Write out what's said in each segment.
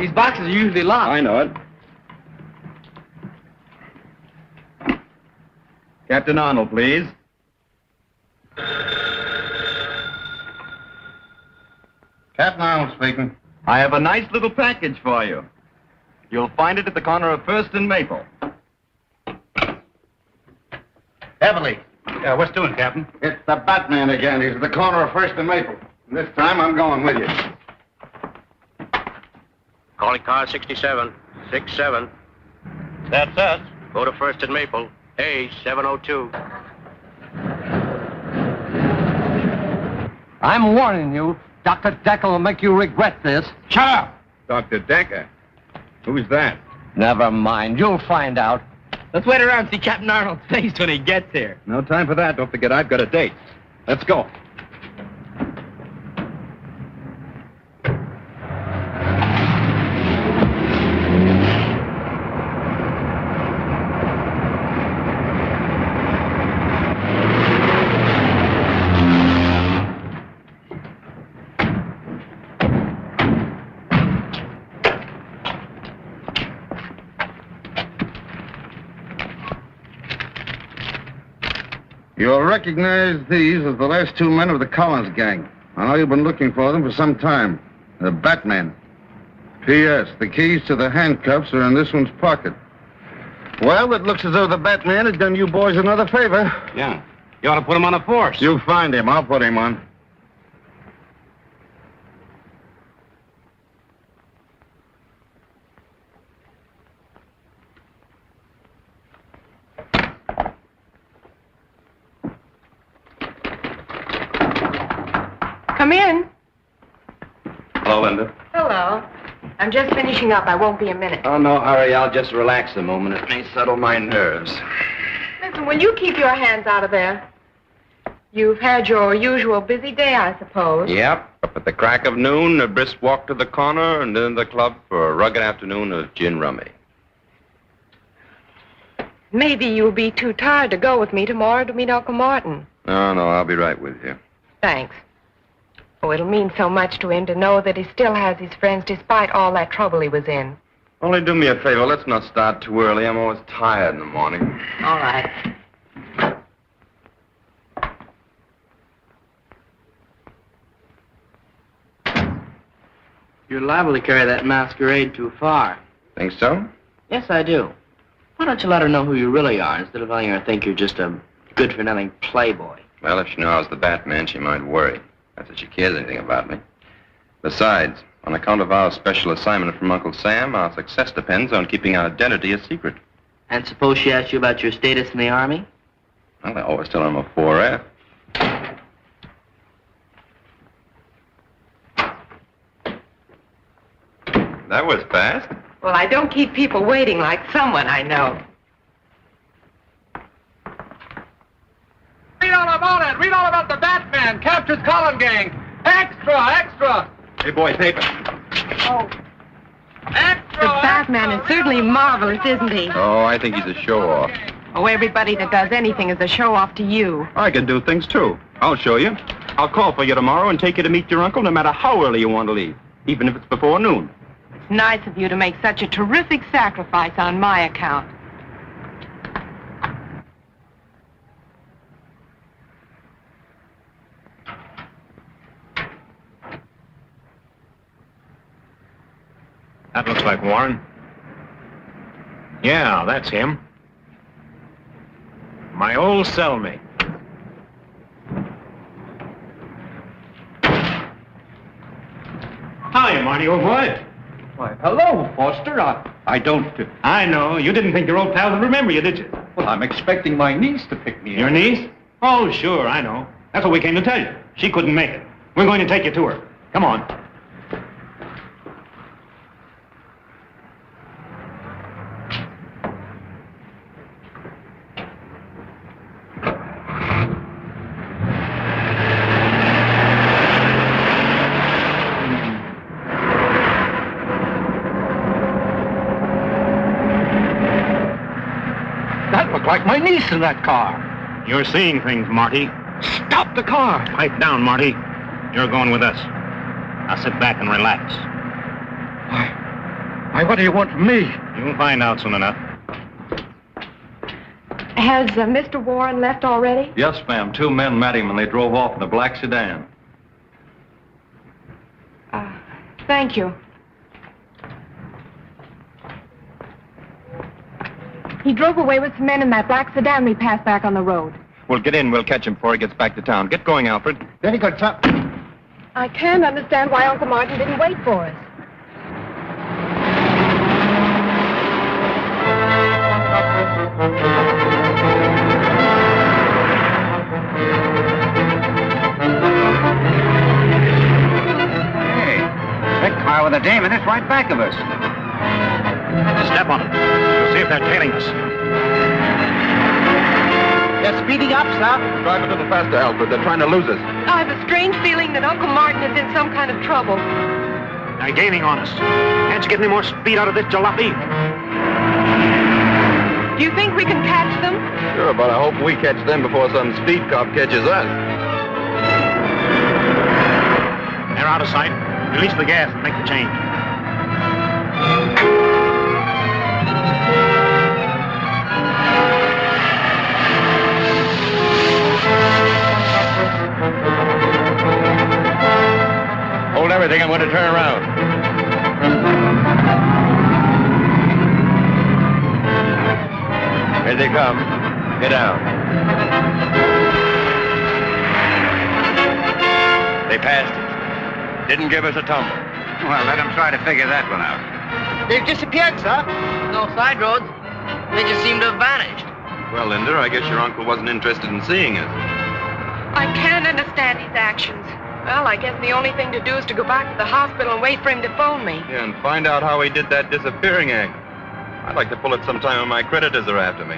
These boxes are usually locked. I know it. Captain Arnold, please. Captain Arnold speaking. I have a nice little package for you. You'll find it at the corner of First and Maple. Heavily. Yeah, what's doing, Captain? It's the Batman again. He's at the corner of First and Maple. This time I'm going with you. Calling car 67. 67. That's us. Go to First and Maple. A702. I'm warning you. Dr. Daka will make you regret this. Shut up! Dr. Daka. Who's that? Never mind. You'll find out. Let's wait around and see Captain Arnold's face when he gets here. No time for that. Don't forget I've got a date. Let's go. You'll recognize these as the last two men of the Collins gang. I know you've been looking for them for some time. The Batman. P.S. The keys to the handcuffs are in this one's pocket. Well, it looks as though the Batman has done you boys another favor. Yeah. You ought to put him on a force. You find him. I'll put him on. Come in. Hello, Linda. Hello. I'm just finishing up. I won't be a minute. Oh, no hurry. I'll just relax a moment. It may settle my nerves. Listen, will you keep your hands out of there? You've had your usual busy day, I suppose. Yep. Up at the crack of noon, a brisk walk to the corner, and then the club for a rugged afternoon of gin rummy. Maybe you'll be too tired to go with me tomorrow to meet Uncle Martin. No, I'll be right with you. Thanks. Oh, it'll mean so much to him to know that he still has his friends despite all that trouble he was in. Only do me a favor. Let's not start too early. I'm always tired in the morning. All right. You're liable to carry that masquerade too far. Think so? Yes, I do. Why don't you let her know who you really are instead of letting her think you're just a good-for-nothing playboy? Well, if she knew I was the Batman, she might worry. Not that she cares anything about me. Besides, on account of our special assignment from Uncle Sam, our success depends on keeping our identity a secret. And suppose she asks you about your status in the Army? Well, I always tell her I'm a 4F. That was fast. Well, I don't keep people waiting like someone I know. Read all about it. Read all about the Batman. Captures Collin gang. Extra, extra. Hey, boy, paper. Oh. Extra. The Batman is certainly marvelous, isn't he? Oh, I think he's a show-off. Oh, everybody that does anything is a show-off to you. I can do things, too. I'll show you. I'll call for you tomorrow and take you to meet your uncle no matter how early you want to leave, even if it's before noon. It's nice of you to make such a terrific sacrifice on my account. That looks like Warren. Yeah, that's him. My old cellmate. Hi, Marty, old boy. Why, hello, Foster. I don't... I know. You didn't think your old pal would remember you, did you? Well, I'm expecting my niece to pick me up. Your niece? Oh, sure, I know. That's what we came to tell you. She couldn't make it. We're going to take you to her. Come on. That looked like my niece in that car. You're seeing things, Marty. Stop the car. Pipe down, Marty. You're going with us. Now sit back and relax. Why, what do you want from me? You'll find out soon enough. Has Mr. Warren left already? Yes, ma'am. 2 men met him and they drove off in a black sedan. Thank you. He drove away with some men in that black sedan we passed back on the road. We'll get in. We'll catch him before he gets back to town. Get going, Alfred. Very good, sir. I can't understand why Uncle Martin didn't wait for us. Car with a dame in it right back of us. Step on them. We'll see if they're tailing us. They're speeding up, sir. Drive a little faster, Alfred. They're trying to lose us. I have a strange feeling that Uncle Martin is in some kind of trouble. They're gaining on us. Can't you get any more speed out of this jalopy? Do you think we can catch them? Sure, but I hope we catch them before some speed cop catches us. They're out of sight. Release the gas and make the change. Hold everything. I'm going to turn around. Here they come. Get down. They passed it. Didn't give us a tumble. Well, let them try to figure that one out. They've disappeared, sir. No side roads. They just seem to have vanished. Well, Linda, I guess your uncle wasn't interested in seeing us. I can't understand his actions. Well, I guess the only thing to do is to go back to the hospital and wait for him to phone me. Yeah, and find out how he did that disappearing act. I'd like to pull it sometime when my creditors are after me.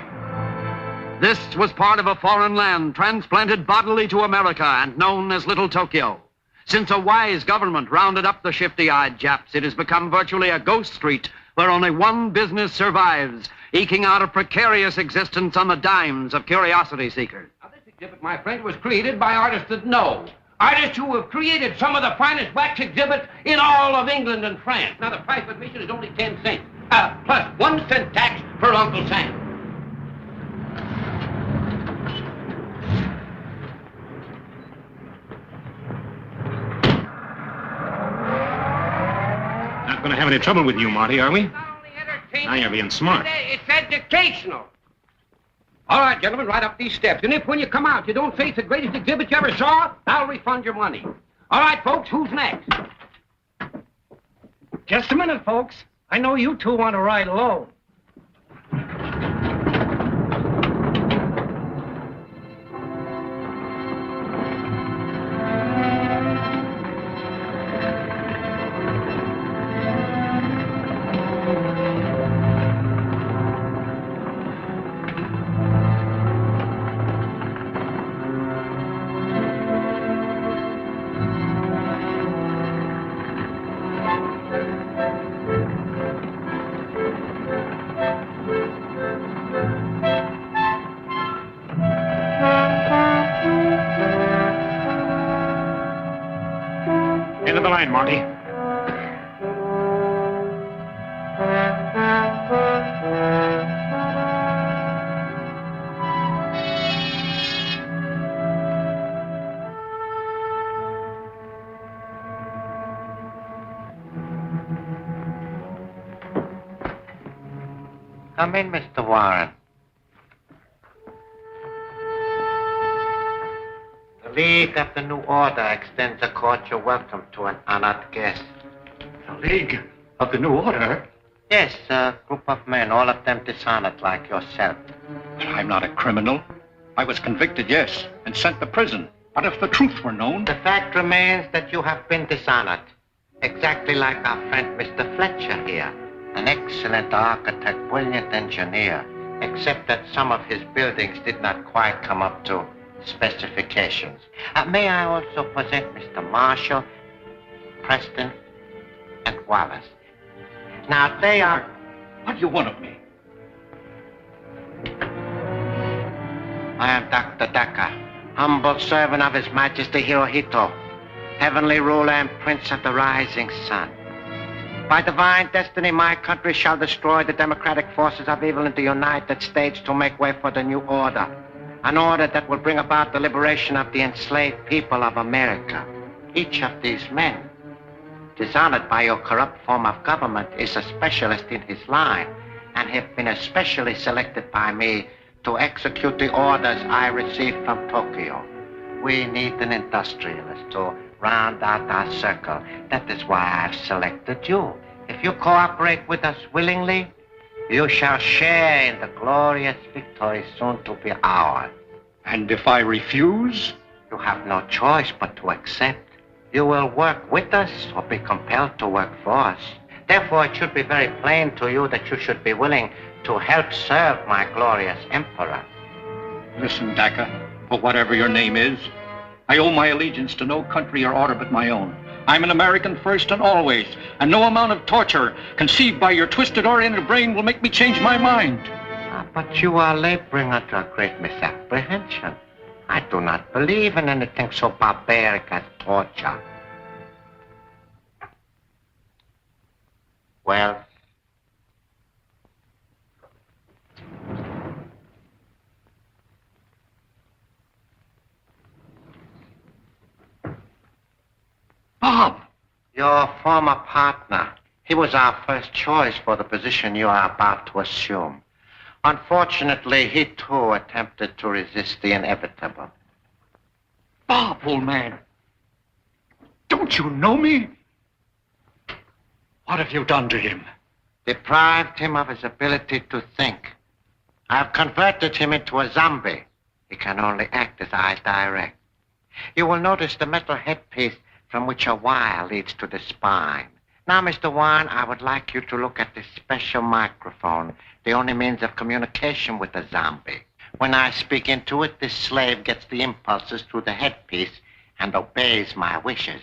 This was part of a foreign land transplanted bodily to America and known as Little Tokyo. Since a wise government rounded up the shifty-eyed Japs, it has become virtually a ghost street where only one business survives, eking out a precarious existence on the dimes of curiosity seekers. Now, this exhibit, my friend, was created by artists that know. Artists who have created some of the finest wax exhibits in all of England and France. Now, the price of admission is only 10 cents, plus 1 cent tax for Uncle Sam. Not going to have any trouble with you, Marty, are we? Now you're being smart. It's educational. All right, gentlemen, right up these steps. And if when you come out you don't face the greatest exhibit you ever saw, I'll refund your money. All right, folks, who's next? Just a minute, folks. I know you two want to ride alone. Into the line, Marty. Come in, Mr. Warren. The League of the New Order extends a cordial welcome to an honored guest. The League of the New Order? Yes, a group of men, all of them dishonored like yourself. But I'm not a criminal. I was convicted, yes, and sent to prison. But if the truth were known... The fact remains that you have been dishonored. Exactly like our friend Mr. Fletcher here. An excellent architect, brilliant engineer, except that some of his buildings did not quite come up to specifications. May I also present Mr. Marshall, Preston, and Wallace. Now, they are... What do you want of me? I am Dr. Daka, humble servant of His Majesty Hirohito, heavenly ruler and prince of the rising sun. By divine destiny, my country shall destroy the democratic forces of evil in the United States to make way for the new order. An order that will bring about the liberation of the enslaved people of America. Each of these men, dishonored by your corrupt form of government, is a specialist in his line and have been especially selected by me to execute the orders I received from Tokyo. We need an industrialist to round out our circle. That is why I've selected you. If you cooperate with us willingly, you shall share in the glorious victory soon to be ours. And if I refuse? You have no choice but to accept. You will work with us or be compelled to work for us. Therefore, it should be very plain to you that you should be willing to help serve my glorious emperor. Listen, Daka, or whatever your name is, I owe my allegiance to no country or order but my own. I'm an American first and always, and no amount of torture conceived by your twisted oriented brain will make me change my mind. But you are laboring under a great misapprehension. I do not believe in anything so barbaric as torture. Well, Bob! Your former partner. He was our first choice for the position you are about to assume. Unfortunately, he too attempted to resist the inevitable. Bob, old man. Don't you know me? What have you done to him? Deprived him of his ability to think. I have converted him into a zombie. He can only act as I direct. You will notice the metal headpiece from which a wire leads to the spine. Now, Mr. Warren, I would like you to look at this special microphone, the only means of communication with a zombie. When I speak into it, this slave gets the impulses through the headpiece and obeys my wishes.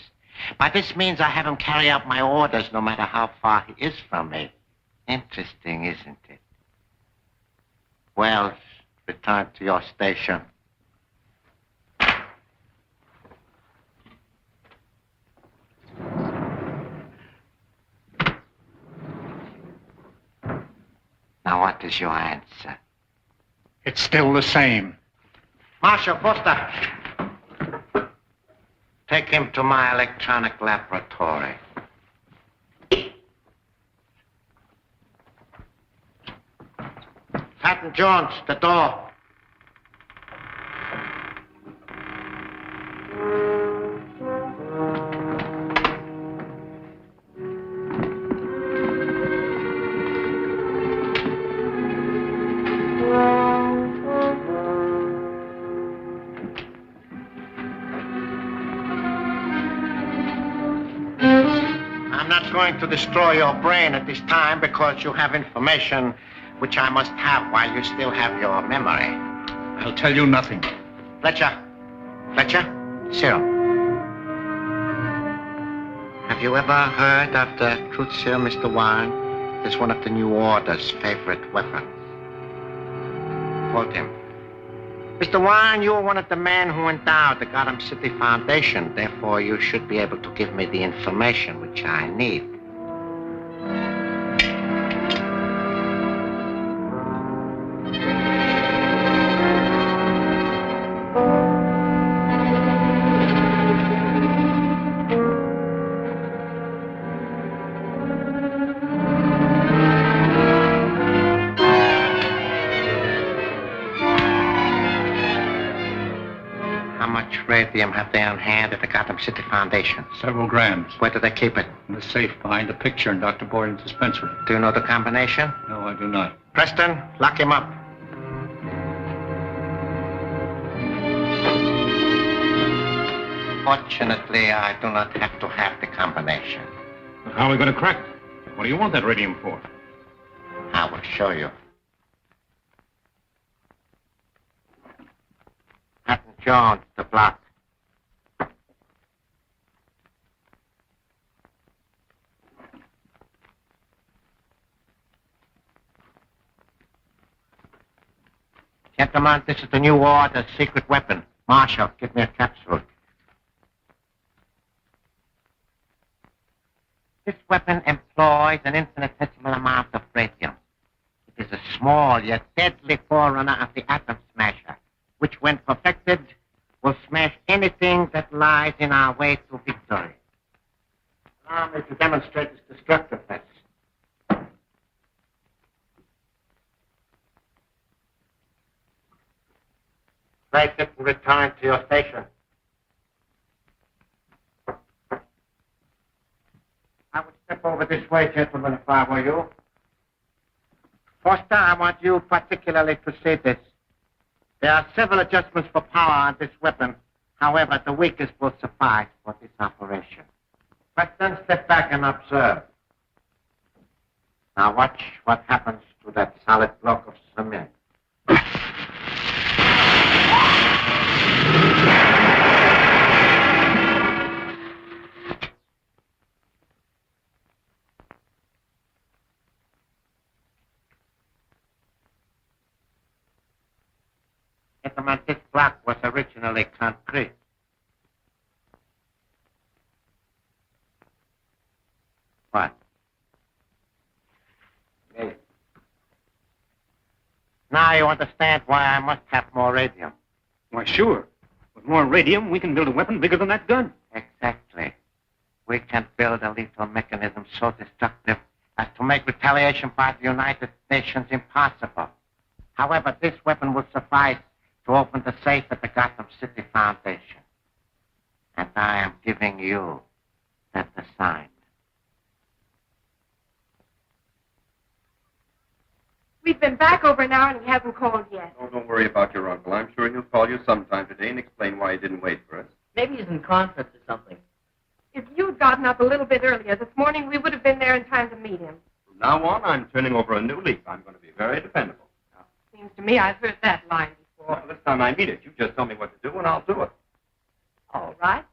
By this means, I have him carry out my orders no matter how far he is from me. Interesting, isn't it? Well, return to your station. Now, what is your answer? It's still the same. Marshal Foster, take him to my electronic laboratory. Patton Jones, the door. I'm not going to destroy your brain at this time because you have information which I must have while you still have your memory. I'll tell you nothing. Fletcher, serum. Have you ever heard of the truth serum, Mr. Warren? It's one of the new order's favorite weapons. Quote him. Mr. Warren, you are one of the men who endowed the Gotham City Foundation. Therefore, you should be able to give me the information which I need. Radium have they on hand at the Gotham City Foundation? Several grams. Where do they keep it? In the safe behind a picture in Dr. Boylan's dispensary. Do you know the combination? No, I do not. Preston, lock him up. Fortunately, I do not have to have the combination. But how are we going to crack it? What do you want that radium for? I will show you. Patton Jones, the block. Gentlemen, this is the new order's secret weapon. Marshal, give me a capsule. This This weapon employs an infinitesimal amount of radium. It is a small yet deadly forerunner of the atom smasher, which, when perfected, will smash anything that lies in our way to victory. Allow me to demonstrate its destructiveness. Place it and return to your station. I would step over this way, gentlemen, if I were you. Foster, I want you particularly to see this. There are several adjustments for power on this weapon. However, the weakest will suffice for this operation. Preston, step back and observe. Now watch what happens to that solid block of cement. Gentlemen, this block was originally concrete. What? Yes. Now you understand why I must have more radium. Why, sure. With more radium, we can build a weapon bigger than that gun. Exactly. We can build a lethal mechanism so destructive as to make retaliation by the United Nations impossible. However, this weapon will suffice to open the safe at the Gotham City Foundation. And I am giving you that assignment. We've been back over an hour and he hasn't called yet. Oh, don't worry about your uncle. I'm sure he'll call you sometime today and explain why he didn't wait for us. Maybe he's in conference or something. If you'd gotten up a little bit earlier this morning, we would have been there in time to meet him. From now on, I'm turning over a new leaf. I'm going to be very dependable. Seems to me I've heard that line before. Well, this time I mean it. You just tell me what to do and I'll do it. All right.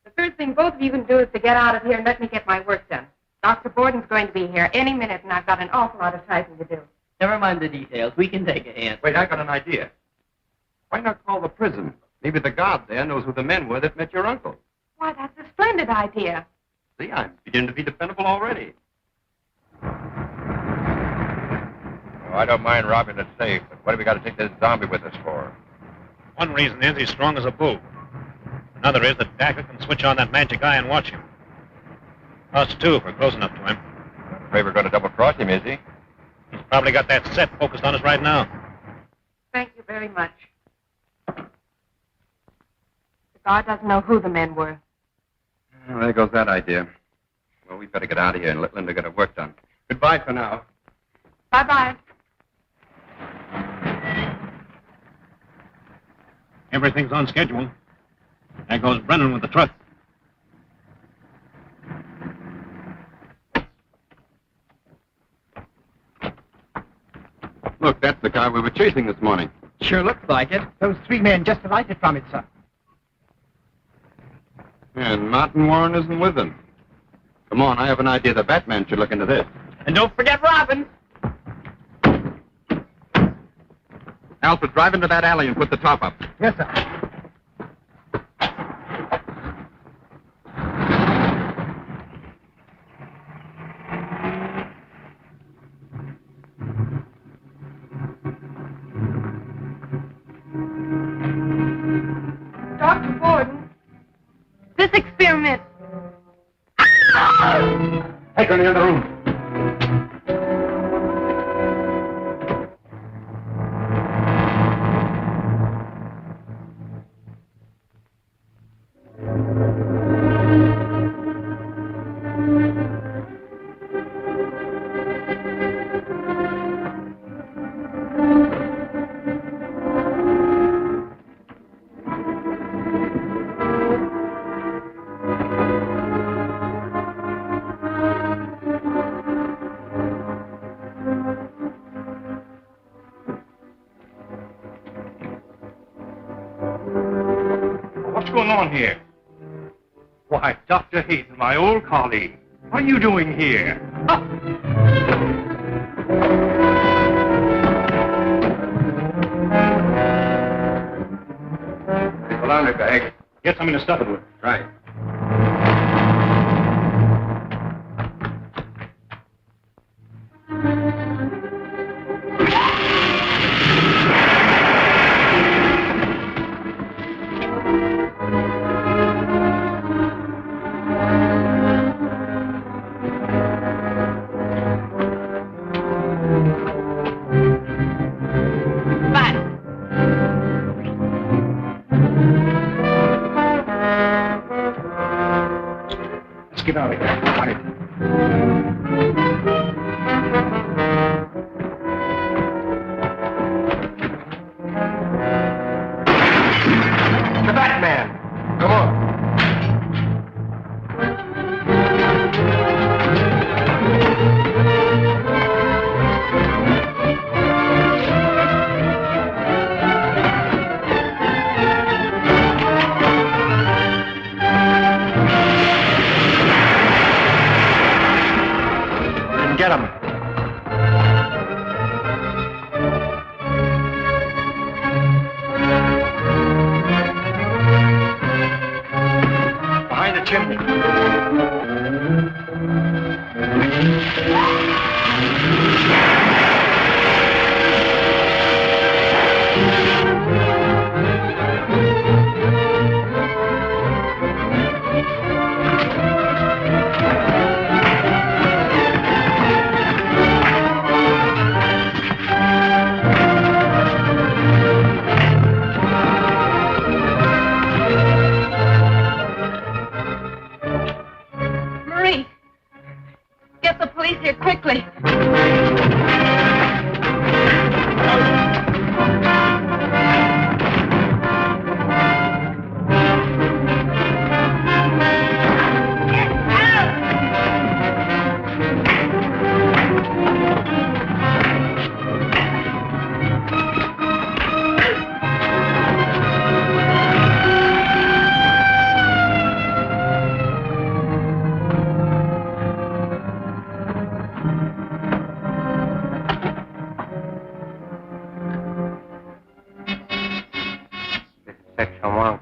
The first thing both of you can do is to get out of here and let me get my work done. Dr. Borden's going to be here any minute, and I've got an awful lot of typing to do. Never mind the details. We can take a hand. Wait, I got an idea. Why not call the prison? Maybe the guard there knows who the men were that met your uncle. Why, that's a splendid idea. See, I'm beginning to be dependable already. I don't mind robbing the safe, but what have we got to take this zombie with us for? One reason is he's strong as a bull. Another is that Daka can switch on that magic eye and watch him. Us, too, if we're close enough to him. Afraid we're going to double-cross him, is he? He's probably got that set focused on us right now. Thank you very much. The guard doesn't know who the men were. Well, there goes that idea. Well, we better get out of here and let Linda get her work done. Goodbye for now. Bye-bye. Everything's on schedule. There goes Brennan with the truck. Look, that's the car we were chasing this morning. Sure looks like it. Those three men just alighted from it, sir. And Martin Warren isn't with them. Come on, I have an idea the Batman should look into this. And don't forget Robin. Alfred, drive into that alley and put the top up. Yes, sir. Dr. Borden, this experiment... Take her in the other room. What's going on here? Why, Dr. Hayden, my old colleague. What are you doing here? People on it, bag. Get something to stuff it with. Right. get out of here. On it. The Batman. Come on. Get him. Behind the chimney. Quickly.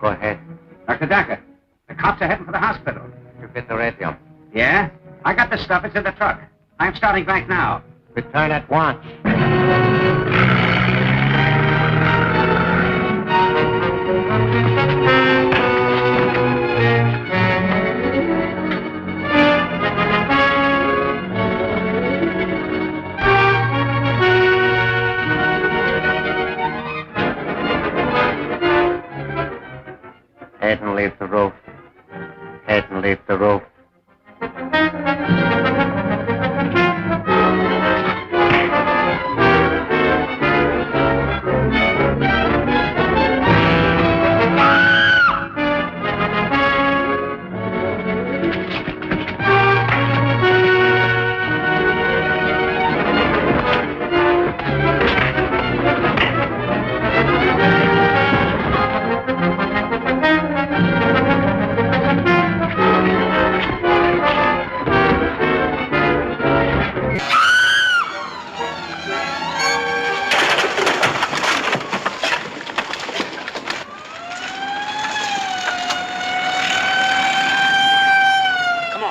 Go ahead. Dr. Daka, the cops are heading for the hospital. You get the radio. Yeah? I got the stuff. It's in the truck. I'm starting back now. Return at once. Head and leave the roof. Head and leave the roof.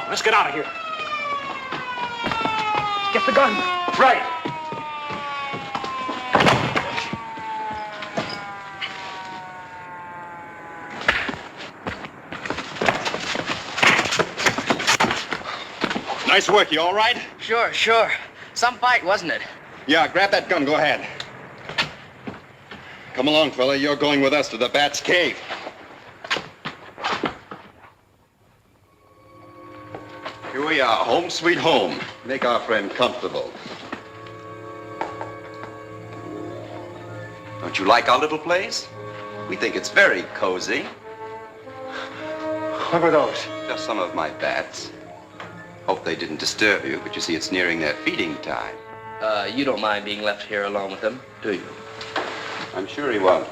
Let's get out of here. Get the gun. Right. Nice work. You all right? Sure, sure. Some fight, wasn't it? Yeah, grab that gun. Go ahead. Come along, fella. You're going with us to the Bat's cave. Here we are, home sweet home. Make our friend comfortable. Don't you like our little place? We think it's very cozy. What were those? Just some of my bats. Hope they didn't disturb you, but you see it's nearing their feeding time. You don't mind being left here alone with them, do you? I'm sure he won't.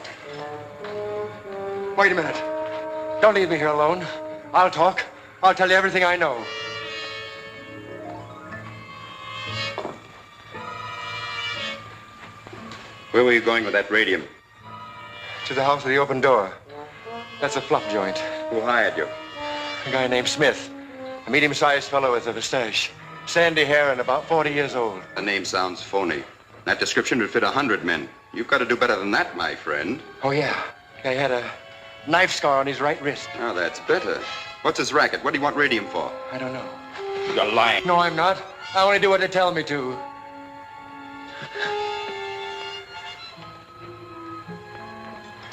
Wait a minute. Don't leave me here alone. I'll talk. I'll tell you everything I know. Where were you going with that radium? To the house with the open door. That's a fluff joint. Who hired you? A guy named Smith. A medium-sized fellow with a mustache. Sandy hair and about 40 years old. The name sounds phony. That description would fit 100 men. You've got to do better than that, my friend. Oh, yeah. He had a knife scar on his right wrist. Oh, that's better. What's his racket? What do you want radium for? I don't know. You're lying. No, I'm not. I only do what they tell me to.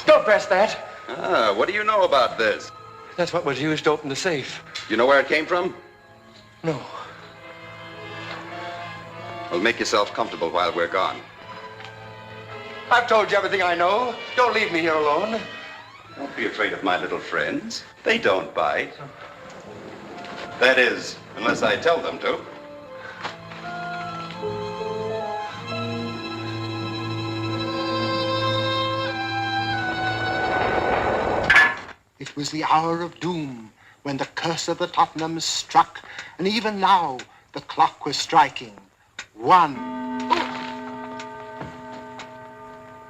Don't press that. Ah, what do you know about this? That's what was used to open the safe. You know where it came from? No. Well, make yourself comfortable while we're gone. I've told you everything I know. Don't leave me here alone. Don't be afraid of my little friends. They don't bite. That is, unless I tell them to. It was the hour of doom when the curse of the Tottenhams struck, and even now the clock was striking. 1.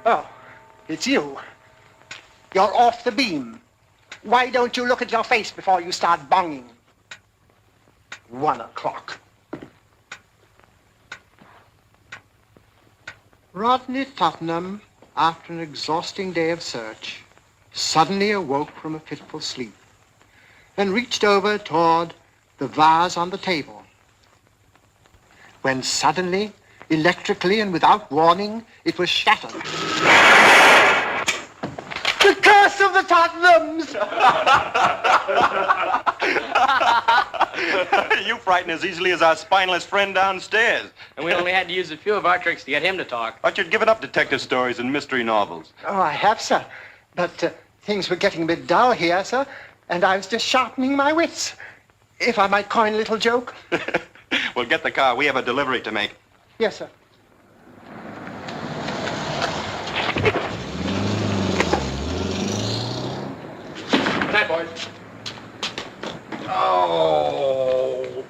Oh, it's you. You're off the beam. Why don't you look at your face before you start bonging? 1 o'clock. Rodney Tottenham, after an exhausting day of search, suddenly awoke from a fitful sleep and reached over toward the vase on the table, when suddenly, electrically and without warning, it was shattered. The curse of the Tottenhams! You frighten as easily as our spineless friend downstairs. And we only had to use a few of our tricks to get him to talk. Thought you'd given up detective stories and mystery novels. Oh, I have, sir. But things were getting a bit dull here, sir, and I was just sharpening my wits. If I might coin a little joke. Well, get the car. We have a delivery to make. Yes, sir. Night, boys. Oh.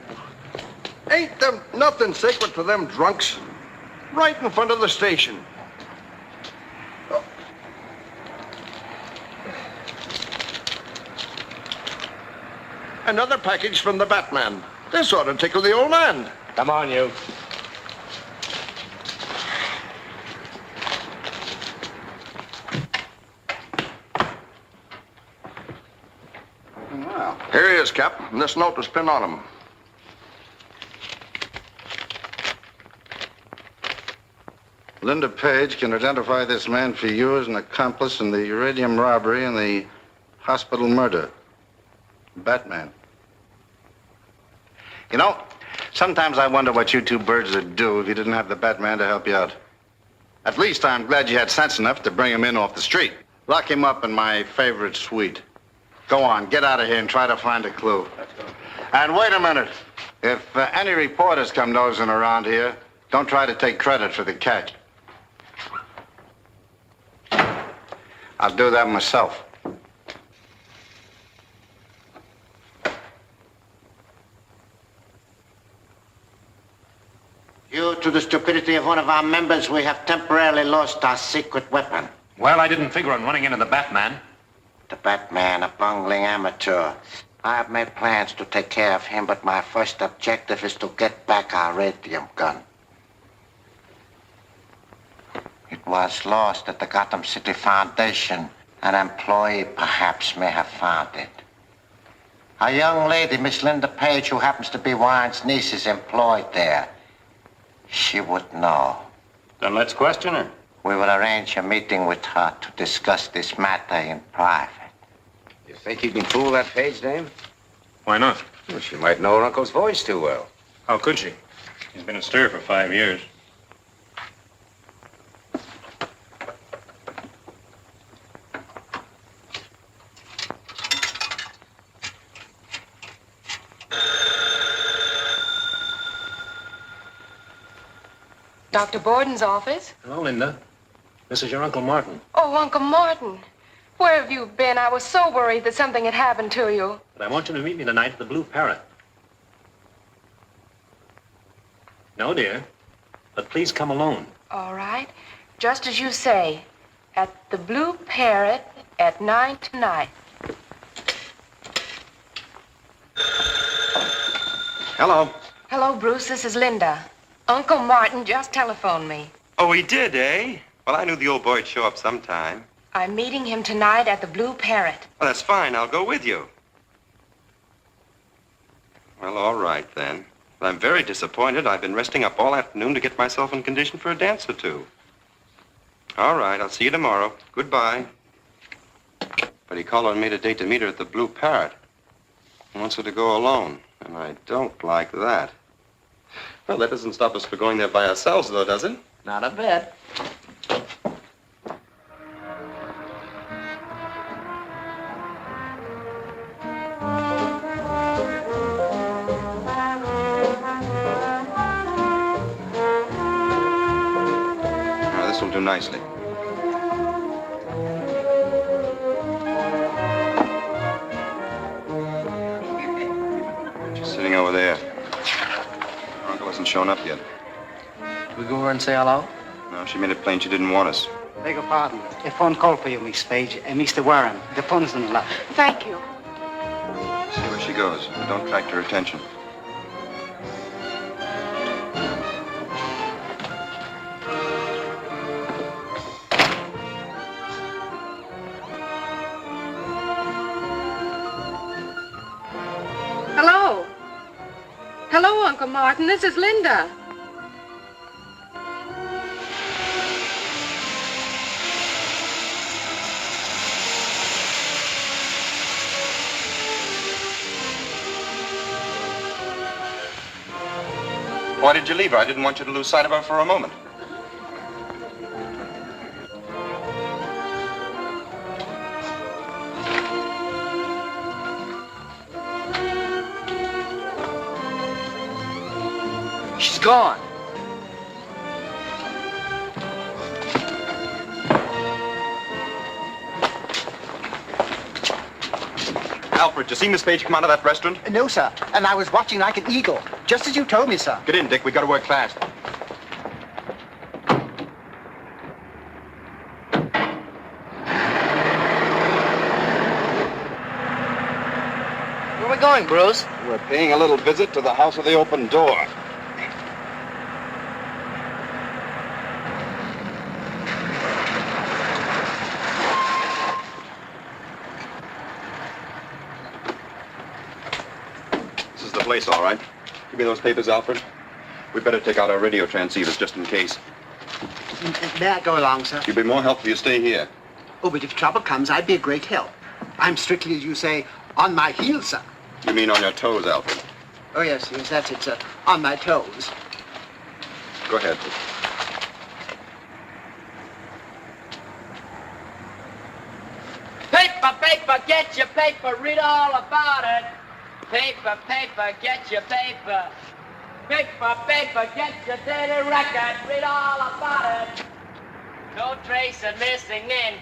Ain't there nothing sacred to them drunks? Right in front of the station. Oh. Another package from the Batman. This ought to tickle the old man. Come on, you. Well, here he is, Cap. And this note was pinned on him. Linda Page can identify this man for you as an accomplice in the uranium robbery and the hospital murder. Batman. You know, sometimes I wonder what you two birds would do if you didn't have the Batman to help you out. At least I'm glad you had sense enough to bring him in off the street. Lock him up in my favorite suite. Go on, get out of here and try to find a clue. Let's go. And wait a minute. If any reporters come nosing around here, don't try to take credit for the catch. I'll do that myself. Due to the stupidity of one of our members, we have temporarily lost our secret weapon. Well, I didn't figure on running into the Batman. The Batman, a bungling amateur. I have made plans to take care of him, but my first objective is to get back our radium gun. It was lost at the Gotham City Foundation. An employee perhaps may have found it. A young lady, Miss Linda Page, who happens to be Wine's niece, is employed there. She would know. Then let's question her. We will arrange a meeting with her to discuss this matter in private. You think you can fool that Page dame? Why not? Well, she might know her uncle's voice too well. How could she? He's been in stir for 5 years. Dr. Borden's office? Hello, Linda. This is your Uncle Martin. Oh, Uncle Martin. Where have you been? I was so worried that something had happened to you. But I want you to meet me tonight at the Blue Parrot. No, dear. But please come alone. All right. Just as you say. At the Blue Parrot at 9 tonight. Hello. Hello, Bruce. This is Linda. Uncle Martin just telephoned me. Oh, he did, eh? Well, I knew the old boy'd show up sometime. I'm meeting him tonight at the Blue Parrot. Well, that's fine. I'll go with you. Well, all right, then. I'm very disappointed. I've been resting up all afternoon to get myself in condition for a dance or two. All right, I'll see you tomorrow. Goodbye. But he called on me today to meet her at the Blue Parrot. He wants her to go alone. And I don't like that. Well, that doesn't stop us from going there by ourselves, though, does it? Not a bit. Now, this will do nicely. She's sitting over there. Her uncle hasn't shown up yet. We go over and say hello? No, she made it plain she didn't want us. Beg your pardon. A phone call for you, Miss Page. Mr. Warren. The phone's on the left. Thank you. See where she goes. But don't attract her attention. Hello. Hello, Uncle Martin. This is Linda. Why did you leave her? I didn't want you to lose sight of her for a moment. She's gone. Alfred, did you see Miss Page come out of that restaurant? No, sir. And I was watching like an eagle, just as you told me, sir. Get in, Dick. We got to work fast. Where are we going, Bruce? We're paying a little visit to the House of the Open Door. This is the place, all right. Give me those papers, Alfred. We'd better take out our radio transceivers just in case. May I go along, sir? You'd be more helpful if you stay here. Oh, but if trouble comes, I'd be a great help. I'm strictly, as you say, on my heels, sir. You mean on your toes, Alfred? Oh, yes, that's it, sir. On my toes. Go ahead. Paper, paper, get your paper, read all about it. Paper, paper, get your paper. Paper, paper, get your daily record, read all about it. No trace of missing in.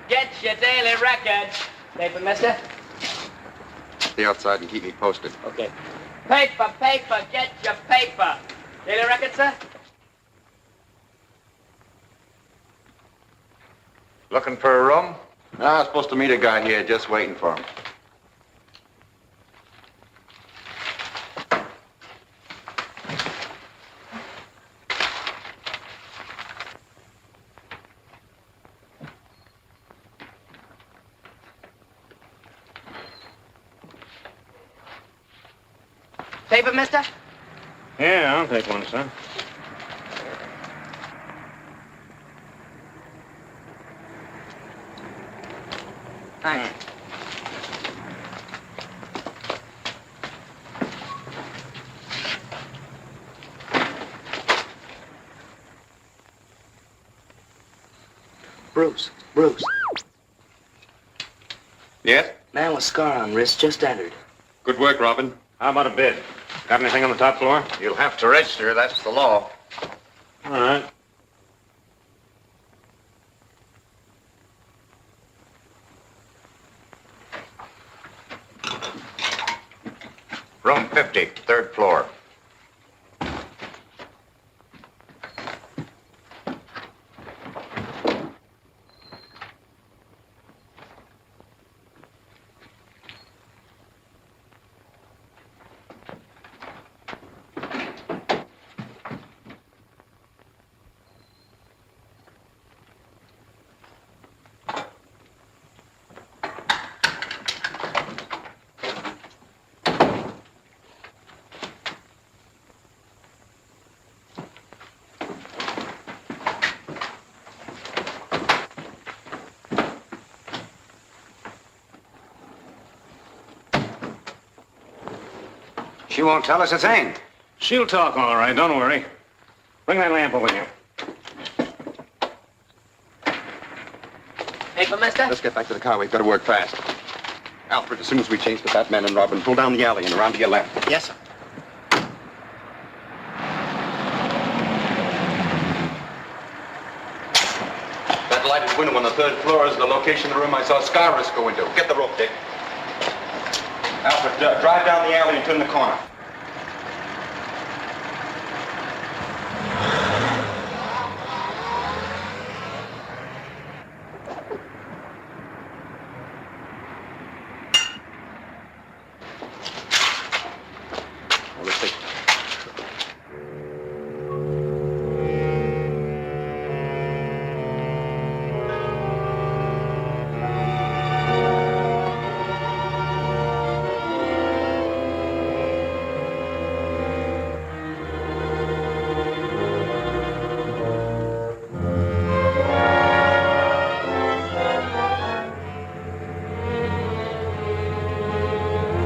Get your daily record. Paper, mister? Stay outside and keep me posted. Okay. Paper, paper, get your paper. Daily record, sir? Looking for a room? No, I was supposed to meet a guy here, just waiting for him. Paper, mister? Yeah, I'll take one, sir. Thanks. Bruce. Yes? Man with scar on wrist just entered. Good work, Robin. How about a bid? Got anything on the top floor? You'll have to register. That's the law. All right. Room 50, third floor. She won't tell us a thing. She'll talk, all right. Don't worry. Bring that lamp over here. Paper, mister? Let's get back to the car. We've got to work fast. Alfred, as soon as we change to Batman and Robin, pull down the alley and around to your left. Yes, sir. That lighted window on the 3rd floor is the location of the room I saw Scarus go into. Get the rope, Dick. Alfred, drive down the alley and turn the corner. Well, let's take...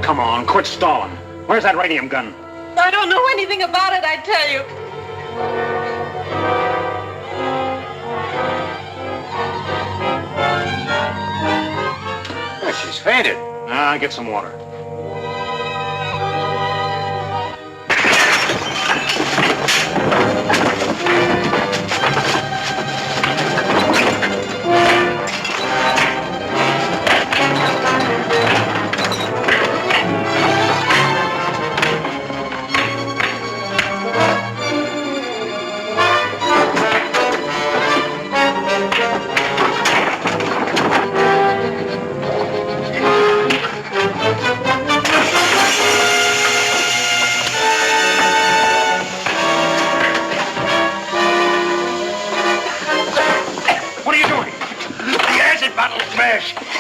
Come on, quit stalling. Where's that radium gun? I don't know anything about it, I tell you. Oh, she's fainted. Get some water.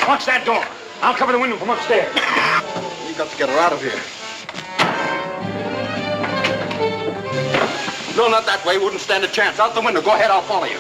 Watch that door. I'll cover the window from upstairs. We've got to get her out of here. No, not that way. Wouldn't stand a chance. Out the window. Go ahead. I'll follow you.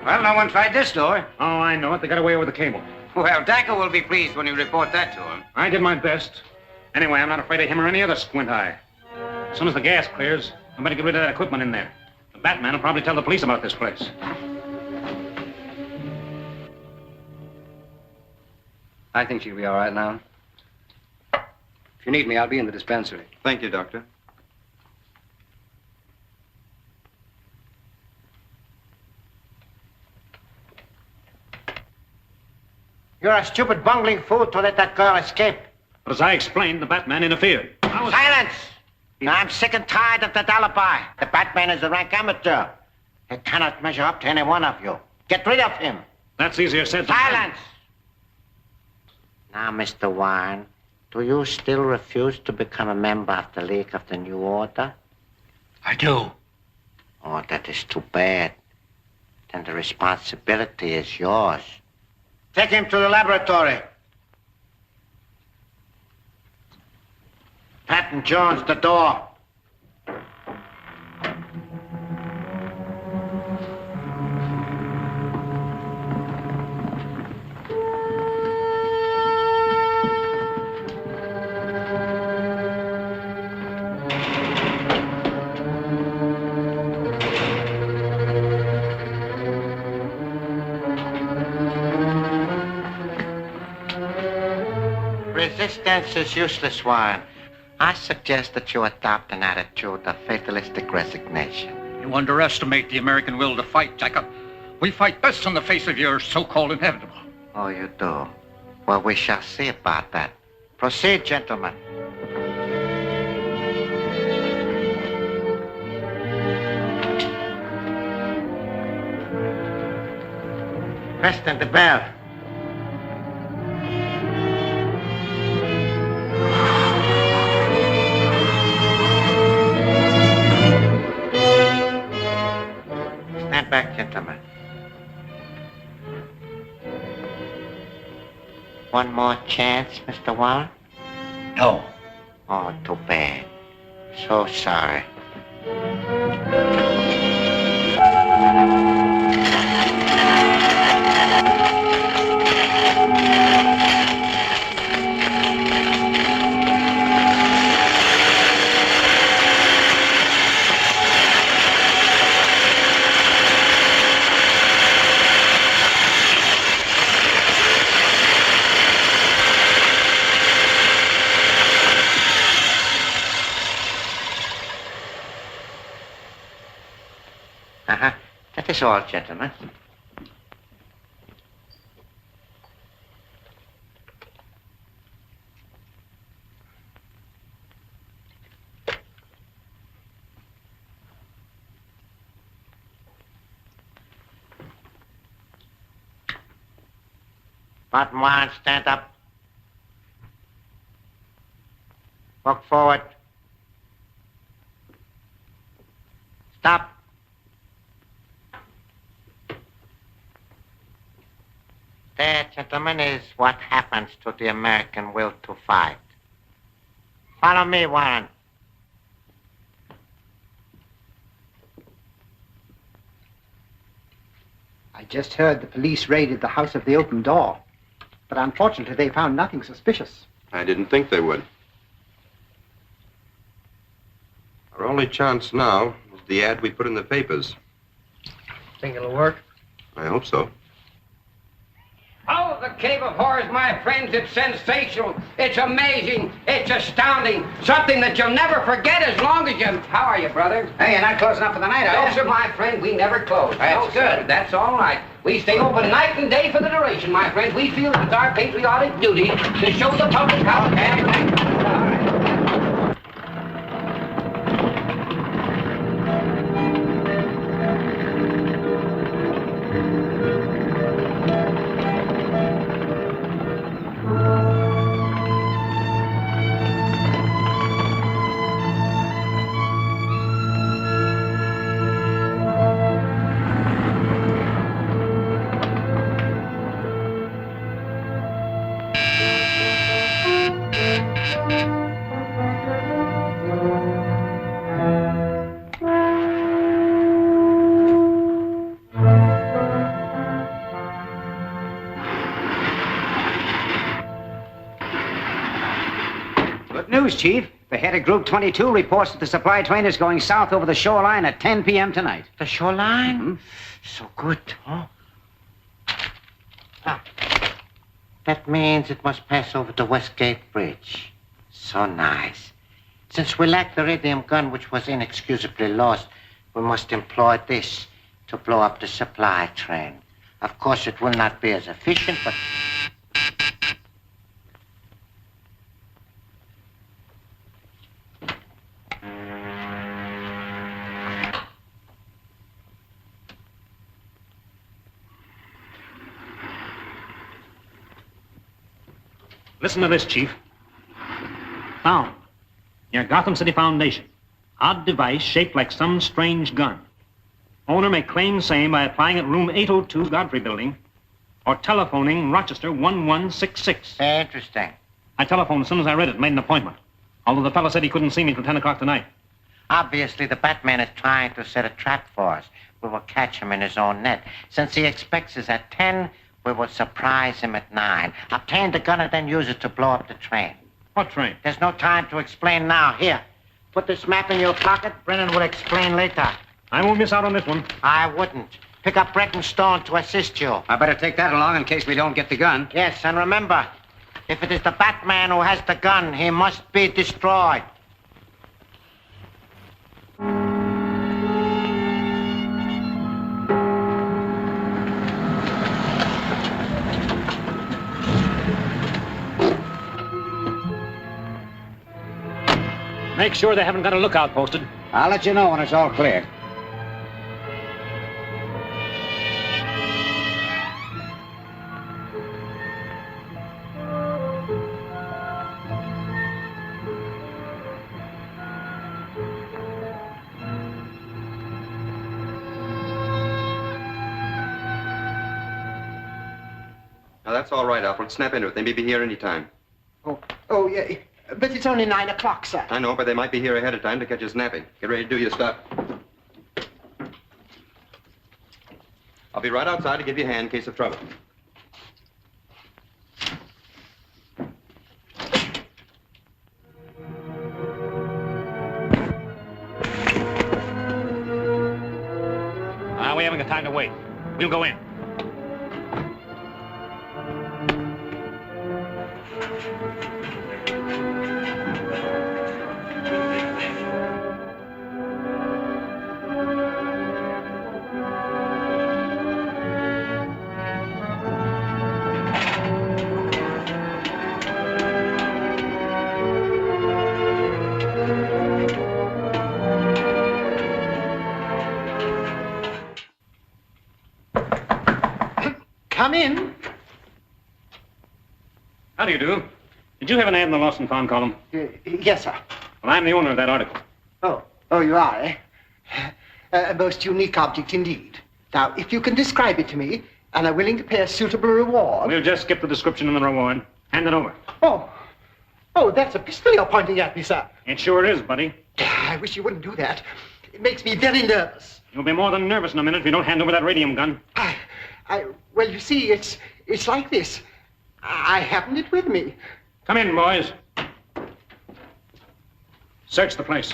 Well, no one tried this door. Oh, I know it. They got away with the cable. Well, Daka will be pleased when you report that to him. I did my best. Anyway, I'm not afraid of him or any other squint eye. As soon as the gas clears, I better get rid of that equipment in there. The Batman will probably tell the police about this place. I think she'll be all right now. If you need me, I'll be in the dispensary. Thank you, Doctor. You're a stupid bungling fool to let that girl escape. But as I explained, the Batman interfered. Silence! Now, I'm sick and tired of that alibi. The Batman is a rank amateur. He cannot measure up to any one of you. Get rid of him. That's easier said than Silence! Now, Mr. Warren, do you still refuse to become a member of the League of the New Order? I do. Oh, that is too bad. Then the responsibility is yours. Take him to the laboratory. Patton Jones, the door. Resistance is useless, Warren. I suggest that you adopt an attitude of fatalistic resignation. You underestimate the American will to fight, Daka. We fight best in the face of your so-called inevitable. Oh, you do? Well, we shall see about that. Proceed, gentlemen. Preston, the bell. Stand back, gentlemen. One more chance, Mr. Warren? No. Oh, too bad. So sorry. That is all, gentlemen. Martin Warren, stand up. Walk forward. Stop. There, gentlemen, is what happens to the American will to fight. Follow me, Warren. I just heard the police raided the house of the open door. But unfortunately, they found nothing suspicious. I didn't think they would. Our only chance now is the ad we put in the papers. Think it'll work? I hope so. Oh, the Cave of Horrors, my friends, it's sensational. It's amazing. It's astounding. Something that you'll never forget as long as you... How are you, brother? Hey, you're not closing up for the night, are you? No, sir, my friend, we never close. That's No, sir, good. that's all right. We stay open night and day for the duration, my friend. We feel it's our patriotic duty to show the public how to act. All right. Chief. The head of Group 22 reports that the supply train is going south over the shoreline at 10 p.m. tonight. The shoreline? Mm-hmm. So good, huh? Ah, that means it must pass over the Westgate Bridge. So nice. Since we lack the radium gun which was inexcusably lost, we must employ this to blow up the supply train. Of course, it will not be as efficient, but... Listen to this, Chief. Found. Near Gotham City Foundation. Odd device shaped like some strange gun. Owner may claim same by applying at room 802 Godfrey Building or telephoning Rochester 1166. Very interesting. I telephoned as soon as I read it, made an appointment. Although the fellow said he couldn't see me till 10 o'clock tonight. Obviously, the Batman is trying to set a trap for us. We will catch him in his own net. Since he expects us at 10, we will surprise him at 9. Obtain the gun and then use it to blow up the train. What train? There's no time to explain now. Here, put this map in your pocket. Brennan will explain later. I won't miss out on this one. I wouldn't. Pick up Brett and Stone to assist you. I better take that along in case we don't get the gun. Yes, and remember, If it is the Batman who has the gun, he must be destroyed. Make sure they haven't got a lookout posted. I'll let you know when it's all clear. Now, that's all right, Alfred. Snap into it. They may be here any time. Oh, yeah. But it's only 9 o'clock, sir. I know, but they might be here ahead of time to catch us napping. Get ready to do your stuff. I'll be right outside to give you a hand in case of trouble. We haven't got time to wait. We'll go in. Come in. How do you do? Did you have an ad in the Lost and Found column? Yes, sir. Well, I'm the owner of that article. Oh, you are, eh? A most unique object indeed. Now, if you can describe it to me, and are willing to pay a suitable reward... We'll just skip the description and the reward. Hand it over. Oh, that's a pistol you're pointing at me, sir. It sure is, buddy. I wish you wouldn't do that. It makes me very nervous. You'll be more than nervous in a minute if you don't hand over that radium gun. Well, you see, it's like this. I haven't it with me. Come in, boys. Search the place.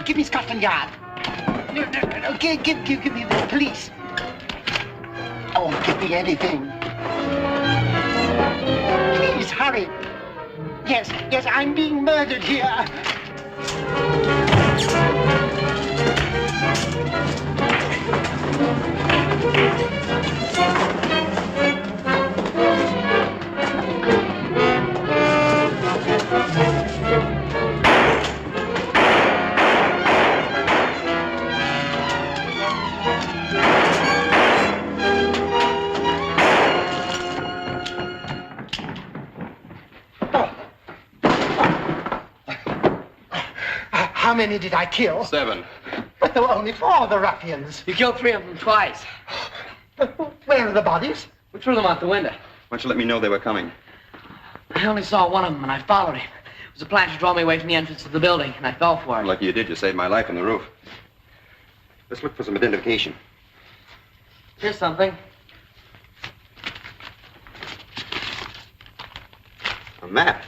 Give me Scotland Yard. No, give me the police. Oh, give me anything. Please, hurry. Yes, I'm being murdered here. How many did I kill? 7. But there were only 4 of the ruffians. You killed 3 of them twice. Where are the bodies? We threw them out the window. Why don't you let me know they were coming? I only saw one of them, and I followed him. It was a plan to draw me away from the entrance of the building, and I fell for it. Lucky you did. You saved my life on the roof. Let's look for some identification. Here's something. A map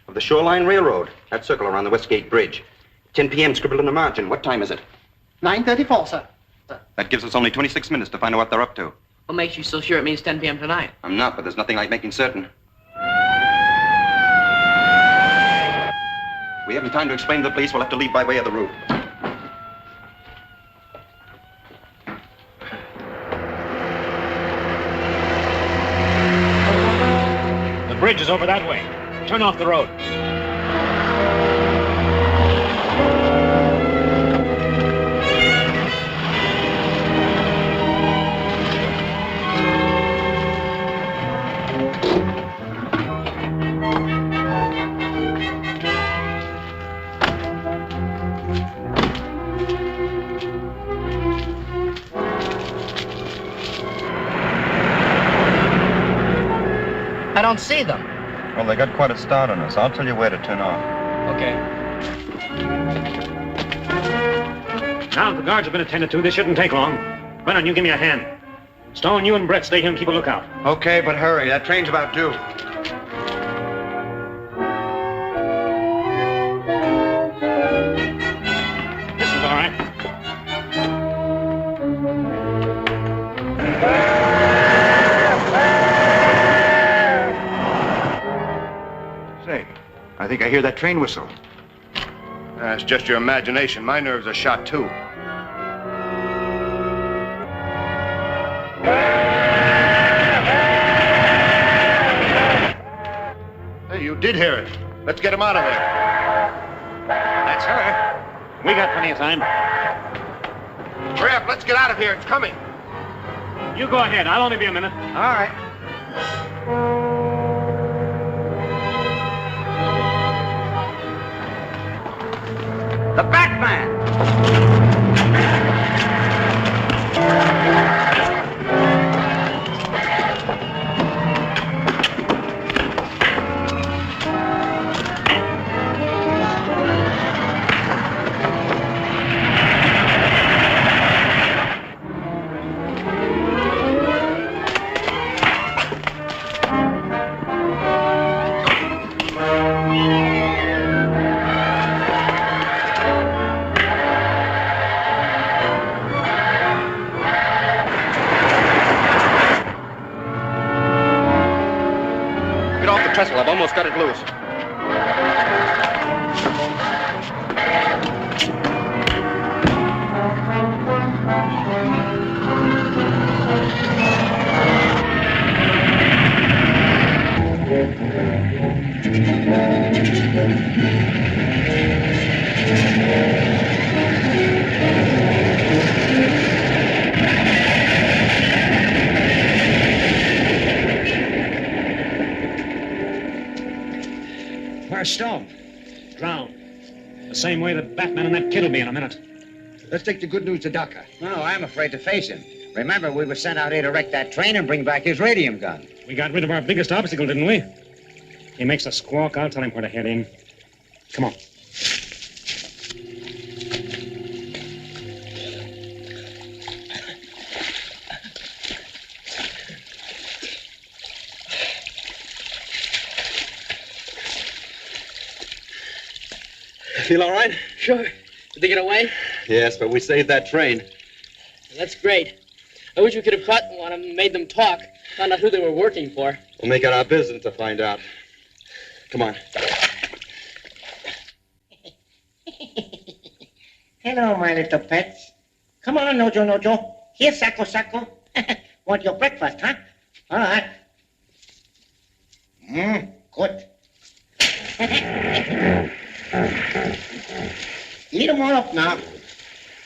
of the Shoreline Railroad. That circle around the Westgate Bridge. 10 p.m. scribbled in the margin. What time is it? 9:34, sir. That gives us only 26 minutes to find out what they're up to. What makes you so sure it means 10 p.m. tonight? I'm not, but there's nothing like making certain. We haven't time to explain to the police. We'll have to leave by way of the roof. bridge is over that way. Turn off the road. I don't see them. Well, they got quite a start on us. I'll tell you where to turn off. Okay. Now, if the guards have been attended to, this shouldn't take long. Brennan, you give me a hand. Stone, you and Brett stay here and keep a lookout. Okay, but hurry. That train's about due. This is all right. Say, I think I hear that train whistle. It's just your imagination. My nerves are shot, too. Hey, you did hear it. Let's get him out of there. That's her. We got plenty of time. Hurry up, let's get out of here. It's coming. You go ahead. I'll only be a minute. All right. The Batman! I've almost got it loose. Where's Stone? Drowned. The same way that Batman and that kid will be in a minute. Let's take the good news to Daka. No, I'm afraid to face him. Remember, we were sent out here to wreck that train and bring back his radium gun. We got rid of our biggest obstacle, didn't we? He makes a squawk, I'll tell him where to head in. Come on. Feel all right? Sure. Did they get away? Yes, but we saved that train. That's great. I wish we could have caught one of them and made them talk. Found out who they were working for. We'll make it our business to find out. Come on. Hello, my little pets. Come on, Nojo. Here, Sacco. Want your breakfast, huh? All right. Good. Eat them all up now.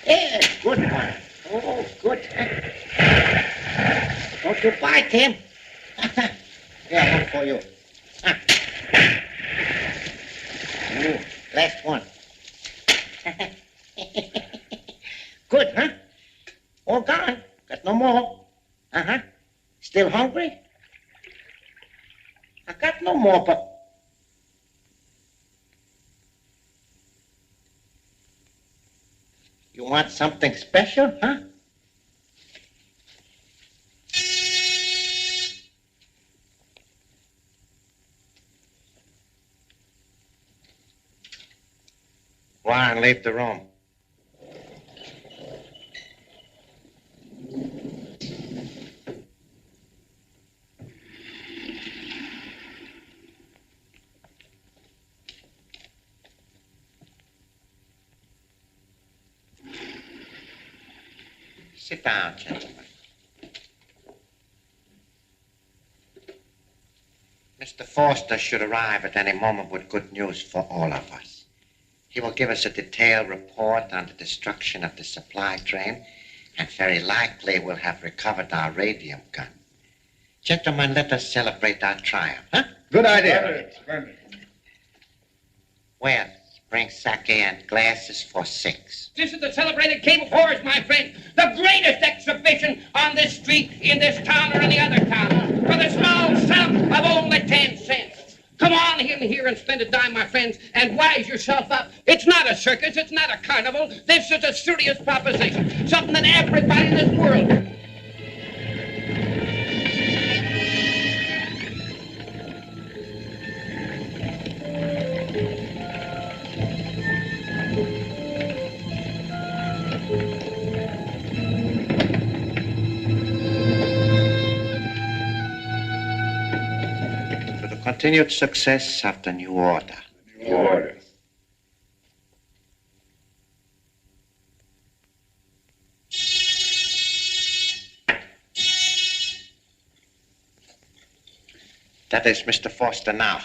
Yeah, good one. Oh, good. Don't you bite him. Here, one for you. Ooh, last one. Good, huh? All gone. Got no more. Uh-huh. Still hungry? I got no more, but... You want something special, huh? Go on, leave the room. Sit down, gentlemen. Mr. Foster should arrive at any moment with good news for all of us. He will give us a detailed report on the destruction of the supply train, and very likely we'll have recovered our radium gun. Gentlemen, let us celebrate our triumph, huh? Good idea. Well, bring sake and glasses for 6. This is the celebrated Cable Horse, my friend. The greatest exhibition on this street, in this town, or any other town. For the small sum of only 10 cents. Come on in here and spend a dime, my friends, and wise yourself up. It's not a circus. It's not a carnival. This is a serious proposition. Something that everybody in this world... Continued success of the new order. New order. That is Mr. Foster now.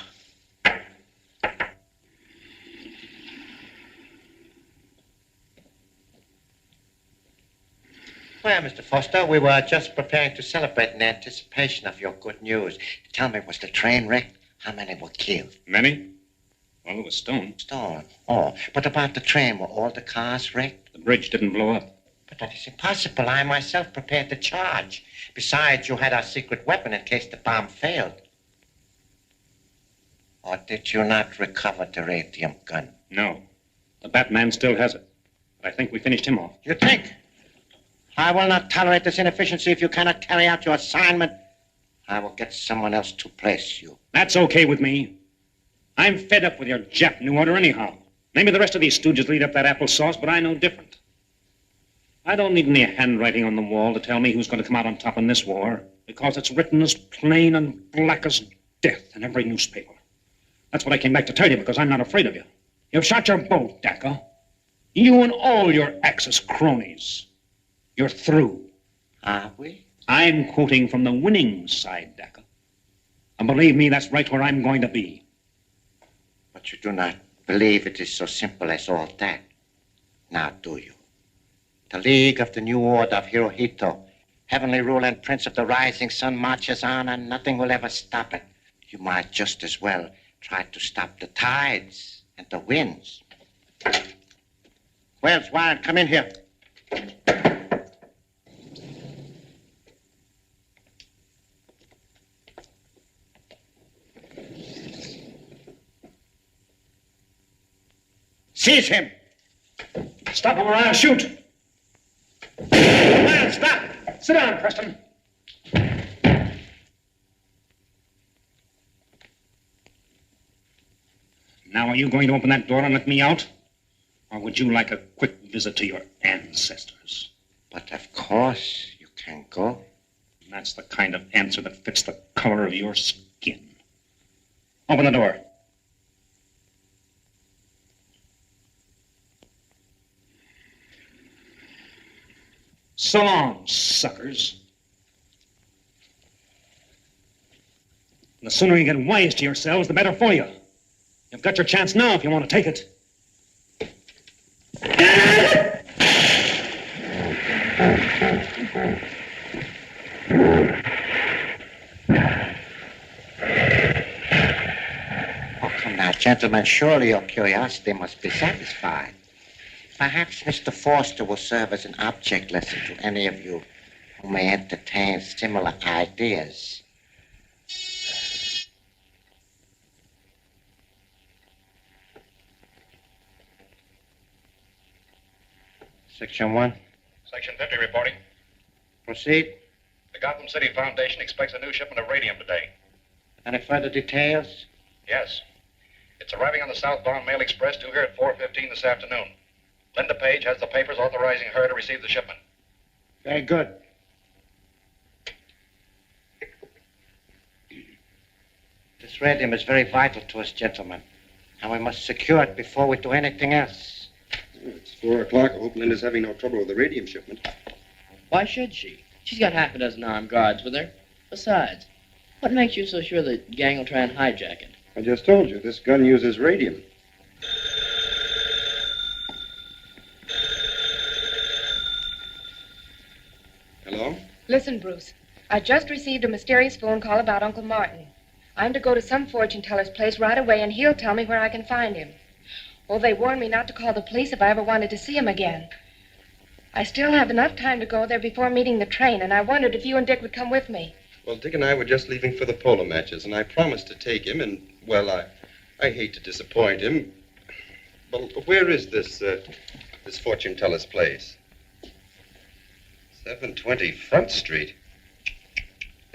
Well, Mr. Foster, we were just preparing to celebrate in anticipation of your good news. Tell me, was the train wrecked? How many were killed? Many? Well, it was stolen. Stolen? Oh, but about the train, were all the cars wrecked? The bridge didn't blow up. But that is impossible. I myself prepared to charge. Besides, you had our secret weapon in case the bomb failed. Or did you not recover the radium gun? No. The Batman still has it. But I think we finished him off. You think? I will not tolerate this inefficiency if you cannot carry out your assignment. I will get someone else to place you. That's okay with me. I'm fed up with your Jap New Order anyhow. Maybe the rest of these stooges lead up that applesauce, but I know different. I don't need any handwriting on the wall to tell me who's going to come out on top in this war, because it's written as plain and black as death in every newspaper. That's what I came back to tell you, because I'm not afraid of you. You've shot your boat, Daka. You and all your Axis cronies. You're through. Are we? I'm quoting from the winning side, Daka. And believe me, that's right where I'm going to be. But you do not believe it is so simple as all that. Now, do you? The League of the New Order of Hirohito, heavenly ruler and prince of the rising sun, marches on and nothing will ever stop it. You might just as well try to stop the tides and the winds. Wells, Warren, come in here. Seize him! Stop him or I'll shoot! Well, stop! Sit down, Preston. Now, are you going to open that door and let me out? Or would you like a quick visit to your ancestors? But of course you can go. And that's the kind of answer that fits the color of your skin. Open the door. So long, suckers. And the sooner you get wise to yourselves, the better for you. You've got your chance now if you want to take it. Oh, come now, gentlemen. Surely your curiosity must be satisfied. Perhaps Mr. Foster will serve as an object lesson to any of you who may entertain similar ideas. Section 1. Section 50 reporting. Proceed. The Gotham City Foundation expects a new shipment of radium today. Any further details? Yes. It's arriving on the southbound mail express due here at 4:15 this afternoon. Linda Page has the papers authorizing her to receive the shipment. Very good. This radium is very vital to us, gentlemen, and we must secure it before we do anything else. It's 4 o'clock. I hope Linda's having no trouble with the radium shipment. Why should she? She's got half a dozen armed guards with her. Besides, What makes you so sure the gang will try and hijack it? I just told you, this gun uses radium. Hello? Listen, Bruce. I just received a mysterious phone call about Uncle Martin. I'm to go to some fortune teller's place right away, and he'll tell me where I can find him. Oh, they warned me not to call the police if I ever wanted to see him again. I still have enough time to go there before meeting the train, and I wondered if you and Dick would come with me. Well, Dick and I were just leaving for the polo matches, and I promised to take him, and, well, I hate to disappoint him. Well, where is this fortune teller's place? 720 Front Street.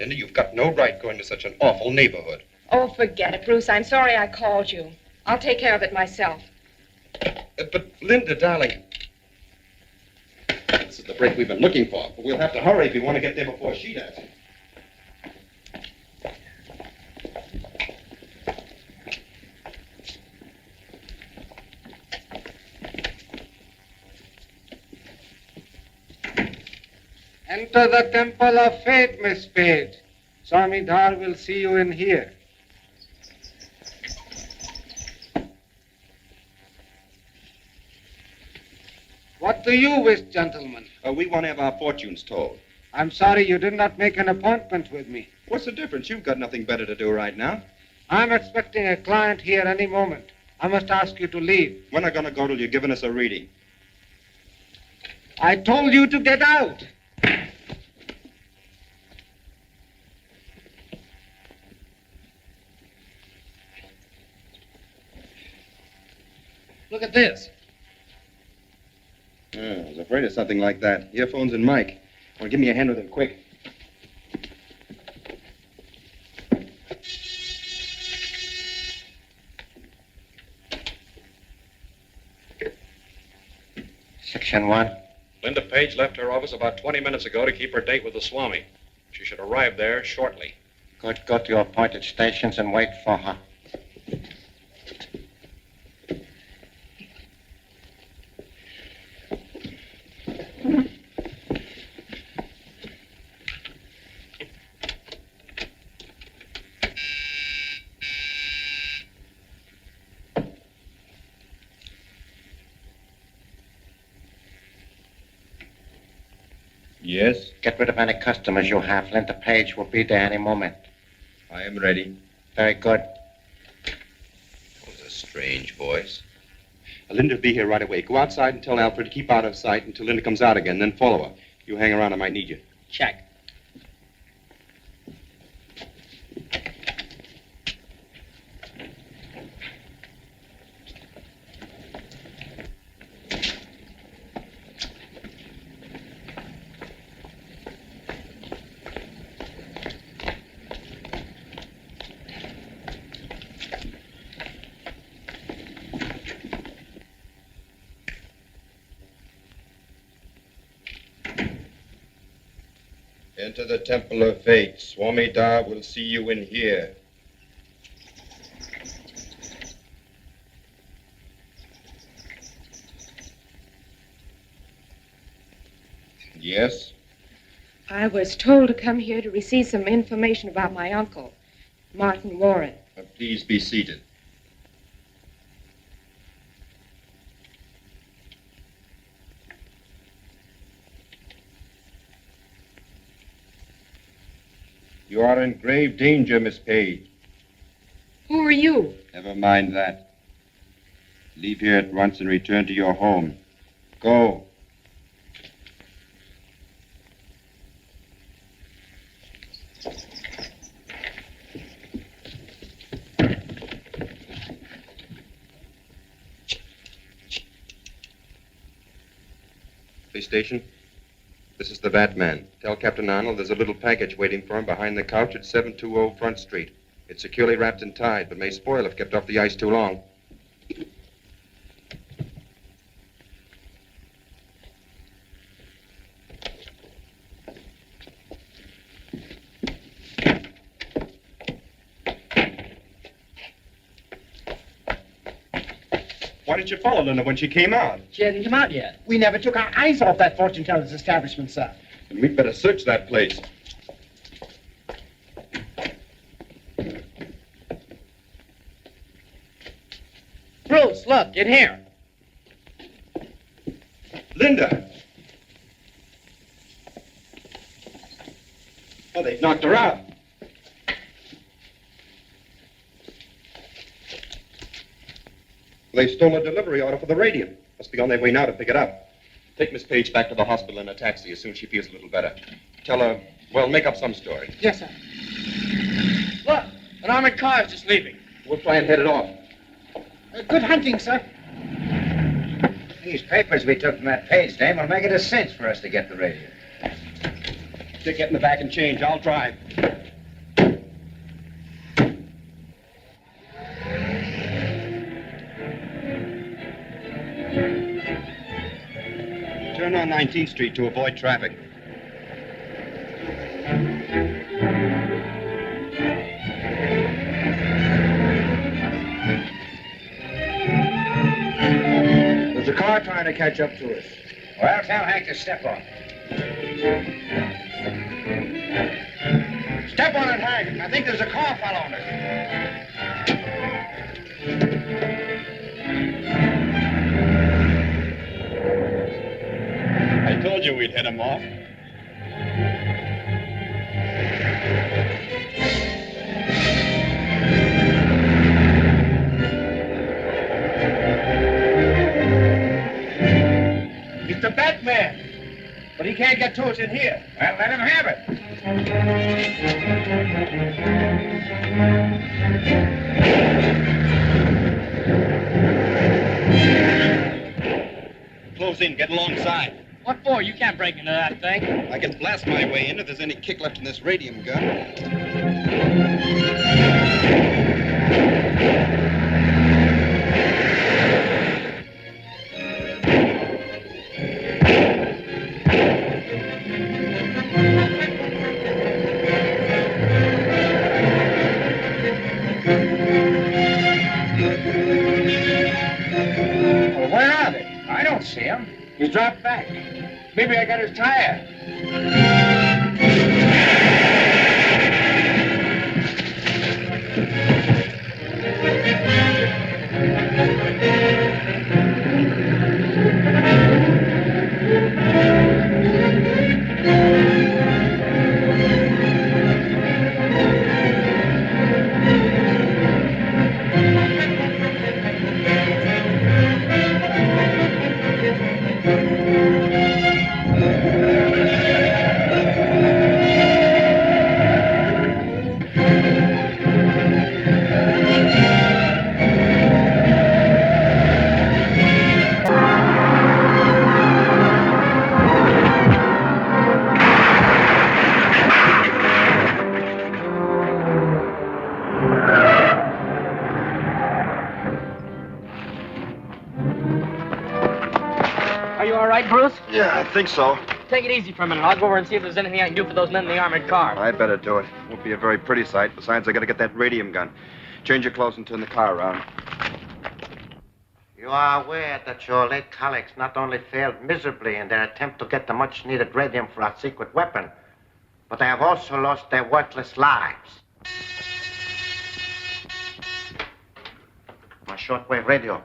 Linda, you've got no right going to such an awful neighborhood. Oh, forget it, Bruce. I'm sorry I called you. I'll take care of it myself. But, Linda, darling, this is the break we've been looking for, but we'll have to hurry if we want to get there before she does. Enter the Temple of Fate, Miss Page. Swami Dhar will see you in here. What do you wish, gentlemen? We want to have our fortunes told. I'm sorry you did not make an appointment with me. What's the difference? You've got nothing better to do right now. I'm expecting a client here any moment. I must ask you to leave. We're not going to go till you've given us a reading. I told you to get out. Look at this. I was afraid of something like that. Earphones and mic. Well, give me a hand with him, quick. Section 1. Linda Page left her office about 20 minutes ago to keep her date with the Swami. She should arrive there shortly. Good. Go to your appointed stations and wait for her. Yes? Get rid of any customers you have. Linda Page will be there any moment. I am ready. Very good. That was a strange voice. Linda will be here right away. Go outside and tell Alfred to keep out of sight until Linda comes out again, then follow her. You hang around, I might need you. Check. Enter the Temple of Fate. Swami Dhar will see you in here. Yes? I was told to come here to receive some information about my uncle, Martin Warren. Please be seated. You are in grave danger, Miss Page. Who are you? Never mind that. Leave here at once and return to your home. Go. Police station. This is the Batman. Tell Captain Arnold there's a little package waiting for him behind the couch at 720 Front Street. It's securely wrapped and tied, but may spoil if kept off the ice too long. Why didn't you follow Linda when she came out? She hasn't come out yet. We never took our eyes off that fortune teller's establishment, sir. And we'd better search that place. Bruce, look, in here. Linda! Oh, they've knocked her out. They stole a delivery order for the radium. Must be on their way now to pick it up. Take Miss Page back to the hospital in a taxi as soon as she feels a little better. Tell her, well, make up some story. Yes, sir. Look, an armored car is just leaving. We'll try and head it off. Good hunting, sir. These papers we took from that Page dame will make it a cinch for us to get the radio. Dick, get in the back and change. I'll drive. Turn on 19th Street to avoid traffic. There's a car trying to catch up to us. Well, tell Hank to step on. Step on it, Hank. I think there's a car following us. I told you we'd hit him off. It's the Batman. But he can't get to us in here. Well, let him have it. Close in, get alongside. What for? You can't break into that thing. I can blast my way in if there's any kick left in this radium gun. Well, where are they? I don't see them. He's dropped back. Maybe I got his tire. Are you all right, Bruce? Yeah, I think so. Take it easy for a minute. I'll go over and see if there's anything I can do for those men in the armored car. I'd better do it. Won't be a very pretty sight. Besides, I gotta get that radium gun. Change your clothes and turn the car around. You are aware that your late colleagues not only failed miserably in their attempt to get the much-needed radium for our secret weapon, but they have also lost their worthless lives. My shortwave radio.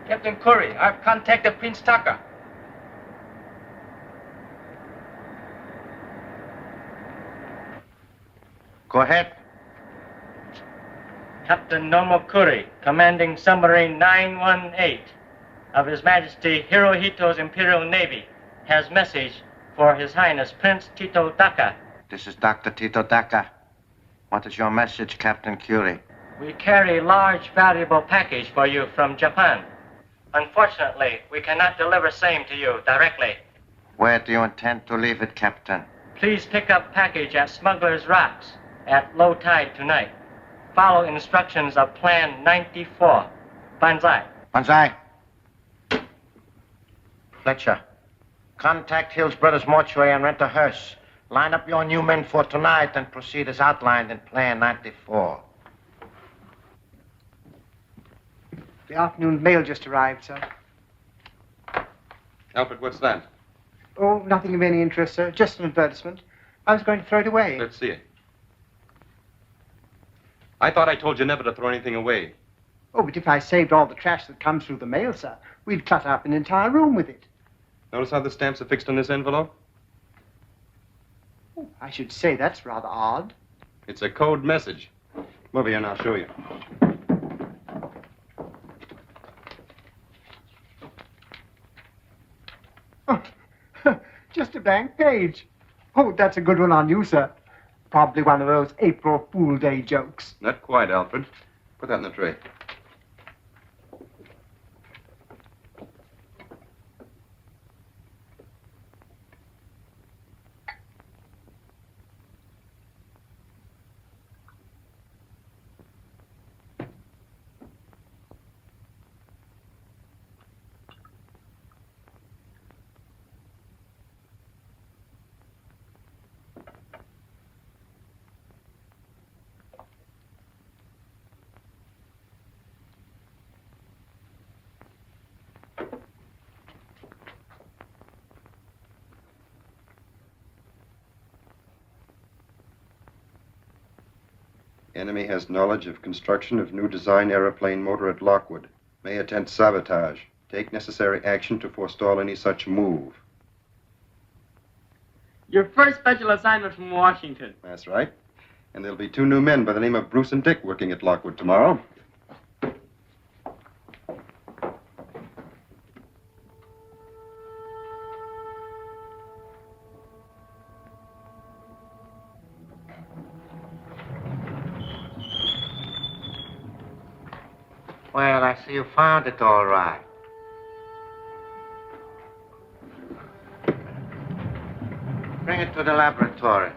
Captain Curry, I've contacted Prince Daka. Go ahead. Captain Nomo Curry, commanding submarine 918 of His Majesty Hirohito's Imperial Navy, has message for His Highness Prince Tito Daka. This is Dr. Tito Daka. What is your message, Captain Curie? We carry a large, valuable package for you from Japan. Unfortunately, we cannot deliver same to you directly. Where do you intend to leave it, Captain? Please pick up package at Smuggler's Rocks at low tide tonight. Follow instructions of Plan 94. Banzai. Banzai. Fletcher, contact Hill's Brothers Mortuary and rent a hearse. Line up your new men for tonight and proceed as outlined in Plan 94. The afternoon mail just arrived, sir. Alfred, what's that? Oh, nothing of any interest, sir. Just an advertisement. I was going to throw it away. Let's see it. I thought I told you never to throw anything away. Oh, but if I saved all the trash that comes through the mail, sir, we'd clutter up an entire room with it. Notice how the stamps are fixed on this envelope? Oh, I should say that's rather odd. It's a code message. Come over here and I'll show you. Oh, just a blank page. Oh, that's a good one on you, sir. Probably one of those April Fool Day jokes. Not quite, Alfred. Put that in the tray. Enemy has knowledge of construction of new design aeroplane motor at Lockwood. May attempt sabotage. Take necessary action to forestall any such move. Your first special assignment from Washington. That's right. And there'll be 2 new men by the name of Bruce and Dick working at Lockwood tomorrow. Well, I see you found it all right. Bring it to the laboratory.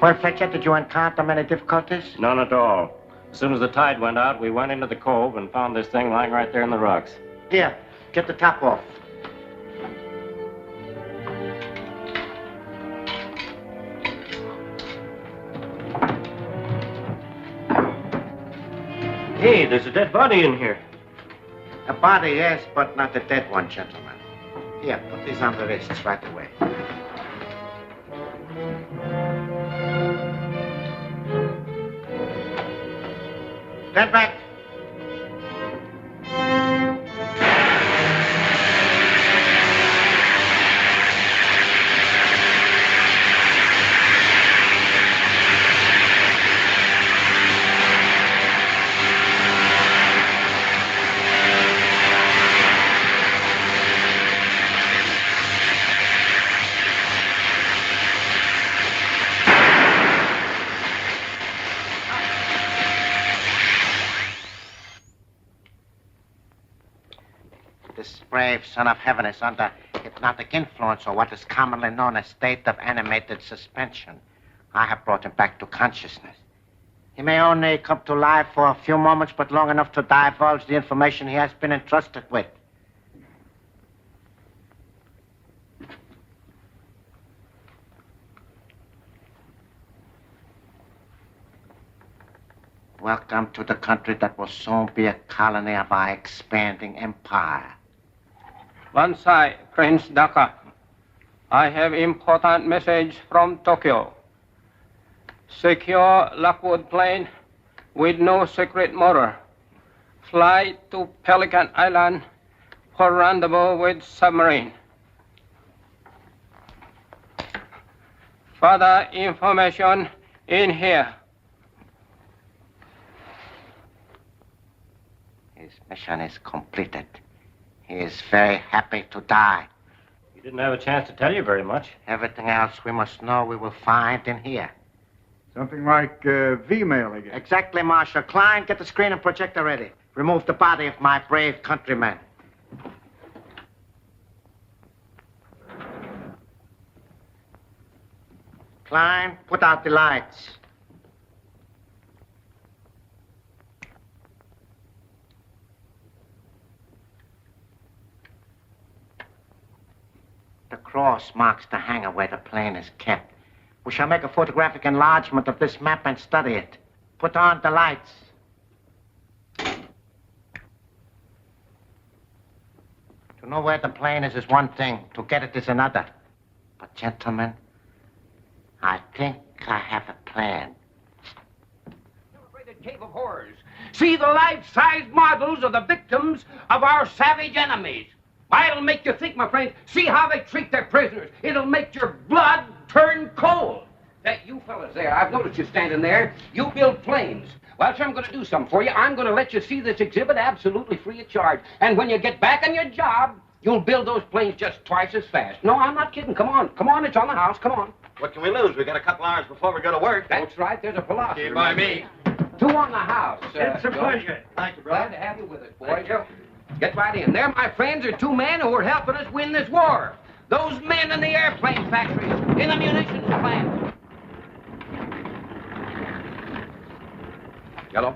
Well, Fletcher, did you encounter many difficulties? None at all. As soon as the tide went out, we went into the cove and found this thing lying right there in the rocks. Here, get the top off. Hey, there's a dead body in here. A body, yes, but not a dead one, gentlemen. Here, put these on the wrists right away. Stand back. This brave son of heaven is under hypnotic influence, or what is commonly known as state of animated suspension. I have brought him back to consciousness. He may only come to life for a few moments, but long enough to divulge the information he has been entrusted with. Welcome to the country that will soon be a colony of our expanding empire. Bansai, Prince Daka. I have important message from Tokyo. Secure Lockwood plane with no secret motor. Fly to Pelican Island for rendezvous with submarine. Further information in here. His mission is completed. He is very happy to die. He didn't have a chance to tell you very much. Everything else we must know we will find in here. Something like V-mail, I guess. Exactly, Marshal. Klein, get the screen and projector ready. Remove the body of my brave countryman. Klein, put out the lights. The cross marks the hangar where the plane is kept. We shall make a photographic enlargement of this map and study it. Put on the lights. To know where the plane is one thing. To get it is another. But, gentlemen, I think I have a plan. Celebrated Cave of Horrors. See the life-size models of the victims of our savage enemies. Why, it'll make you think, my friends. See how they treat their prisoners. It'll make your blood turn cold. That you fellas there, I've noticed you standing there. You build planes. Well, sir, I'm going to do something for you. I'm going to let you see this exhibit absolutely free of charge. And when you get back on your job, you'll build those planes just twice as fast. No, I'm not kidding. Come on. Come on, it's on the house. Come on. What can we lose? We got a couple hours before we go to work. That's right. There's a philosophy. Okay, by me. 2 on the house. It's a Joe. pleasure. Thank you, brother. Glad to have you with us, boys. Get right in. There, my friends, are 2 men who are helping us win this war. Those men in the airplane factories, in the munitions plants. Yellow.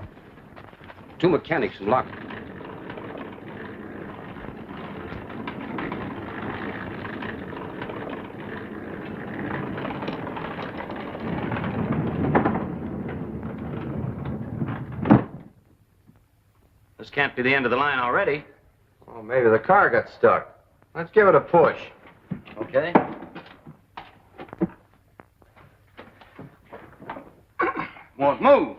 2 mechanics in lock. This can't be the end of the line already. Oh, maybe the car got stuck. Let's give it a push. Okay. Won't move.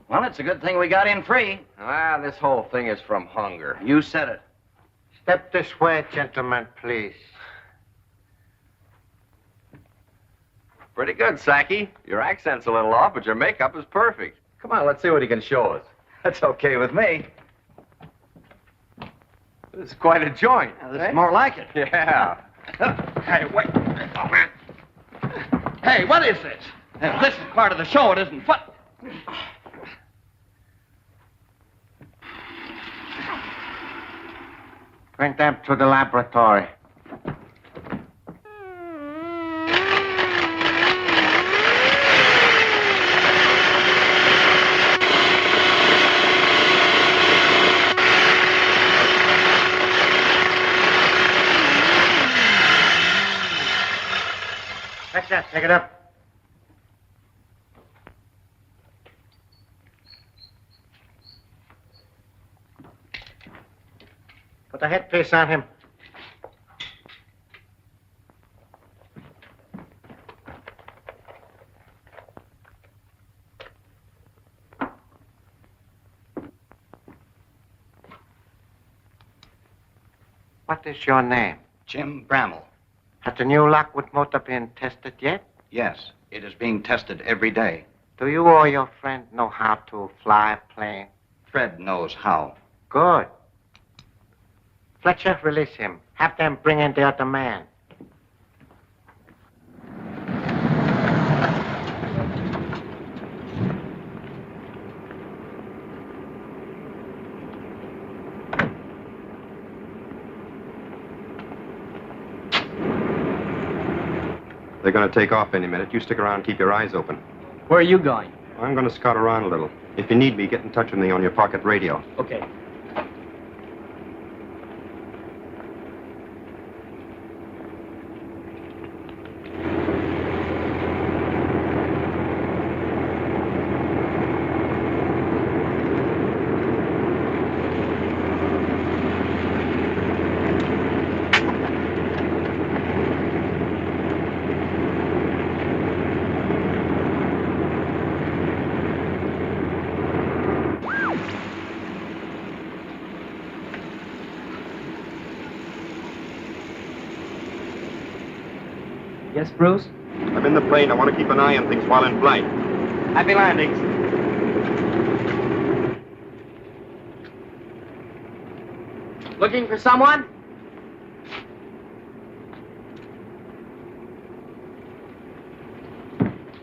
Well, it's a good thing we got in free. Ah, this whole thing is from hunger. You said it. Step this way, gentlemen, please. Pretty good, Saki. Your accent's a little off, but your makeup is perfect. Come on, let's see what he can show us. That's okay with me. This is quite a joint. This is more like it. Yeah. Hey, wait. Oh, man. Hey, what is this? If this is part of the show, it isn't fun. Bring them to the laboratory. Fletcher, take it up. Put a headpiece on him. What is your name? Jim Bramall. Has the new Lockwood motor been tested yet? Yes, it is being tested every day. Do you or your friend know how to fly a plane? Fred knows how. Good. Fletcher, release him. Have them bring in the other man. They're going to take off any minute. You stick around and keep your eyes open. Where are you going? I'm going to scout around a little. If you need me, get in touch with me on your pocket radio. Okay. Yes, Bruce? I'm in the plane. I want to keep an eye on things while in flight. Happy landings. Looking for someone?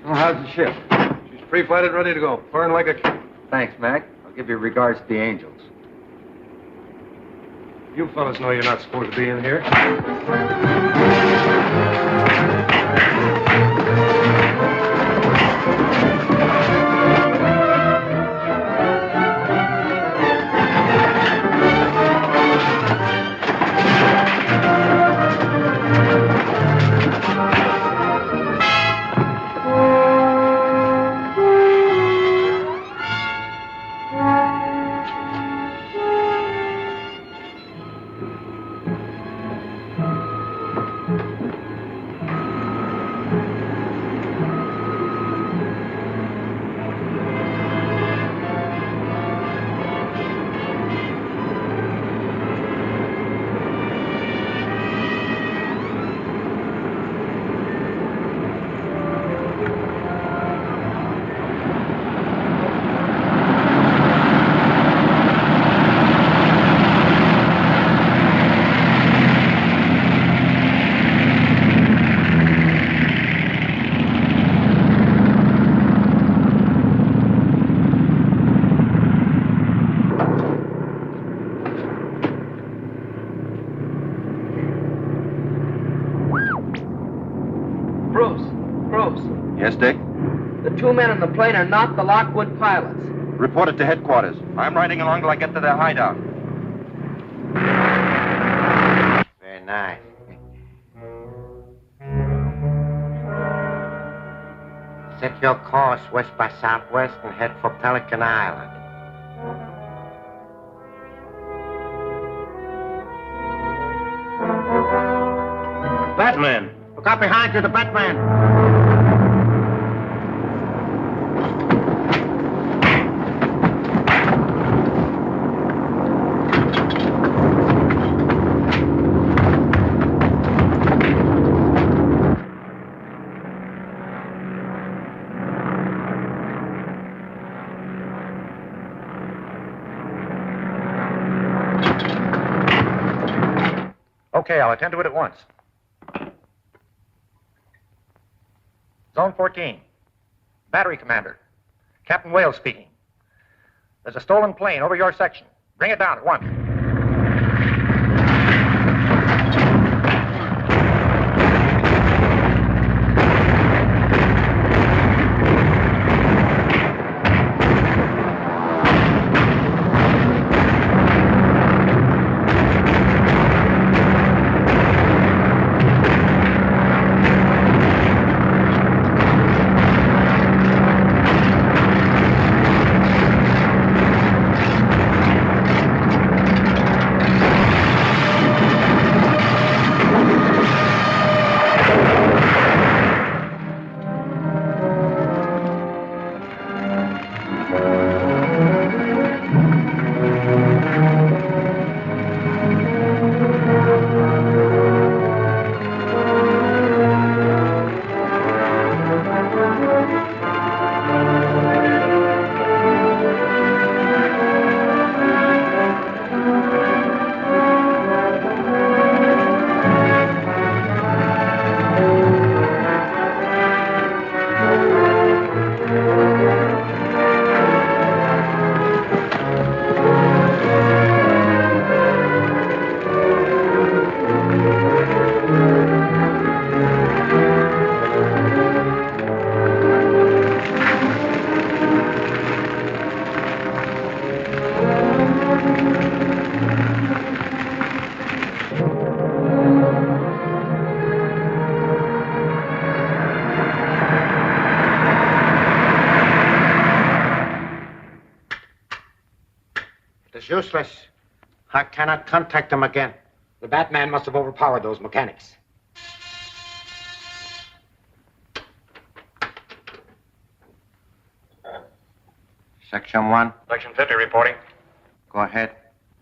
Oh, how's the ship? She's pre-flighted, ready to go. Firing like a... Thanks, Mac. I'll give you regards to the Angels. You fellas know you're not supposed to be in here. Bruce. Yes, Dick? The two men in the plane are not the Lockwood pilots. Report it to headquarters. I'm riding along till I get to their hideout. Very nice. Set your course west by southwest and head for Pelican Island. Batman! Look out behind you, the Batman! Okay, I'll attend to it at once. Zone 14. Battery Commander. Captain Wales speaking. There's a stolen plane over your section. Bring it down at once. It's useless. I cannot contact them again. The Batman must have overpowered those mechanics. Section 1. Section 50 reporting. Go ahead.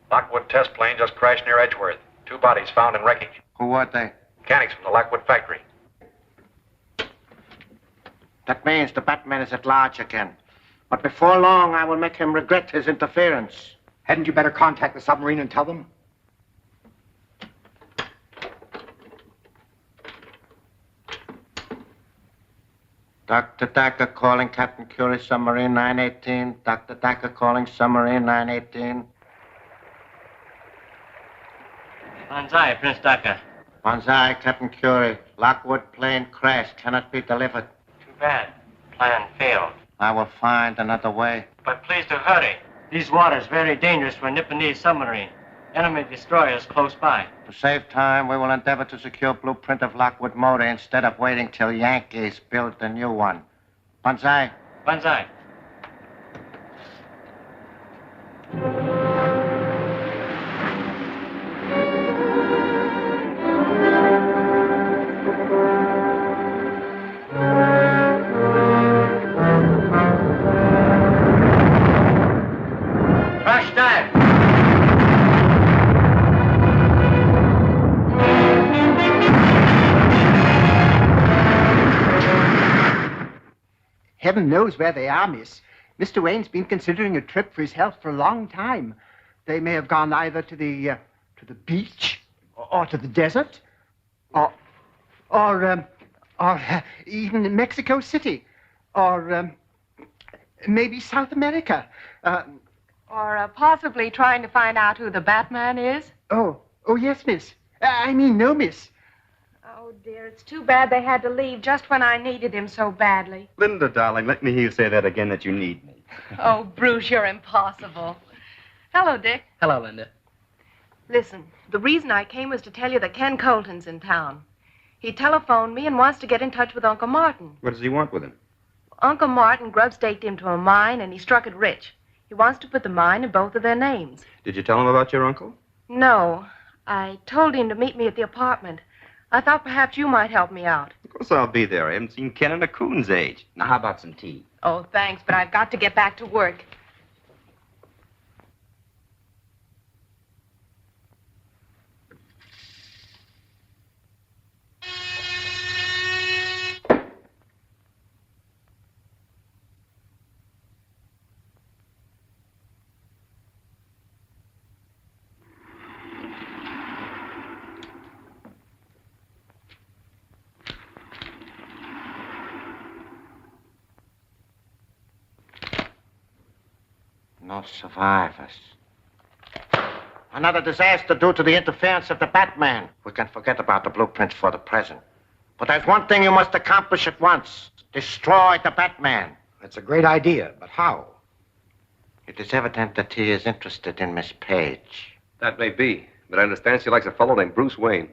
Lockwood test plane just crashed near Edgeworth. 2 bodies found in wreckage. Who are they? Mechanics from the Lockwood factory. That means the Batman is at large again. But before long, I will make him regret his interference. Hadn't you better contact the submarine and tell them? Dr. Daka calling Captain Curie, submarine 918. Dr. Daka calling submarine 918. Banzai, Prince Daka. Banzai, Captain Curie. Lockwood plane crashed. Cannot be delivered. Too bad. Plan failed. I will find another way. But please do hurry. These waters very dangerous for a Nipponese submarine. Enemy destroyers close by. To save time, we will endeavor to secure blueprint of Lockwood motor instead of waiting till Yankees build the new one. Banzai. Banzai. Crash dive. Heaven knows where they are, miss. Mr. Wayne's been considering a trip for his health for a long time. They may have gone either to the beach or to the desert or even Mexico City or maybe South America. Or possibly trying to find out who the Batman is. Oh, yes, miss. I mean, no, miss. Oh, dear, it's too bad they had to leave just when I needed him so badly. Linda, darling, let me hear you say that again, that you need me. Oh, Bruce, you're impossible. Hello, Dick. Hello, Linda. Listen, the reason I came was to tell you that Ken Colton's in town. He telephoned me and wants to get in touch with Uncle Martin. What does he want with him? Uncle Martin grub-staked him to a mine, and he struck it rich. He wants to put the mine in both of their names. Did you tell him about your uncle? No, I told him to meet me at the apartment. I thought perhaps you might help me out. Of course I'll be there. I haven't seen Ken in a coon's age. Now, how about some tea? Oh, thanks, but I've got to get back to work. No survivors. Another disaster due to the interference of the Batman. We can forget about the blueprints for the present. But there's one thing you must accomplish at once. Destroy the Batman. That's a great idea, but how? It is evident that he is interested in Miss Page. That may be, but I understand she likes a fellow named Bruce Wayne.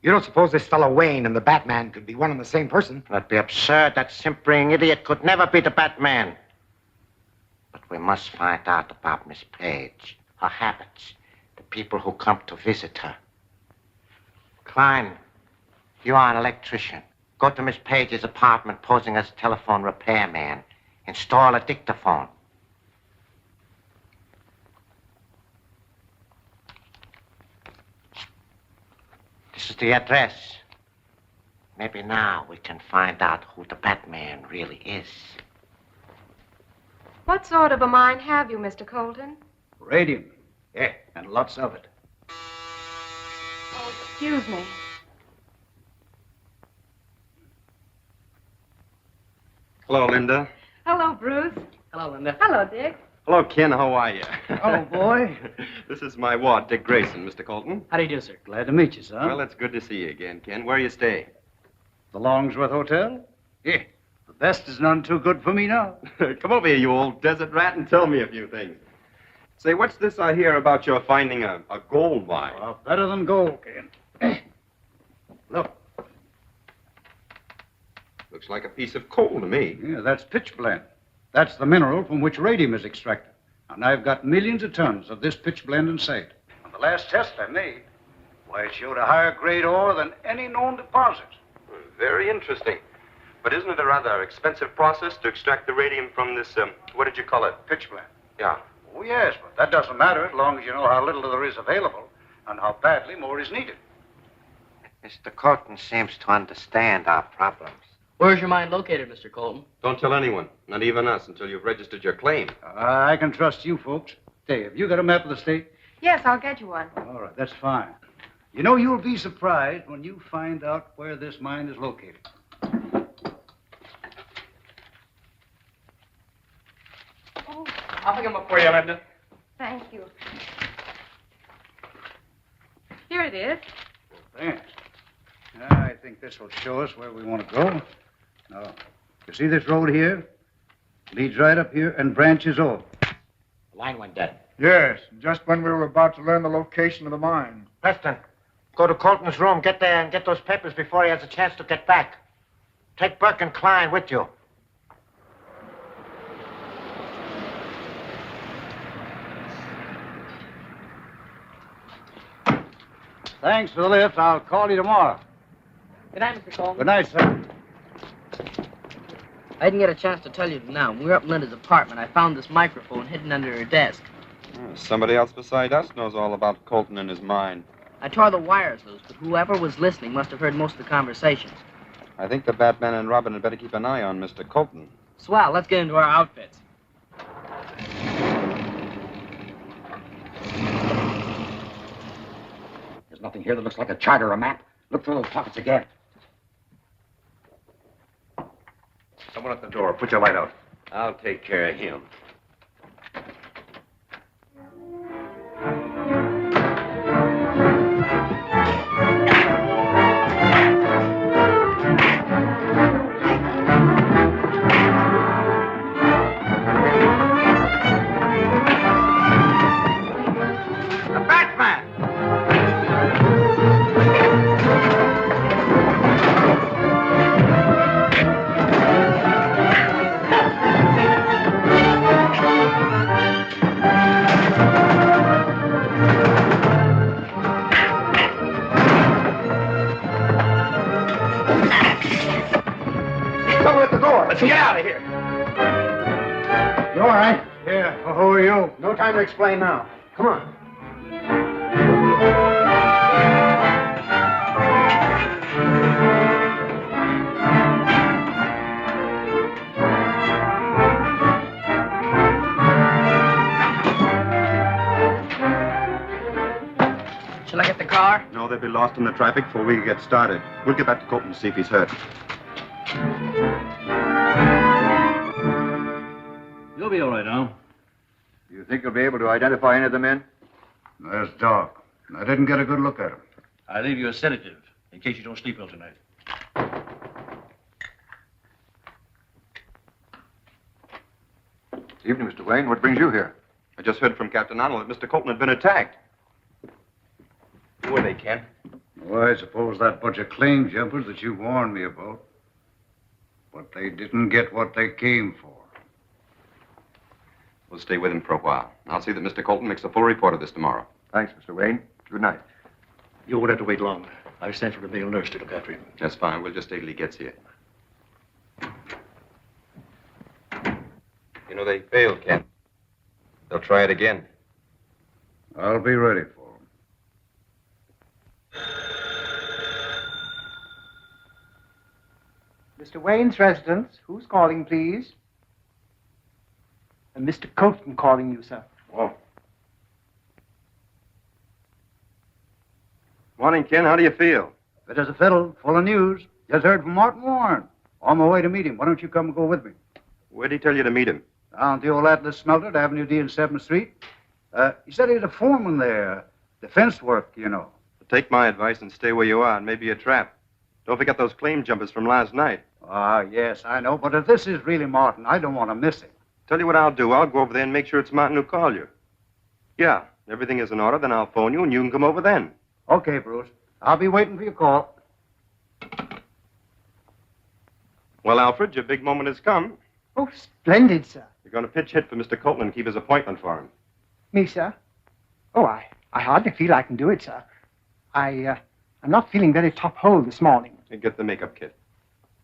You don't suppose this fellow Wayne and the Batman could be one and the same person? That'd be absurd. That simpering idiot could never be the Batman. But we must find out about Miss Page, her habits, the people who come to visit her. Klein, you are an electrician. Go to Miss Page's apartment posing as telephone repairman. Install a dictaphone. This is the address. Maybe now we can find out who the Batman really is. What sort of a mine have you, Mr. Colton? Radium. Yeah, and lots of it. Oh, excuse me. Hello, Linda. Hello, Bruce. Hello, Linda. Hello, Dick. Hello, Ken. How are you? Oh, boy. This is my ward, Dick Grayson, Mr. Colton. How do you do, sir? Glad to meet you, son. Well, it's good to see you again, Ken. Where you stay? The Longsworth Hotel? Yeah. The best is none too good for me now. Come over here, you old desert rat, and tell me a few things. Say, what's this I hear about your finding a gold mine? Well, better than gold, Ken. Look. Looks like a piece of coal to me. Yeah, that's pitchblende. That's the mineral from which radium is extracted. And I've got millions of tons of this pitchblende in sight. On the last test I made, why, it showed a higher grade ore than any known deposit. Very interesting. But isn't it a rather expensive process to extract the radium from this, what did you call it? Pitchblende. Yeah. Oh, yes, but that doesn't matter as long as you know how little there is available and how badly more is needed. Mr. Colton seems to understand our problems. Where's your mine located, Mr. Colton? Don't tell anyone, not even us, until you've registered your claim. I can trust you folks. Say, have you got a map of the state? Yes, I'll get you one. All right, that's fine. You know, you'll be surprised when you find out where this mine is located. Oh, I'll pick them up for you, Linda. thank you. Here it is. Thanks. I think this will show us where we want to go. Now, you see this road here? Leads right up here and branches off. The line went dead. Yes, just when we were about to learn the location of the mine. Preston, go to Colton's room, get there and get those papers before he has a chance to get back. Take Burke and Klein with you. Thanks for the lift. I'll call you tomorrow. Good night, Mr. Colton. Good night, sir. I didn't get a chance to tell you now. When we were up in Linda's apartment, I found this microphone hidden under her desk. Somebody else beside us knows all about Colton and his mine. I tore the wires loose, but whoever was listening must have heard most of the conversations. I think the Batman and Robin had better keep an eye on Mr. Colton. Swell, let's get into our outfits. There's nothing here that looks like a chart or a map. Look through those pockets again. Someone at the door. Put your light out. I'll take care of him. trouble at the door. Let's get out of here. You all right? Yeah. Well, who are you? No time to explain now. Come on. Shall I get the car? No, they'll be lost in the traffic before we get started. We'll get back to Colton and see if he's hurt. You'll be all right now. You think you'll be able to identify any of the men? There's Doc. I didn't get a good look at him. I'll leave you a sedative in case you don't sleep well tonight. Evening, Mr. Wayne. What brings you here? I just heard from Captain Arnold that Mr. Colton had been attacked. Who are they, Ken? Well, I suppose that bunch of claim jumpers that you warned me about. But they didn't get what they came for. We'll stay with him for a while. I'll see that Mr. Colton makes a full report of this tomorrow. Thanks, Mr. Wayne. Good night. You won't have to wait long. I've sent for the male nurse to look after him. That's fine. We'll just stay till he gets here. You know, they failed, Ken. They'll try it again. I'll be ready for them. Mr. Wayne's residence. Who's calling, please? Mr. Colton calling you, sir. Oh. Morning, Ken. How do you feel? Fit as a fiddle, full of news. Just heard from Martin Warren. On my way to meet him. Why don't you come and go with me? Where'd he tell you to meet him? Down at the old Atlas smelter at Avenue D and 7th Street. He said he was a foreman there. Defense work, you know. Take my advice and stay where you are, and maybe you're trapped. Don't forget those claim jumpers from last night. Yes, I know. But if this is really Martin, I don't want to miss him. Tell you what I'll do. I'll go over there and make sure it's Martin who called you. Yeah, everything is in order, then I'll phone you and you can come over then. Okay, Bruce. I'll be waiting for your call. Well, Alfred, your big moment has come. Oh, splendid, sir. You're going to pitch hit for Mr. Colton and keep his appointment for him. Me, sir? Oh, I hardly feel I can do it, sir. I'm not feeling very top hole this morning. You get the makeup kit.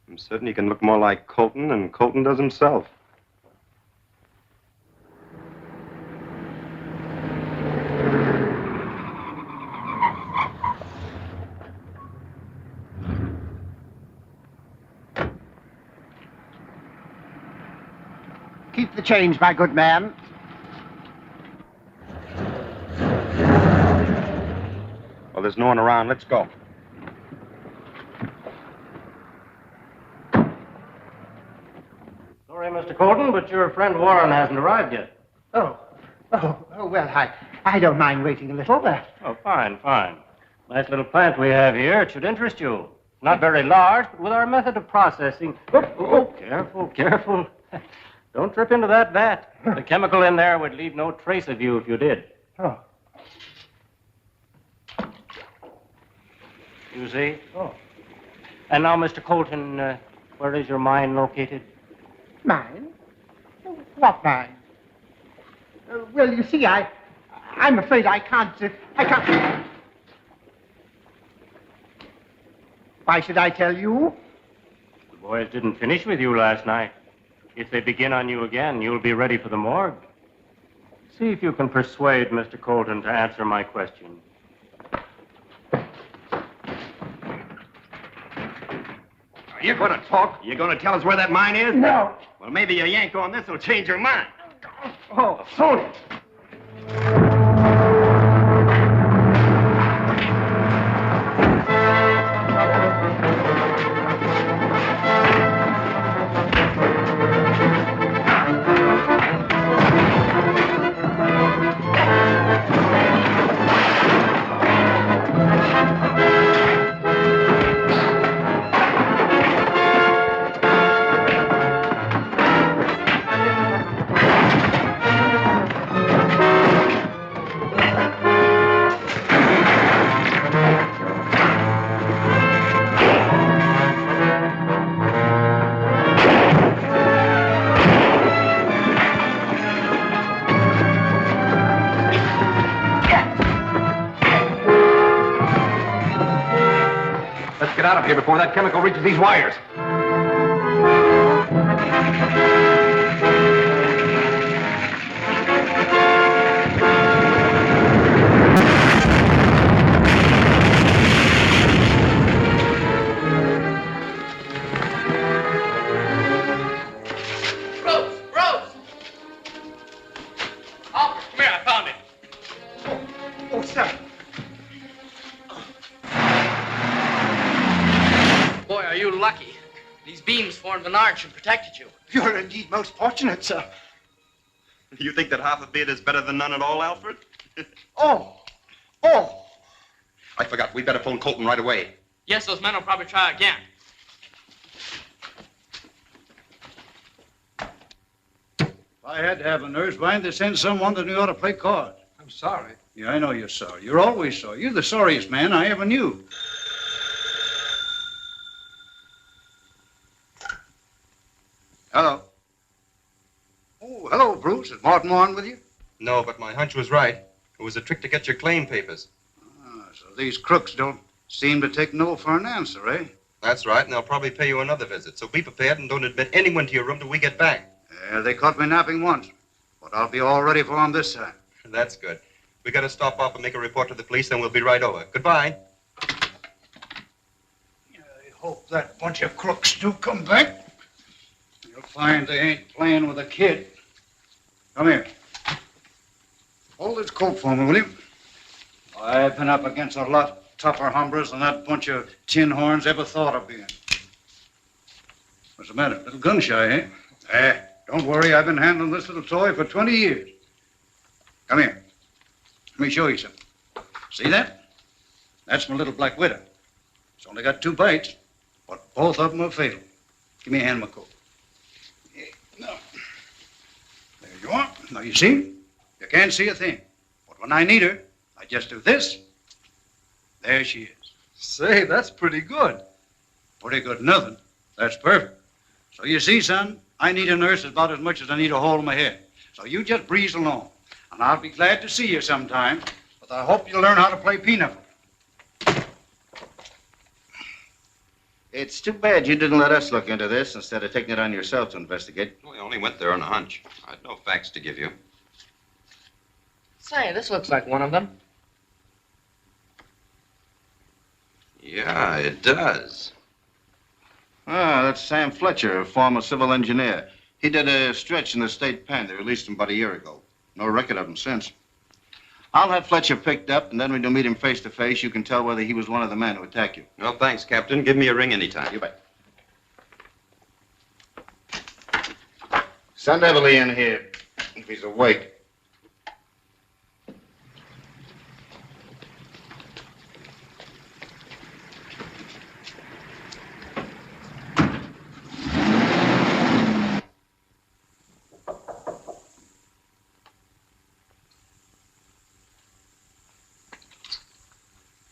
I'm certain he can look more like Colton than Colton does himself. Keep the change, my good man. Well, there's no one around. Let's go. Sorry, Mr. Colton, but your friend Warren hasn't arrived yet. Oh, well, I don't mind waiting a little. Oh, fine. Nice little plant we have here. It should interest you. Not very large, but with our method of processing... Oh, careful. Don't trip into that vat. The chemical in there would leave no trace of you if you did. Oh. You see? Oh. And now, Mr. Colton, where is your mine located? Mine? What mine? Well, you see, I'm afraid I can't... Why should I tell you? The boys didn't finish with you last night. If they begin on you again, you'll be ready for the morgue. See if you can persuade Mr. Colton to answer my question. Are you going to talk? You going to tell us where that mine is? No. Well, maybe a yank on this will change your mind. Oh, phony. Get out of here before that chemical reaches these wires. Formed an arch and protected you. You're indeed most fortunate, sir. You think that half a beard is better than none at all, Alfred? Oh! I forgot. We'd better phone Colton right away. Yes, those men will probably try again. If I had to have a nurse, why didn't they send someone that knew how to play cards? I'm sorry. Yeah, I know you're sorry. You're always sorry. You're the sorriest man I ever knew. Hello. Oh, hello, Bruce. Is Martin on with you? No, but my hunch was right. It was a trick to get your claim papers. So these crooks don't seem to take no for an answer, eh? That's right, and they'll probably pay you another visit. So be prepared and don't admit anyone to your room till we get back. Yeah, they caught me napping once, but I'll be all ready for them this time. That's good. We got to stop off and make a report to the police, then we'll be right over. Goodbye. I hope that bunch of crooks do come back. You'll find they ain't playing with a kid. Come here. Hold this coat for me, will you? I've been up against a lot tougher hombres than that bunch of tin horns ever thought of being. What's the matter? Little gun shy, eh? Don't worry. I've been handling this little toy for 20 years. Come here. Let me show you something. See that? That's my little black widow. It's only got 2 bites, but both of them are fatal. Give me a hand, my coat. No. There you are. Now, you see? You can't see a thing. But when I need her, I just do this. There she is. Say, that's pretty good. Pretty good nothing. That's perfect. So you see, son, I need a nurse about as much as I need a hole in my head. So you just breeze along. And I'll be glad to see you sometime. But I hope you'll learn how to play pinochle. It's too bad you didn't let us look into this instead of taking it on yourself to investigate. We only went there on a hunch. I had no facts to give you. Say, this looks like one of them. Yeah, it does. Ah, that's Sam Fletcher, a former civil engineer. He did a stretch in the state pen. They released him about a year ago. No record of him since. I'll have Fletcher picked up, and then when you meet him face to face, you can tell whether he was one of the men who attacked you. No, thanks, Captain. Give me a ring anytime. You bet. Send Everly in here, if he's awake.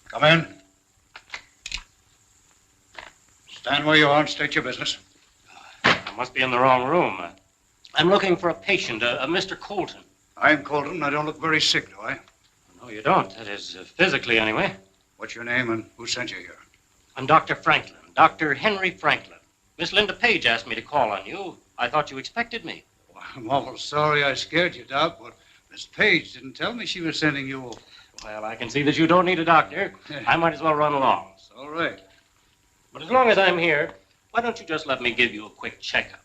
Come in. Stand where you are and state your business. I must be in the wrong room. I'm looking for a patient, a Mr. Colton. I'm Colton, and I don't look very sick, do I? No, you don't. That is, physically, anyway. What's your name and who sent you here? I'm Dr. Franklin, Dr. Henry Franklin. Miss Linda Page asked me to call on you. I thought you expected me. Well, I'm awful sorry I scared you, Doc, but Miss Page didn't tell me she was sending you over. Well, I can see that you don't need a doctor. I might as well run along. It's all right. But as long as I'm here, why don't you just let me give you a quick checkup?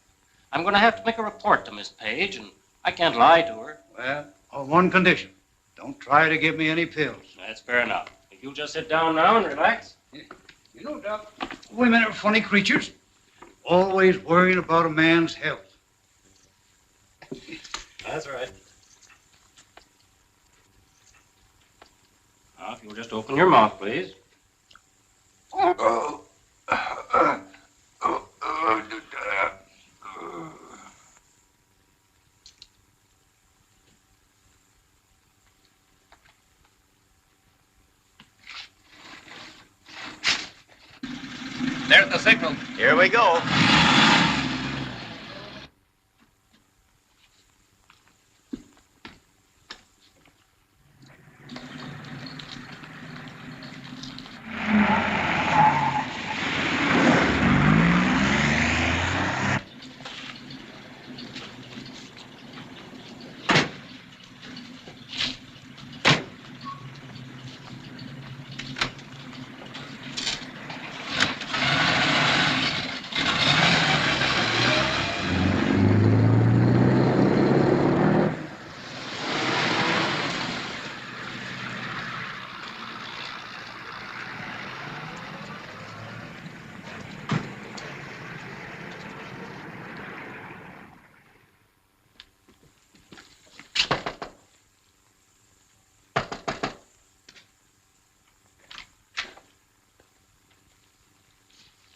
I'm going to have to make a report to Miss Page, and I can't lie to her. Well, on one condition. Don't try to give me any pills. That's fair enough. If you'll just sit down now and relax. You know, Doc, women are funny creatures. Always worrying about a man's health. That's right. Now, if you'll just open your mouth, please. There's the signal. Here we go.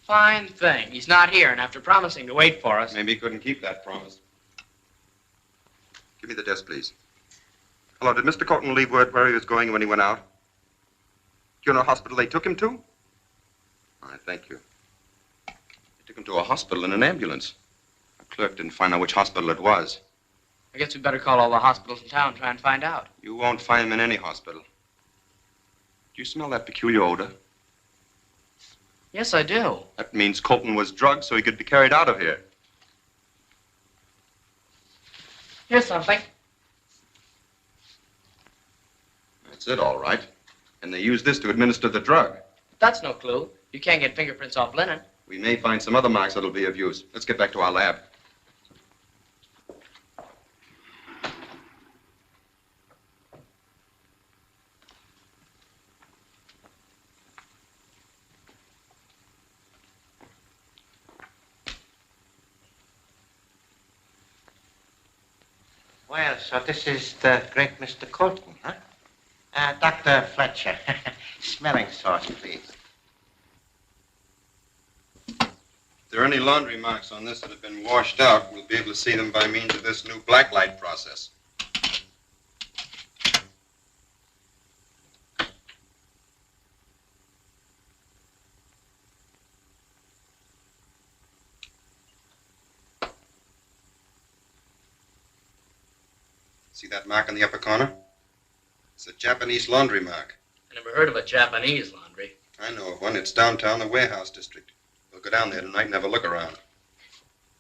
Fine thing. He's not here, and after promising to wait for us... Maybe he couldn't keep that promise. Give me the desk, please. Hello, did Mr. Colton leave word where he was going when he went out? Do you know a hospital they took him to? All right, thank you. They took him to a hospital in an ambulance. A clerk didn't find out which hospital it was. I guess we'd better call all the hospitals in town and try and find out. You won't find him in any hospital. Do you smell that peculiar odor? Yes, I do. That means Colton was drugged so he could be carried out of here. Here's something. That's it, all right. And they used this to administer the drug. That's no clue. You can't get fingerprints off linen. We may find some other marks that'll be of use. Let's get back to our lab. Well, so this is the great Mr. Colton, huh? Dr. Fletcher. Smelling salts, please. If there are any laundry marks on this that have been washed out, we'll be able to see them by means of this new blacklight process. See that mark in the upper corner? It's a Japanese laundry mark. I never heard of a Japanese laundry. I know of one. It's downtown, the warehouse district. We'll go down there tonight and have a look around.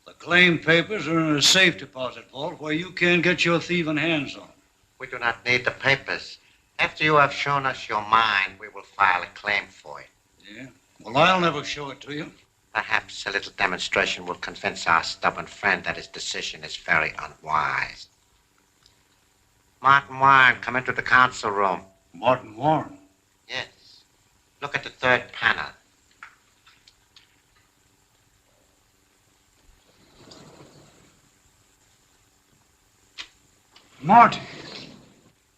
The claim papers are in a safe deposit vault where you can't get your thieving hands on. We do not need the papers. After you have shown us your mine, we will file a claim for it. Yeah? Well, I'll never show it to you. Perhaps a little demonstration will convince our stubborn friend that his decision is very unwise. Martin Warren, come into the council room. Martin Warren? Yes. Look at the third panel. Marty.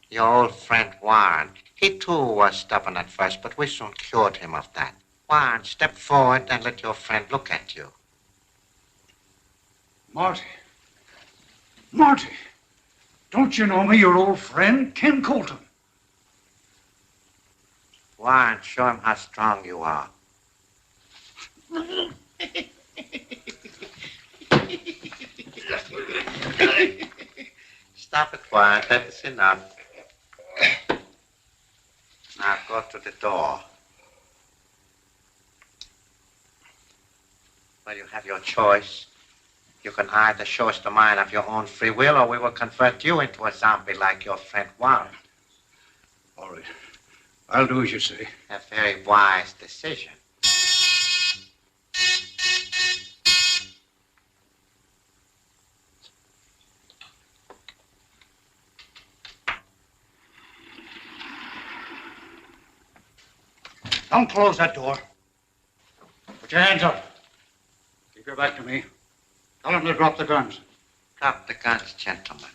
Your old friend Warren. He too was stubborn at first, but we soon cured him of that. Warren, step forward and let your friend look at you. Marty. Marty. Don't you know me, your old friend, Ken Colton? Warren, show him how strong you are. Stop it, Warren. That is enough. Now go to the door. Well, you have your choice. You can either show us the mine of your own free will, or we will convert you into a zombie like your friend Warren. All right. I'll do as you say. A very wise decision. Don't close that door. Put your hands up. Keep your back to me. Tell them to drop the guns. Drop the guns, gentlemen.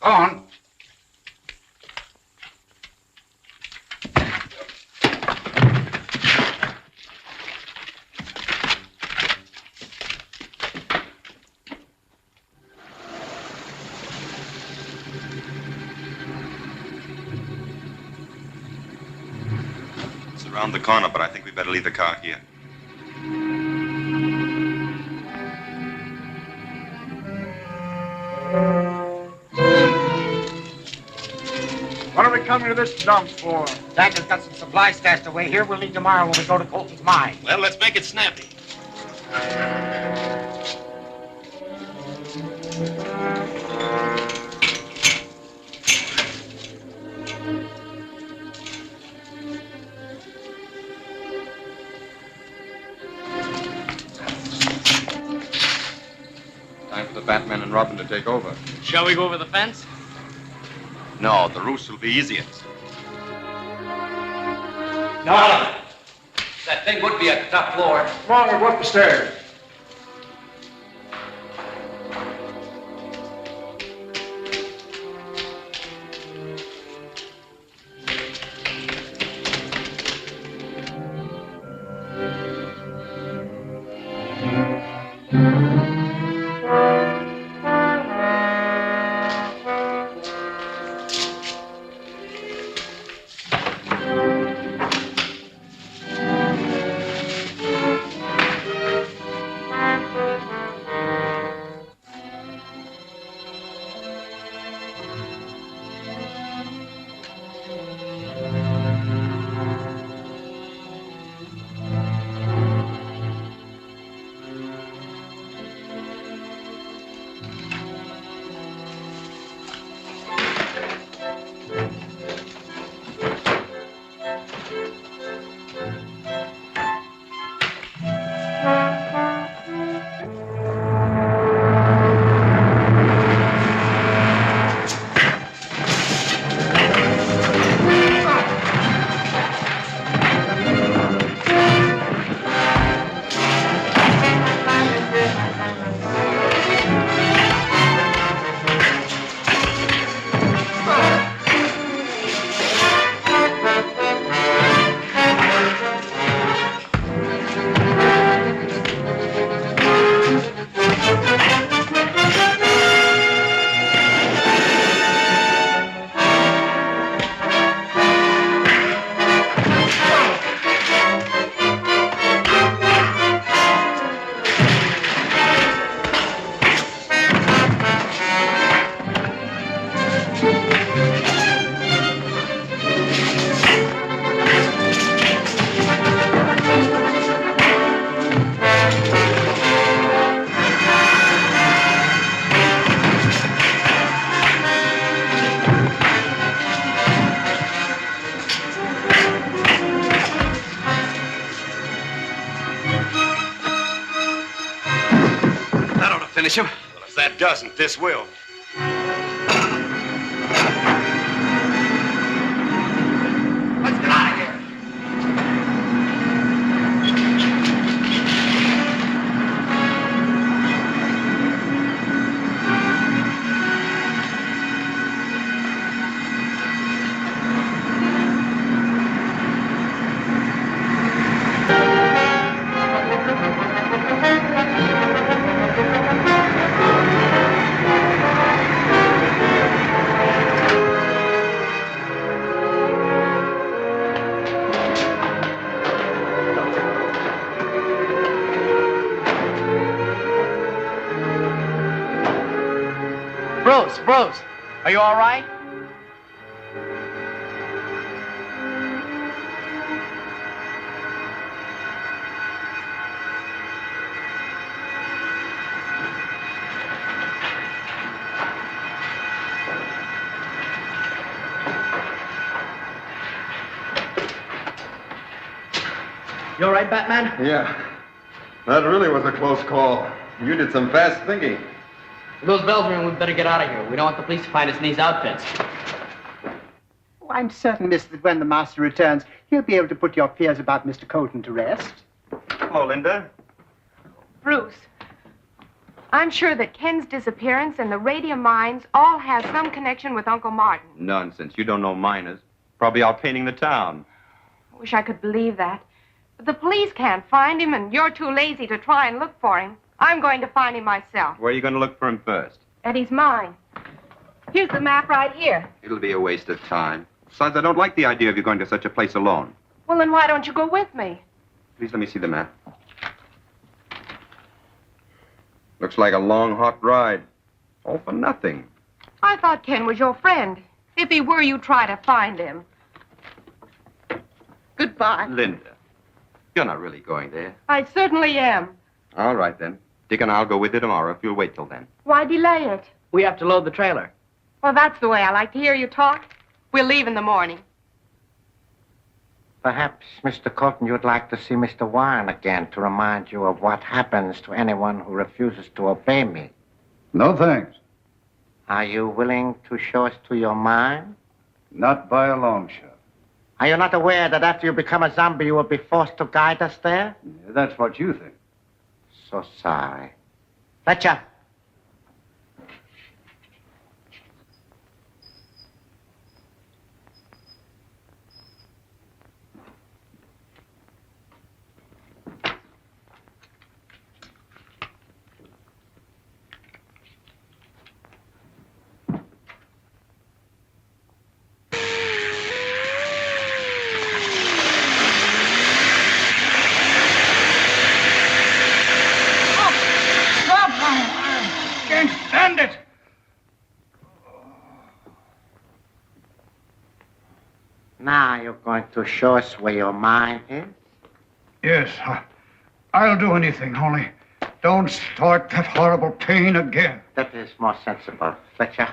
Go on. It's around the corner, but I think we better leave the car here. What are we coming to this dump for? Daka's got some supplies stashed away here. We'll leave tomorrow when we go to Colton's mine. Well, let's make it snappy. Time for the Batman and Robin to take over. Shall we go over the fence? No, the roofs will be easiest. No. That thing would be at the top floor. Come on, we'll go up the stairs. finish him? Well, if that doesn't, this will. Let's get out of here. Bruce, are you all right? You all right, Batman? Yeah. That really was a close call. You did some fast thinking. Those bells ring, we'd better get out of here. We don't want the police to find us in these outfits. Oh, I'm certain, miss, that when the master returns, he'll be able to put your fears about Mr. Colton to rest. Hello, Linda. Bruce, I'm sure that Ken's disappearance and the radium mines all have some connection with Uncle Martin. Nonsense. You don't know miners. Probably out painting the town. I wish I could believe that. But the police can't find him, and you're too lazy to try and look for him. I'm going to find him myself. Where are you going to look for him first? Eddie's mine. Here's the map right here. It'll be a waste of time. Besides, I don't like the idea of you going to such a place alone. Well, then why don't you go with me? Please let me see the map. Looks like a long, hot ride. All for nothing. I thought Ken was your friend. If he were, you'd try to find him. Goodbye. Linda, you're not really going there. I certainly am. All right, then. Dick and I'll go with you tomorrow if you'll wait till then. Why delay it? We have to load the trailer. Well, that's the way I like to hear you talk. We'll leave in the morning. Perhaps, Mr. Colton, you'd like to see Mr. Warren again to remind you of what happens to anyone who refuses to obey me. No thanks. Are you willing to show us to your mine? Not by a long shot. Are you not aware that after you become a zombie, you will be forced to guide us there? Yeah, that's what you think. So sorry. Fletcher. Now you're going to show us where your mine is? Yes, I'll do anything, only don't start that horrible pain again. That is more sensible. Fletcher.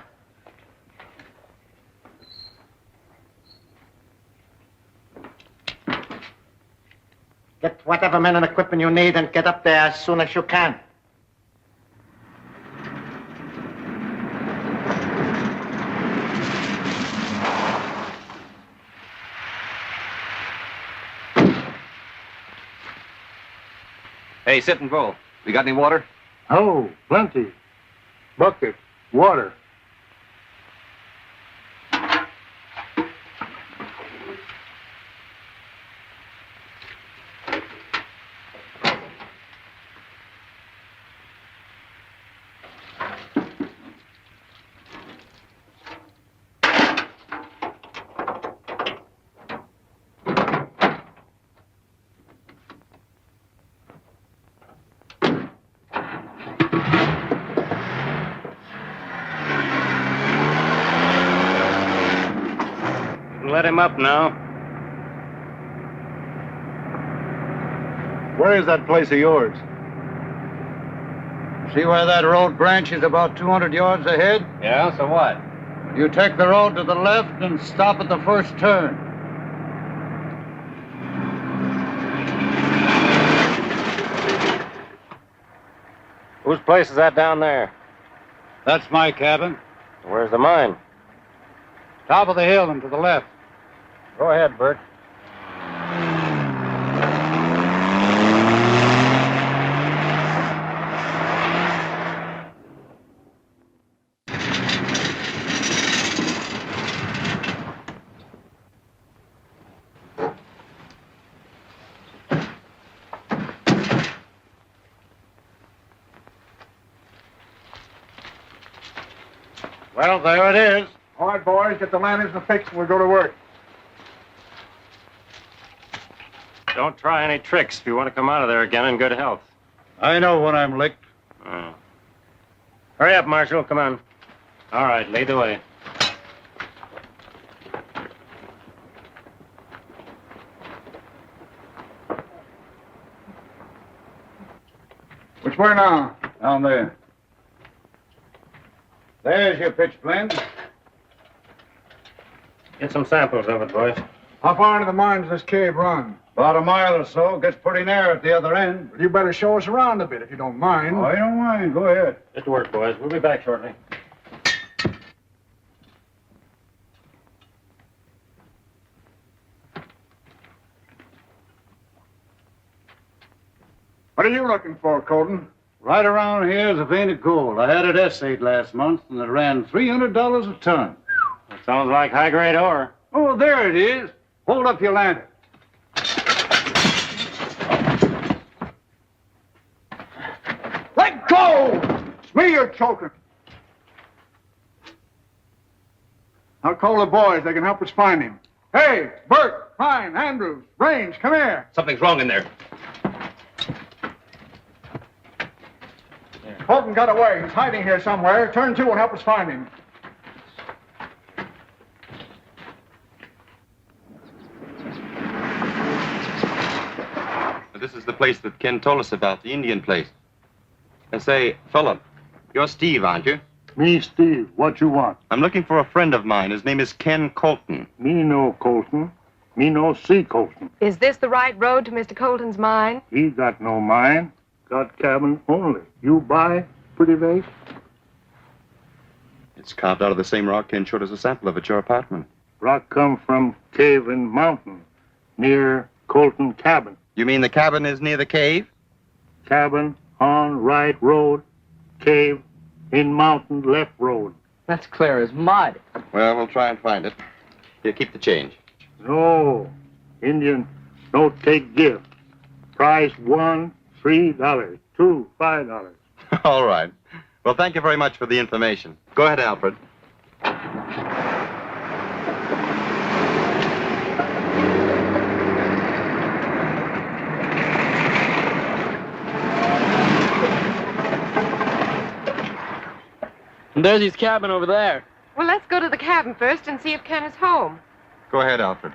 Get whatever men and equipment you need and get up there as soon as you can. Hey, sit and roll. We got any water? Oh, plenty. Bucket, water. Let him up now. Where is that place of yours? See where that road branches about 200 yards ahead? Yeah, so what? You take the road to the left and stop at the first turn. Whose place is that down there? That's my cabin. Where's the mine? Top of the hill and to the left. Go ahead, Bert. Well, there it is. All right, boys, get the lanterns fixed and we'll go to work. Don't try any tricks if you want to come out of there again in good health. I know when I'm licked. Oh. Hurry up, Marshal. Come on. All right, lead the way. Which way now? Down there. There's your pitch blend. Get some samples of it, boys. How far into the mine does this cave run? About a mile or so. Gets pretty near at the other end. Well, you better show us around a bit if you don't mind. Oh, I don't mind. Go ahead. Get to work, boys. We'll be back shortly. What are you looking for, Colton? Right around here is a vein of gold. I had it essayed last month, and it ran $300 a ton. That sounds like high-grade ore. Oh, there it is. Hold up your lantern. Let go! It's me you're choking. I'll call the boys. They can help us find him. Hey, Bert, Pine, Andrews, Range, come here. Something's wrong in there. Colton got away. He's hiding here somewhere. Turn two and help us find him. This is the place that Ken told us about, the Indian place. I say, fella, you're Steve, aren't you? Me, Steve. What you want? I'm looking for a friend of mine. His name is Ken Colton. Me no Colton. Me no see Colton. Is this the right road to Mr. Colton's mine? He got no mine. Got cabin only. You buy, pretty face? It's carved out of the same rock Ken showed us a sample of at your apartment. Rock come from cave in mountain, near Colton cabin. You mean the cabin is near the cave? Cabin on right road, cave in mountain left road. That's clear as mud. Well, we'll try and find it. Here, keep the change. No, Indian, no take gift. Price $1, $3, $2, $5. All right. Well, thank you very much for the information. Go ahead, Alfred. And there's his cabin over there. Well, let's go to the cabin first and see if Ken is home. Go ahead, Alfred.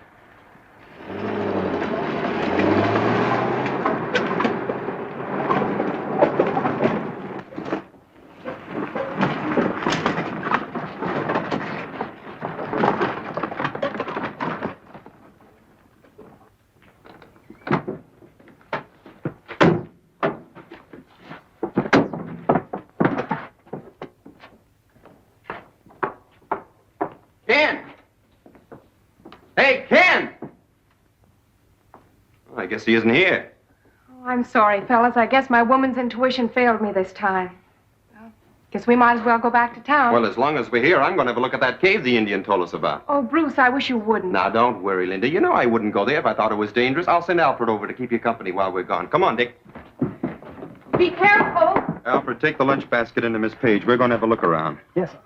Ken! Hey, Ken! Well, I guess he isn't here. Oh, I'm sorry, fellas. I guess my woman's intuition failed me this time. Well, guess we might as well go back to town. Well, as long as we're here, I'm going to have a look at that cave the Indian told us about. Oh, Bruce, I wish you wouldn't. Now, don't worry, Linda. You know I wouldn't go there if I thought it was dangerous. I'll send Alfred over to keep you company while we're gone. Come on, Dick. Be careful. Alfred, take the lunch basket into Miss Page. We're going to have a look around. Yes, sir.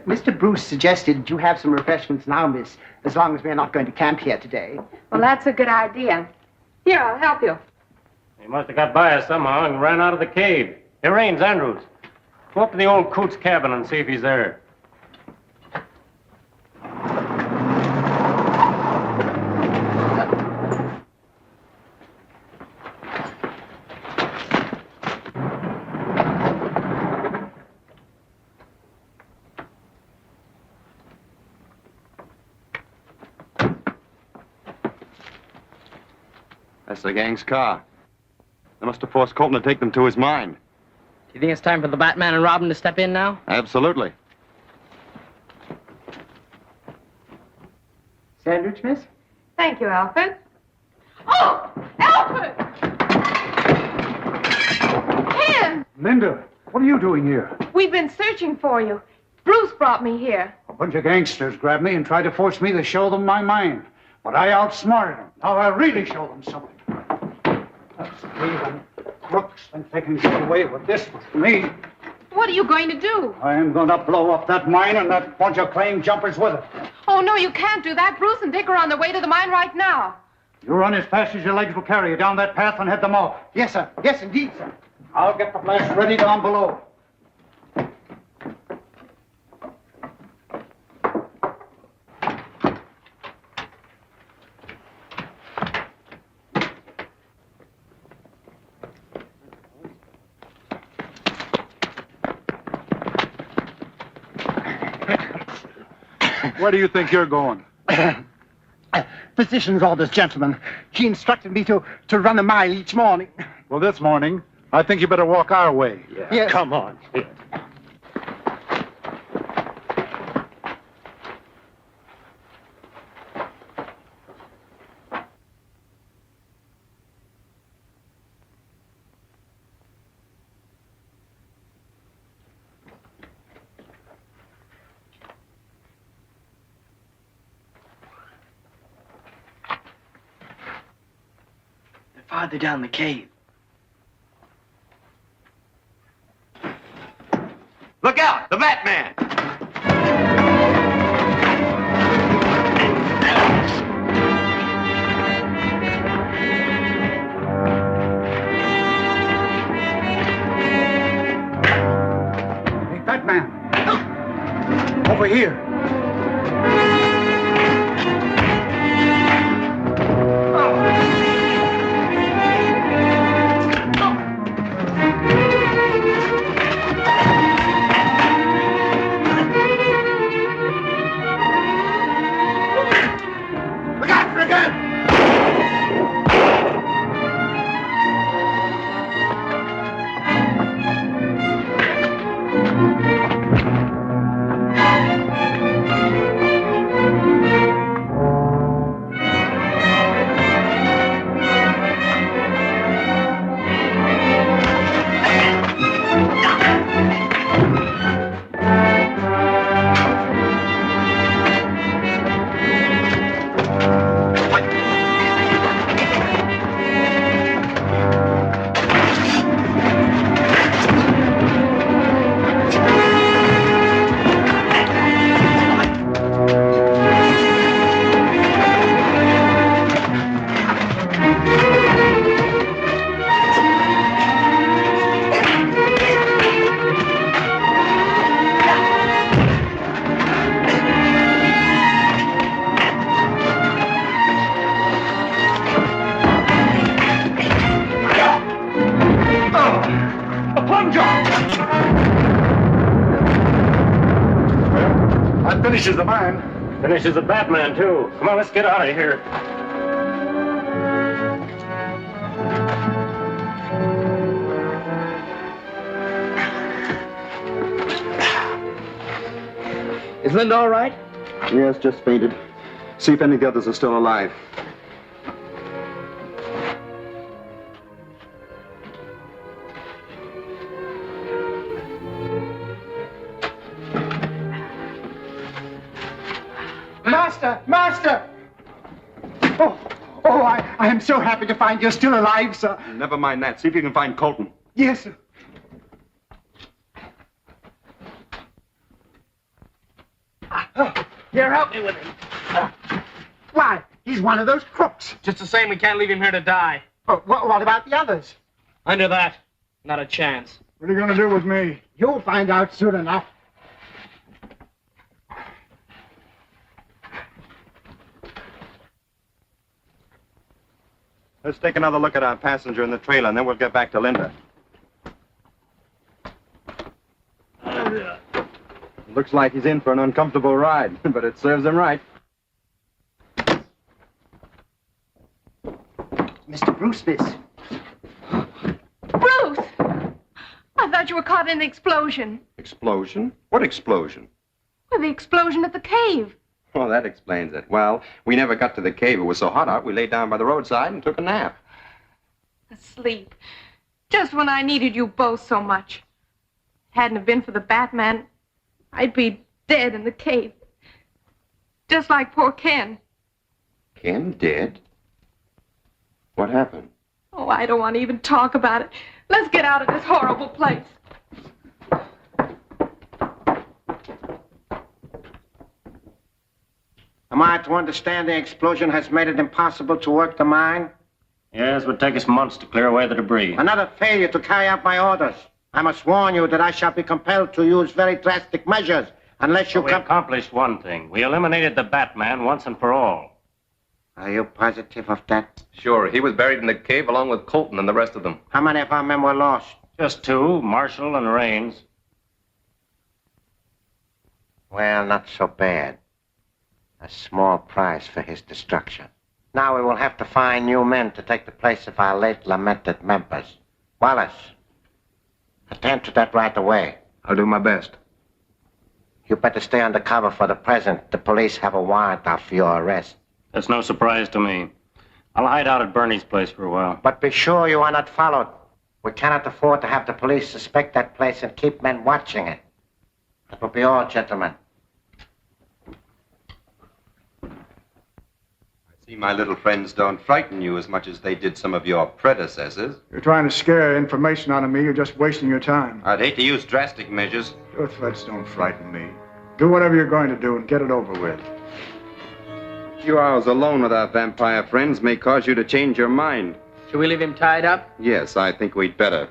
Mr. Bruce suggested you have some refreshments now, miss, as long as we're not going to camp here today. Well, that's a good idea. Here, I'll help you. He must have got by us somehow and ran out of the cave. It rains, Andrews. Go up to the old coot's cabin and see if he's there. That's the gang's car. They must have forced Colton to take them to his mine. Do you think it's time for the Batman and Robin to step in now? Absolutely. Sandwich, miss? Thank you, Alfred. Oh, Alfred! Ken! Linda, what are you doing here? We've been searching for you. Bruce brought me here. A bunch of gangsters grabbed me and tried to force me to show them my mine. But I outsmarted them. Now I'll really show them something. That's thieving crooks think they can get away with this with me. What are you going to do? I am going to blow up that mine and that bunch of claim jumpers with it. Oh, no, you can't do that. Bruce and Dick are on their way to the mine right now. You run as fast as your legs will carry you down that path and head them off. Yes, sir. Yes, indeed, sir. I'll get the blast ready down below. Where do you think you're going? Physician's orders, gentlemen. He instructed me to run a mile each morning. Well, this morning, I think you better walk our way. Yes. Come on. Farther down the cave. Look out! The Batman! Hey, Batman! Over here. That finishes the man. Finishes the Batman, too. Come on, let's get out of here. Is Linda all right? Yes, just fainted. See if any of the others are still alive. Master! Oh, I am so happy to find you're still alive, sir. Never mind that. See if you can find Colton. Yes, sir. Here, help me with him. Why, he's one of those crooks. Just the same, we can't leave him here to die. Oh, what about the others? Under that, not a chance. What are you going to do with me? You'll find out soon enough. Let's take another look at our passenger in the trailer, and then we'll get back to Linda. Looks like he's in for an uncomfortable ride, but it serves him right. Mr. Bruce, miss. Bruce! I thought you were caught in the explosion. Explosion? What explosion? Well, the explosion at the cave. Oh, that explains it. Well, we never got to the cave. It was so hot out, we laid down by the roadside and took a nap. Asleep. Just when I needed you both so much. Hadn't it been for the Batman, I'd be dead in the cave. Just like poor Ken. Ken dead? What happened? Oh, I don't want to even talk about it. Let's get out of this horrible place. Am I to understand the explosion has made it impossible to work the mine? Yes, it would take us months to clear away the debris. Another failure to carry out my orders. I must warn you that I shall be compelled to use very drastic measures unless you We accomplished one thing. We eliminated the Batman once and for all. Are you positive of that? Sure, he was buried in the cave along with Colton and the rest of them. How many of our men were lost? Just two, Marshall and Raines. Well, not so bad. A small price for his destruction. Now we will have to find new men to take the place of our late lamented members. Wallace, attend to that right away. I'll do my best. You better stay under cover for the present. The police have a warrant out for your arrest. That's no surprise to me. I'll hide out at Bernie's place for a while. But be sure you are not followed. We cannot afford to have the police suspect that place and keep men watching it. That will be all, gentlemen. See, my little friends don't frighten you as much as they did some of your predecessors. You're trying to scare information out of me. You're just wasting your time. I'd hate to use drastic measures. Your threats don't frighten me. Do whatever you're going to do and get it over with. A few hours alone with our vampire friends may cause you to change your mind. Should we leave him tied up? Yes, I think we'd better.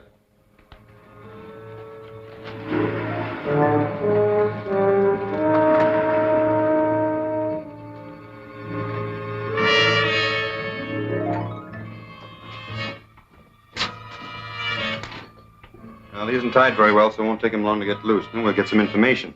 Well, he isn't tied very well, so it won't take him long to get loose. Then we'll get some information.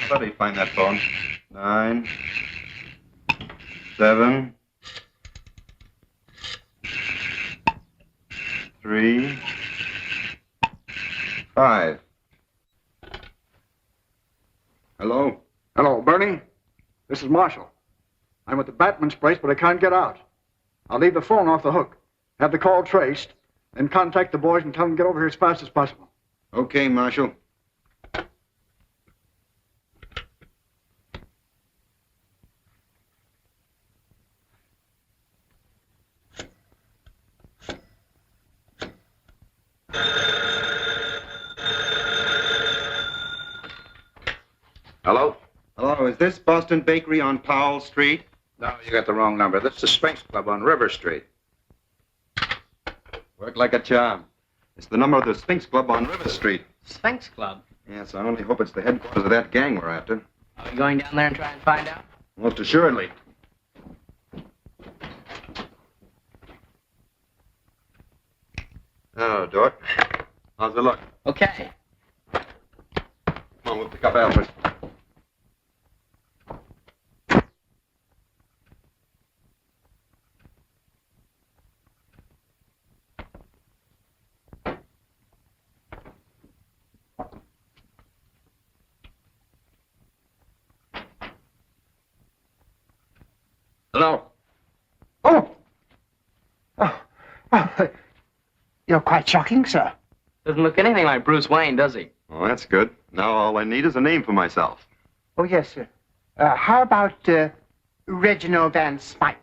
How do you find that phone? 9, 7, 3, 5. Hello? Hello, Bernie. This is Marshall. I'm at the Batman's place, but I can't get out. I'll leave the phone off the hook, have the call traced, then contact the boys and tell them to get over here as fast as possible. Okay, Marshal. Hello? Hello, is this Boston Bakery on Powell Street? No, you got the wrong number. This is the Sphinx Club on River Street. Worked like a charm. It's the number of the Sphinx Club on River Street. Sphinx Club? Yes, I only hope it's the headquarters of that gang we're after. Are we going down there and try and find out? Most assuredly. Oh, Dort. How's the look? Okay. Come on, we'll pick up Alfred. Hello? Oh! You're quite shocking, sir. Doesn't look anything like Bruce Wayne, does he? Well, that's good. Now all I need is a name for myself. Oh, yes, sir. How about Reginald Van Smythe?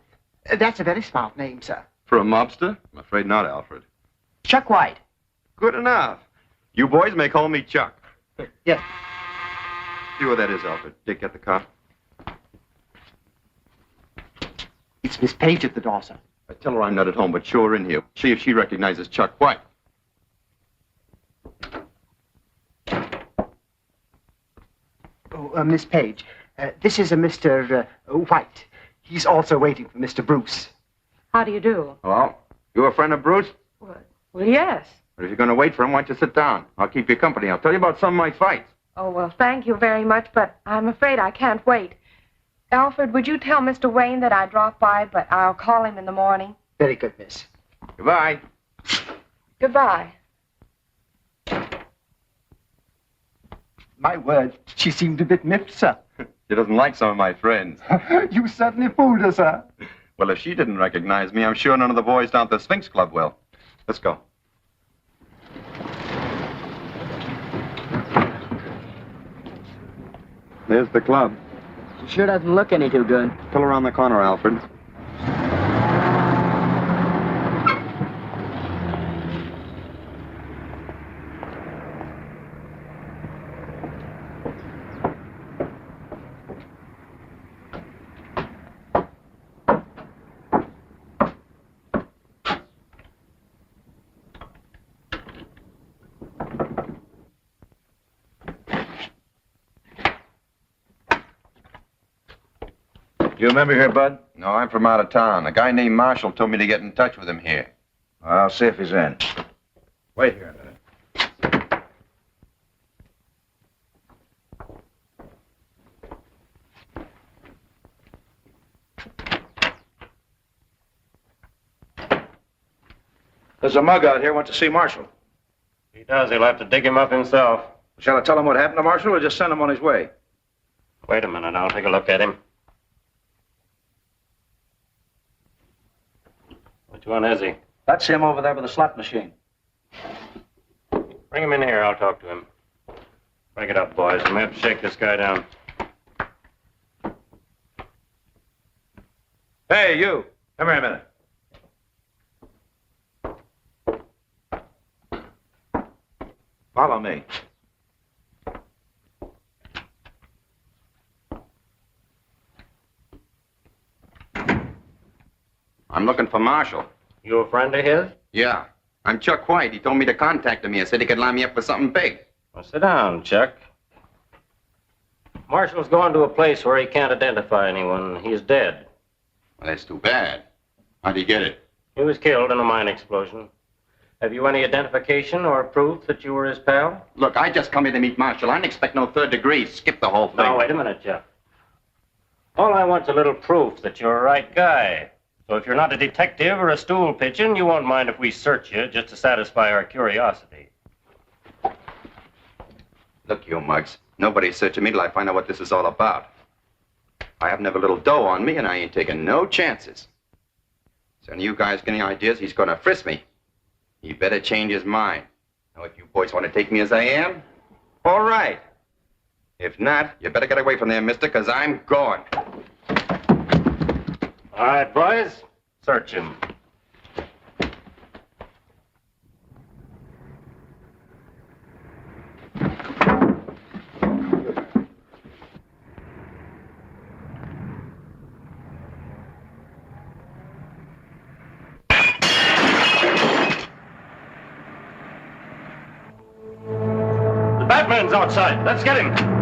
That's a very smart name, sir. For a mobster? I'm afraid not, Alfred. Chuck White. Good enough. You boys may call me Chuck. Yes. See where that is, Alfred. Dick, get the car. It's Miss Page at the door, sir. I tell her I'm not at home, but show her in here. See if she recognizes Chuck White. Oh, Miss Page, this is a Mr. White. He's also waiting for Mr. Bruce. How do you do? Well, you a friend of Bruce? Well, yes. But if you're going to wait for him, why don't you sit down? I'll keep you company. I'll tell you about some of my fights. Oh, well, thank you very much, but I'm afraid I can't wait. Alfred, would you tell Mr. Wayne that I dropped by, but I'll call him in the morning? Very good, miss. Goodbye. Goodbye. My word, she seemed a bit miffed, sir. She doesn't like some of my friends. You certainly fooled her, sir. Well, if she didn't recognize me, I'm sure none of the boys down at the Sphinx Club will. Let's go. There's the club. She sure doesn't look any too good. Pull around the corner, Alfred. You remember here, Bud? No, I'm from out of town. A guy named Marshall told me to get in touch with him here. I'll see if he's in. Wait here a minute. There's a mug out here wants to see Marshall. He does. He'll have to dig him up himself. Shall I tell him what happened to Marshall or just send him on his way? Wait a minute. I'll take a look at him. Which one is he? That's him over there with the slot machine. Bring him in here. I'll talk to him. Break it up, boys. I'm going to have to shake this guy down. Hey, you. Come here a minute. Follow me. I'm looking for Marshall. You a friend of his? Yeah. I'm Chuck White. He told me to contact him here. Said he could line me up for something big. Well, sit down, Chuck. Marshall's going to a place where he can't identify anyone. He's dead. Well, that's too bad. How'd he get it? He was killed in a mine explosion. Have you any identification or proof that you were his pal? Look, I just come here to meet Marshall. I didn't expect no third degree. Skip the whole thing. Now, wait a minute, Chuck. All I want's a little proof that you're a right guy. So if you're not a detective or a stool pigeon, you won't mind if we search you just to satisfy our curiosity. Look, you mugs. Nobody's searching me till I find out what this is all about. I have never little dough on me, and I ain't taking no chances. So any of you guys get any ideas, he's gonna frisk me. He better change his mind. Now, if you boys want to take me as I am, all right. If not, you better get away from there, mister, because I'm gone. All right, boys. Search him. The Batman's outside. Let's get him.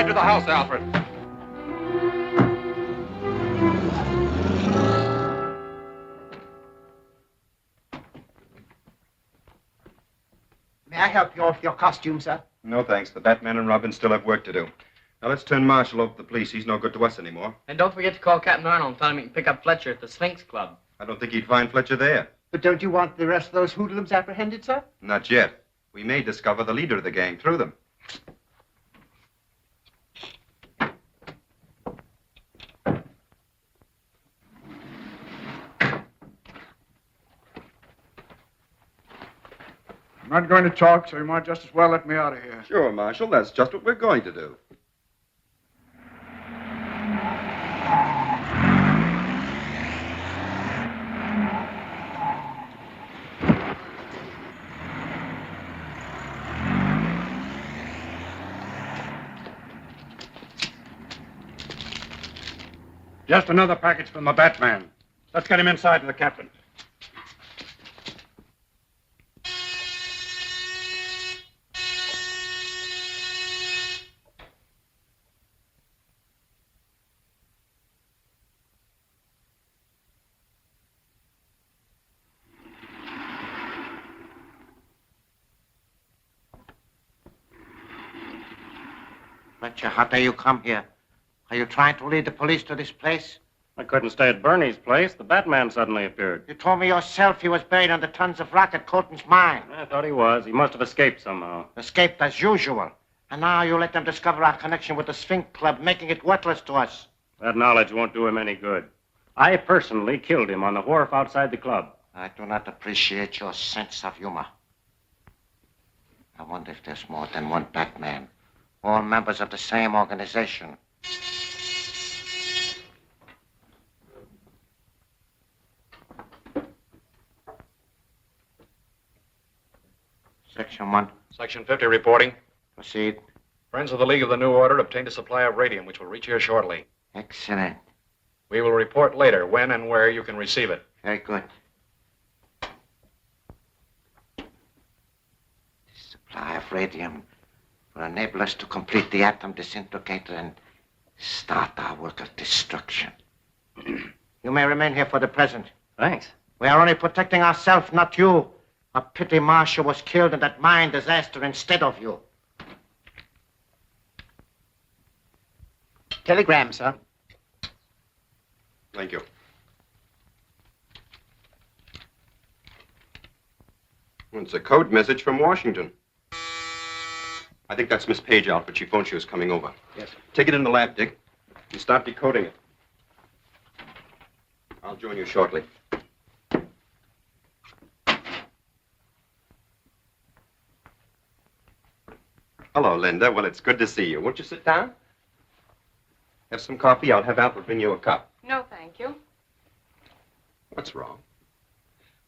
right to the house, Alfred. May I help you off your costume, sir? No, thanks. The Batman and Robin still have work to do. Now, let's turn Marshall over to the police. He's no good to us anymore. And don't forget to call Captain Arnold and tell him he can pick up Fletcher at the Sphinx Club. I don't think he'd find Fletcher there. But don't you want the rest of those hoodlums apprehended, sir? Not yet. We may discover the leader of the gang through them. I'm not going to talk, so you might just as well let me out of here. Sure, Marshal. That's just what we're going to do. Just another package from the Batman. Let's get him inside to the captain. Fletcher, how dare you come here? Are you trying to lead the police to this place? I couldn't stay at Bernie's place. The Batman suddenly appeared. You told me yourself he was buried under tons of rock at Colton's mine. I thought he was. He must have escaped somehow. Escaped as usual. And now you let them discover our connection with the Sphinx Club, making it worthless to us. That knowledge won't do him any good. I personally killed him on the wharf outside the club. I do not appreciate your sense of humor. I wonder if there's more than one Batman. All members of the same organization. Section 1. Section 50 reporting. Proceed. Friends of the League of the New Order obtained a supply of radium, which will reach here shortly. Excellent. We will report later when and where you can receive it. Very good. This supply of radium will enable us to complete the atom disintegrator and start our work of destruction. You may remain here for the present. Thanks. We are only protecting ourselves, not you. A pity Marshall was killed in that mine disaster instead of you. Telegram, sir. Thank you. Well, it's a code message from Washington. I think that's Miss Page, Alfred. She phoned she was coming over. Yes. Take it in the lab, Dick, and start decoding it. I'll join you shortly. Hello, Linda. Well, it's good to see you. Won't you sit down? Have some coffee? I'll have Alfred bring you a cup. No, thank you. What's wrong?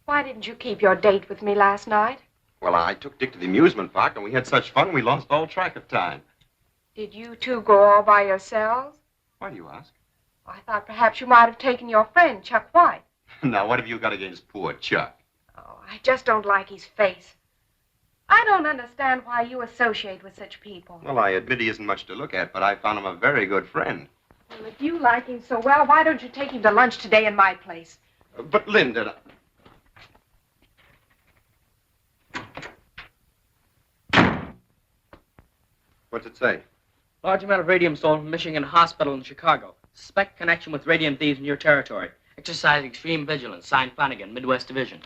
Why didn't you keep your date with me last night? Well, I took Dick to the amusement park, and we had such fun we lost all track of time. Did you two go all by yourselves? Why do you ask? I thought perhaps you might have taken your friend, Chuck White. Now, what have you got against poor Chuck? Oh, I just don't like his face. I don't understand why you associate with such people. Well, I admit he isn't much to look at, but I found him a very good friend. Well, if you like him so well, why don't you take him to lunch today in my place? But, Linda... What's it say? Large amount of radium stolen from Michigan Hospital in Chicago. Suspect connection with radium thieves in your territory. Exercise extreme vigilance. Signed Flanagan, Midwest Division.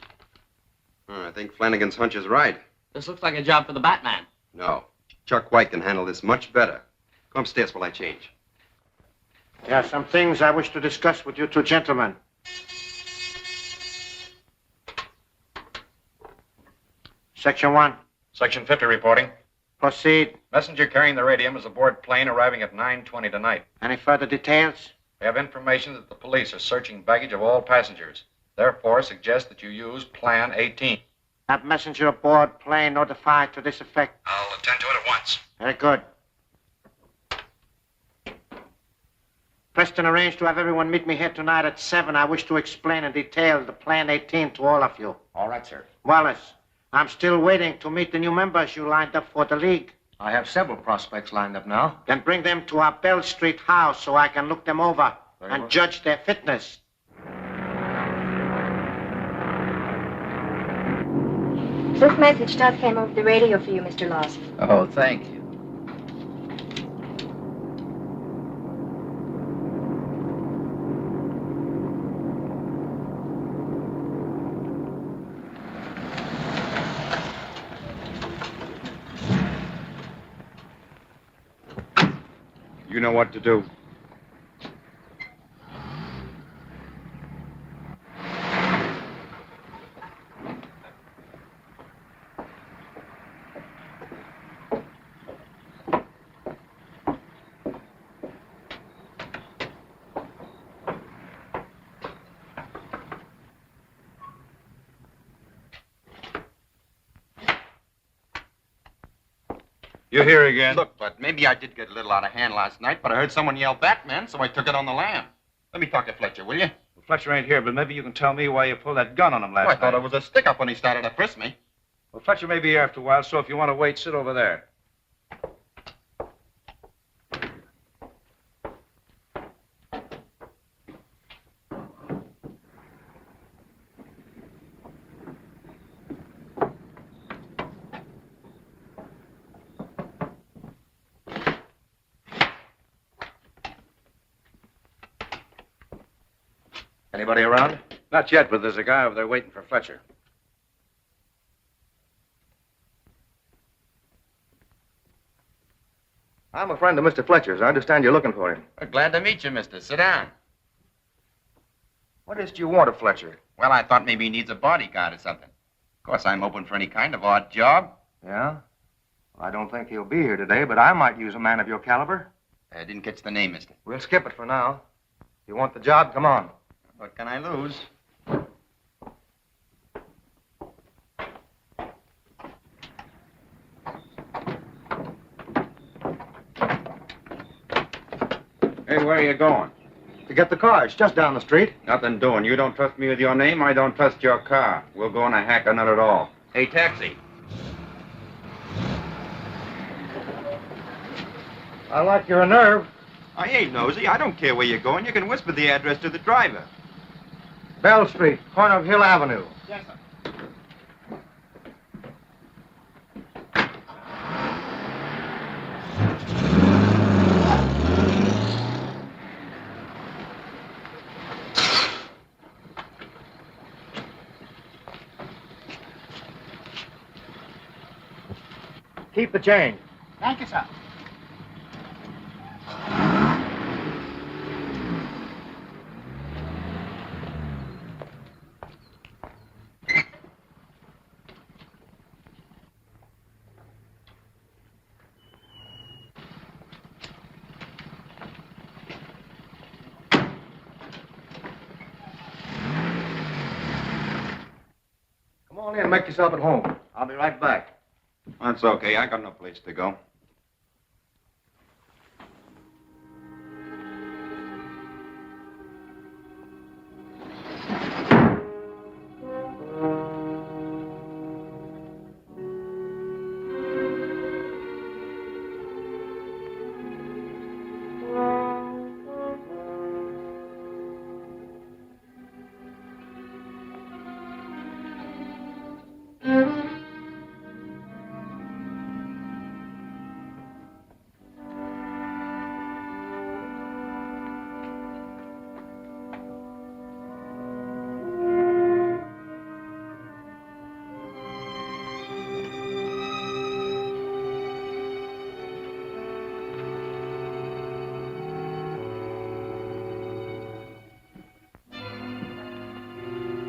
I think Flanagan's hunch is right. This looks like a job for the Batman. No. Chuck White can handle this much better. Come upstairs while I change. There are some things I wish to discuss with you two gentlemen. Section 1. Section 50 reporting. Proceed. Messenger carrying the radium is aboard plane arriving at 9:20 tonight. Any further details? We have information that the police are searching baggage of all passengers. Therefore, suggest that you use Plan 18. Have messenger aboard plane notified to this effect. I'll attend to it at once. Very good. Preston arranged to have everyone meet me here tonight at 7. I wish to explain in detail the Plan 18 to all of you. All right, sir. Wallace, I'm still waiting to meet the new members you lined up for the League. I have several prospects lined up now. Then bring them to our Bell Street house so I can look them over and judge their fitness. This message just came over the radio for you, Mr. Lawson. Oh, thank you. You know what to do. You're here again. Look, Bud, maybe I did get a little out of hand last night, but I heard someone yell Batman, so I took it on the lam. Let me talk to Fletcher, will you? Well, Fletcher ain't here, but maybe you can tell me why you pulled that gun on him last I night. thought it was a stick-up when he started to frisk me. Well, Fletcher may be here after a while, so if you want to wait, sit over there. Anybody around? Not yet, but there's a guy over there waiting for Fletcher. I'm a friend of Mr. Fletcher's. I understand you're looking for him. Glad to meet you, mister. Sit down. What is it you want of Fletcher? Well, I thought maybe he needs a bodyguard or something. Of course, I'm open for any kind of odd job. Yeah? Well, I don't think he'll be here today, but I might use a man of your caliber. I didn't catch the name, mister. We'll skip it for now. If you want the job, come on. What can I lose? Hey, where are you going? To get the car. It's just down the street. Nothing doing. You don't trust me with your name, I don't trust your car. We'll go on a hack or not at all. Hey, taxi. I like your nerve. I ain't nosy. I don't care where you're going. You can whisper the address to the driver. Bell Street, corner of Hill Avenue. Yes, sir. Keep the change. Thank you, sir. Come on in and make yourself at home. I'll be right back. That's okay. I got no place to go.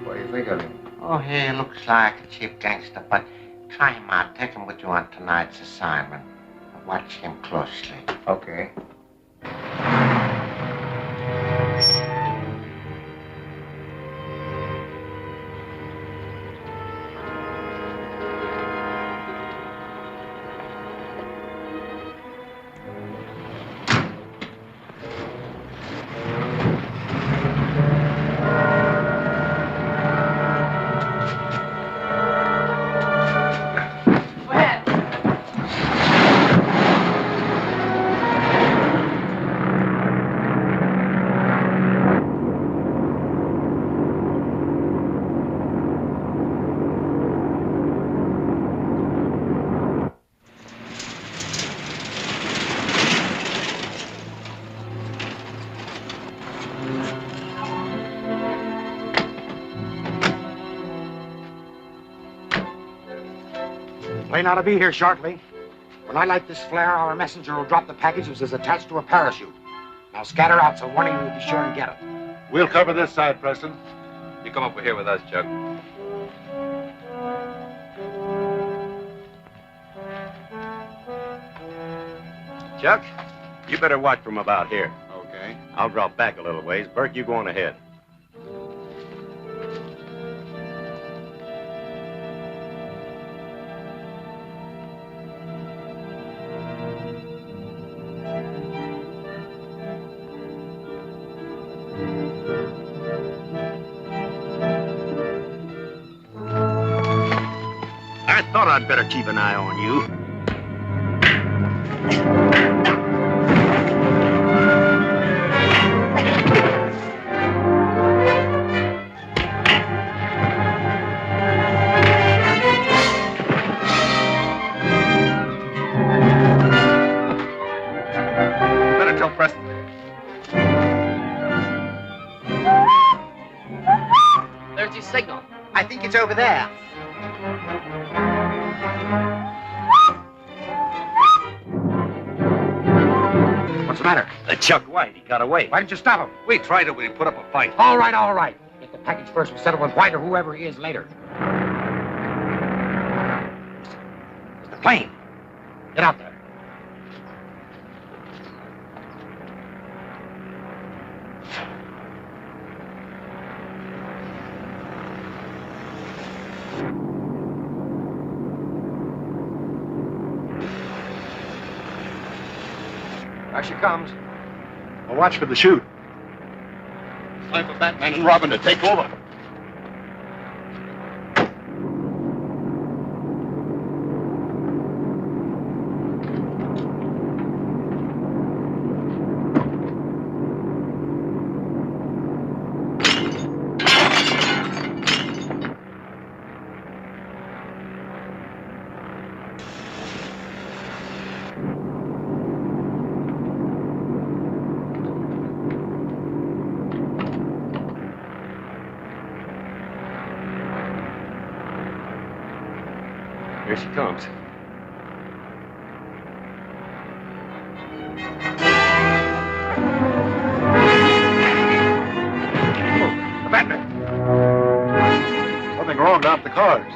What do you think of him? Oh, he looks like a cheap gangster, but try him out. Take him with you on tonight's assignment. Watch him closely. Okay. Plane ought to be here shortly. When I light this flare, our messenger will drop the package which is attached to a parachute. Now scatter out so one of you will be sure and get it. We'll cover this side, Preston. You come over here with us, Chuck. Chuck, you better watch from about here. Okay. I'll drop back a little ways. Burke, you go on ahead. I thought I'd better keep an eye on you. Better tell Preston. There's your signal. I think it's over there. What's the matter? Chuck White, he got away. Why didn't you stop him? We tried it when he put up a fight. All right, all right. Get the package first. We'll settle with White or whoever he is later. It's the plane. Get out there. There she comes. Well, watch for the chute. Time for Batman and Robin to take over. Here she comes. The Batman. Something wrong down at the cars.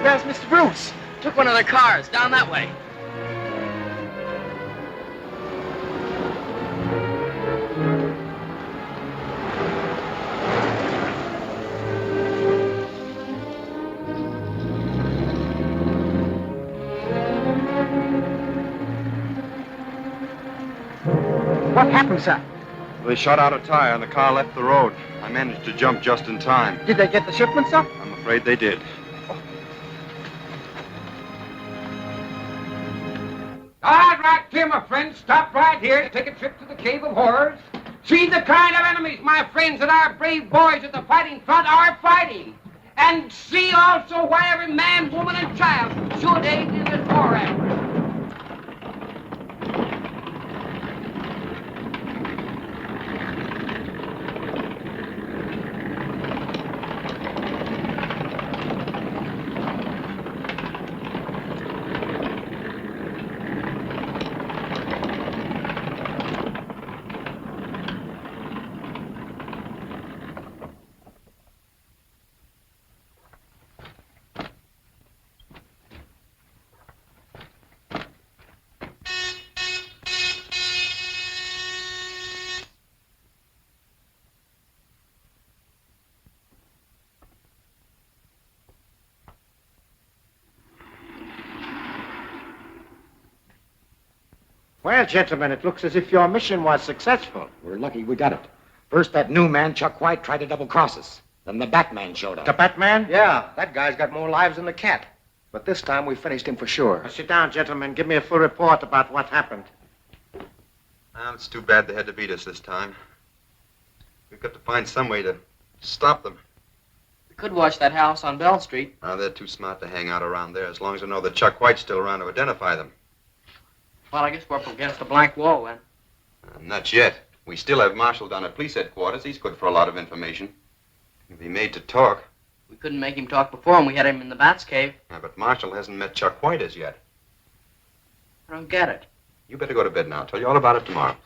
There's Mr. Bruce. Took one of the cars down that way. What happened, sir? They shot out a tire and the car left the road. I managed to jump just in time. Did they get the shipment, sir? I'm afraid they did. All right, here, my friends. Stop right here to take a trip to the Cave of Horrors. See the kind of enemies, my friends, that our brave boys at the fighting front are fighting. And see also why every man, woman, and child should aid in this war effort. Well, gentlemen, it looks as if your mission was successful. We're lucky we got it. First, that new man, Chuck White, tried to double-cross us. Then the Batman showed up. The Batman? Yeah, that guy's got more lives than the cat. But this time we finished him for sure. Now, sit down, gentlemen. Give me a full report about what happened. It's too bad they had to beat us this time. We've got to find some way to stop them. We could watch that house on Bell Street. Now, they're too smart to hang out around there, as long as I know that Chuck White's still around to identify them. Well, I guess we're up against a blank wall then. Not yet. We still have Marshall down at police headquarters. He's good for a lot of information. He'll be made to talk. We couldn't make him talk before when we had him in the Bat's cave. Yeah, but Marshall hasn't met Chuck White as yet. I don't get it. You better go to bed now. I'll tell you all about it tomorrow.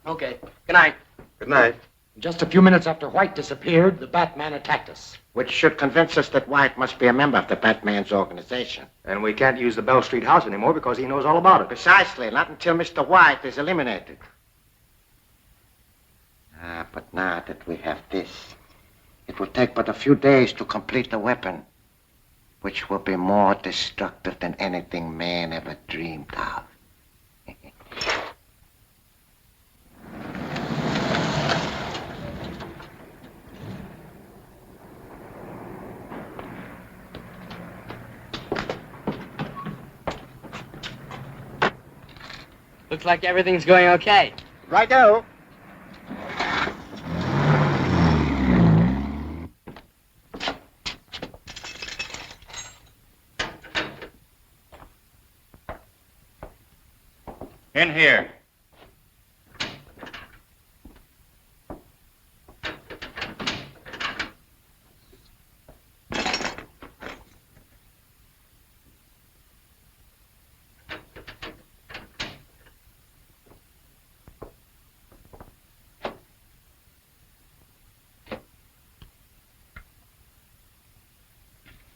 Okay. Good night. Good night. Just a few minutes after White disappeared, the Batman attacked us. Which should convince us that White must be a member of the Batman's organization. And we can't use the Bell Street house anymore because he knows all about it. Precisely, not until Mr. White is eliminated. But now that we have this, it will take but a few days to complete the weapon, which will be more destructive than anything man ever dreamed of. Looks like everything's going okay. Righto. In here.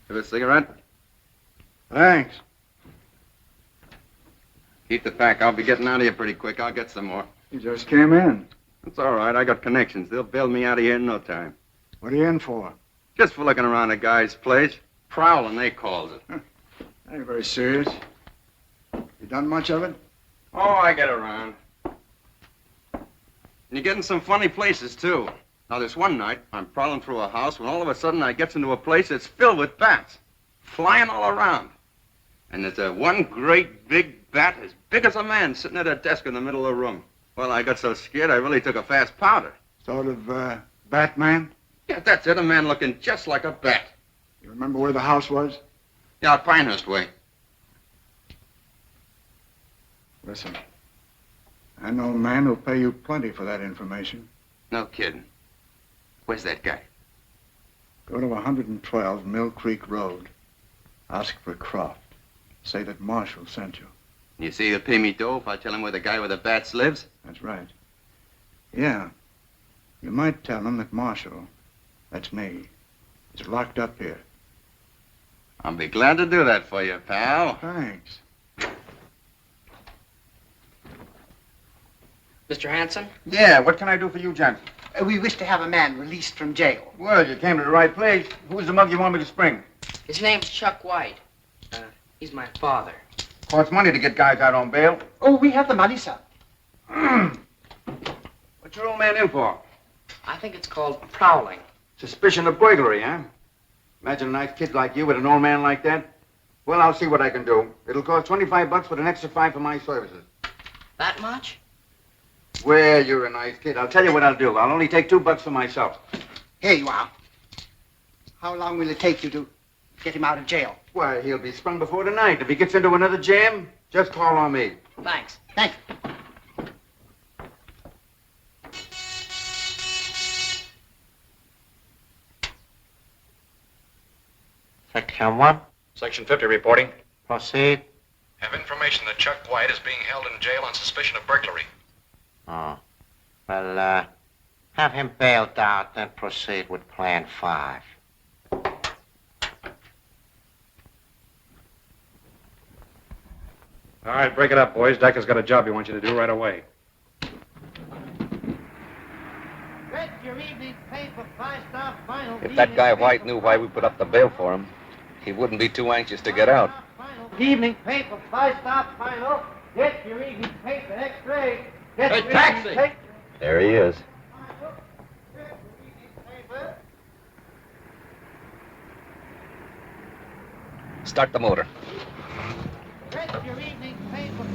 Have a cigarette? Thanks. Keep the pack. I'll be getting out of here pretty quick. I'll get some more. You just came in. It's all right. I got connections. They'll bail me out of here in no time. What are you in for? Just for looking around a guy's place. Prowling, they calls it. That ain't very serious. You done much of it? Oh, I get around. And you're getting some funny places, too. Now, this one night, I'm prowling through a house when all of a sudden I gets into a place that's filled with bats. Flying all around. And there's a one great big bat as big as a man sitting at a desk in the middle of the room. Well, I got so scared I really took a fast powder. Sort of, Batman? Yeah, that's it. A man looking just like a bat. You remember where the house was? Yeah, out Pinehurst way. Listen, I know a man who'll pay you plenty for that information. No kidding. Where's that guy? Go to 112 Mill Creek Road. Ask for Croft. Say that Marshall sent you. You see he'll pay me dough if I tell him where the guy with the bats lives? That's right. Yeah. You might tell him that Marshall, that's me, is locked up here. I'll be glad to do that for you, pal. Thanks. Mr. Hanson? Yeah, what can I do for you, Johnson? We wish to have a man released from jail. Well, you came to the right place. Who's the mug you want me to spring? His name's Chuck White. He's my father. Costs money to get guys out on bail. Oh, we have the money, sir. What's your old man in for? I think it's called prowling. Suspicion of burglary, huh? Imagine a nice kid like you with an old man like that. Well, I'll see what I can do. It'll cost $25 with an extra 5 for my services. That much? Well, you're a nice kid. I'll tell you what I'll do. I'll only take $2 for myself. Here you are. How long will it take you to get him out of jail? Why, he'll be sprung before tonight. If he gets into another jam, just call on me. Thanks. Thanks. Section 1. Section 50 reporting. Proceed. Have information that Chuck White is being held in jail on suspicion of burglary. Oh. Well, have him bailed out, then proceed with Plan 5. All right, break it up, boys. Daka's got a job he wants you to do right away. Get your evening paper, 5-star final. If that guy White knew why we put up the bail for him, he wouldn't be too anxious to get out. Evening paper, 5-star final. Get your evening paper, X-ray. Hey, taxi! There he is. Start the motor. Get your evening paper.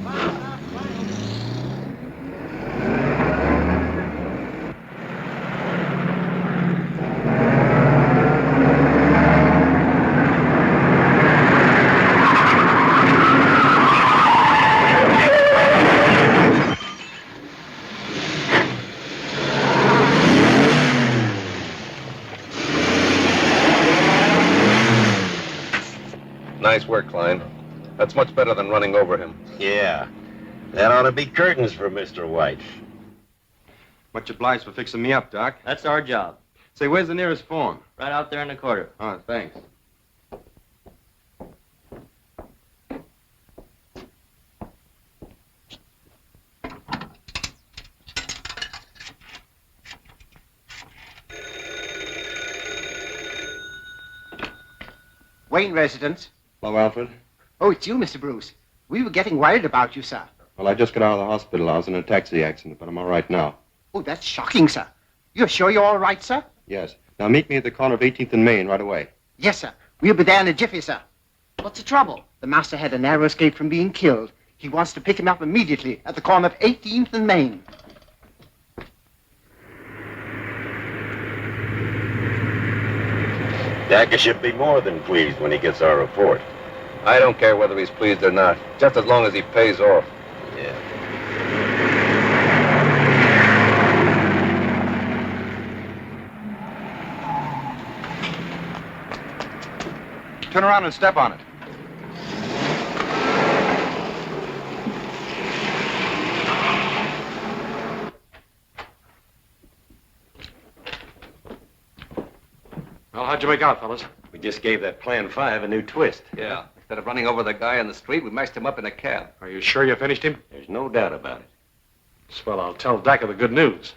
Nice work, Klein. That's much better than running over him. Yeah. That ought to be curtains for Mr. White. Much obliged for fixing me up, Doc. That's our job. Say, where's the nearest phone? Right out there in the corner. Oh, thanks. Wayne residence. Hello, Alfred. Oh, it's you, Mr. Bruce. We were getting worried about you, sir. Well, I just got out of the hospital. I was in a taxi accident, but I'm all right now. Oh, that's shocking, sir. You're sure you're all right, sir? Yes. Now meet me at the corner of 18th and Main right away. Yes, sir. We'll be there in a jiffy, sir. What's the trouble? The master had a narrow escape from being killed. He wants to pick him up immediately at the corner of 18th and Main. Daka should be more than pleased when he gets our report. I don't care whether he's pleased or not, just as long as he pays off. Yeah. Turn around and step on it. Well, how'd you make out, fellas? We just gave that Plan 5 a new twist. Yeah. Instead of running over the guy in the street, we mashed him up in a cab. Are you sure you finished him? There's no doubt about it. Swell, I'll tell Daka the good news.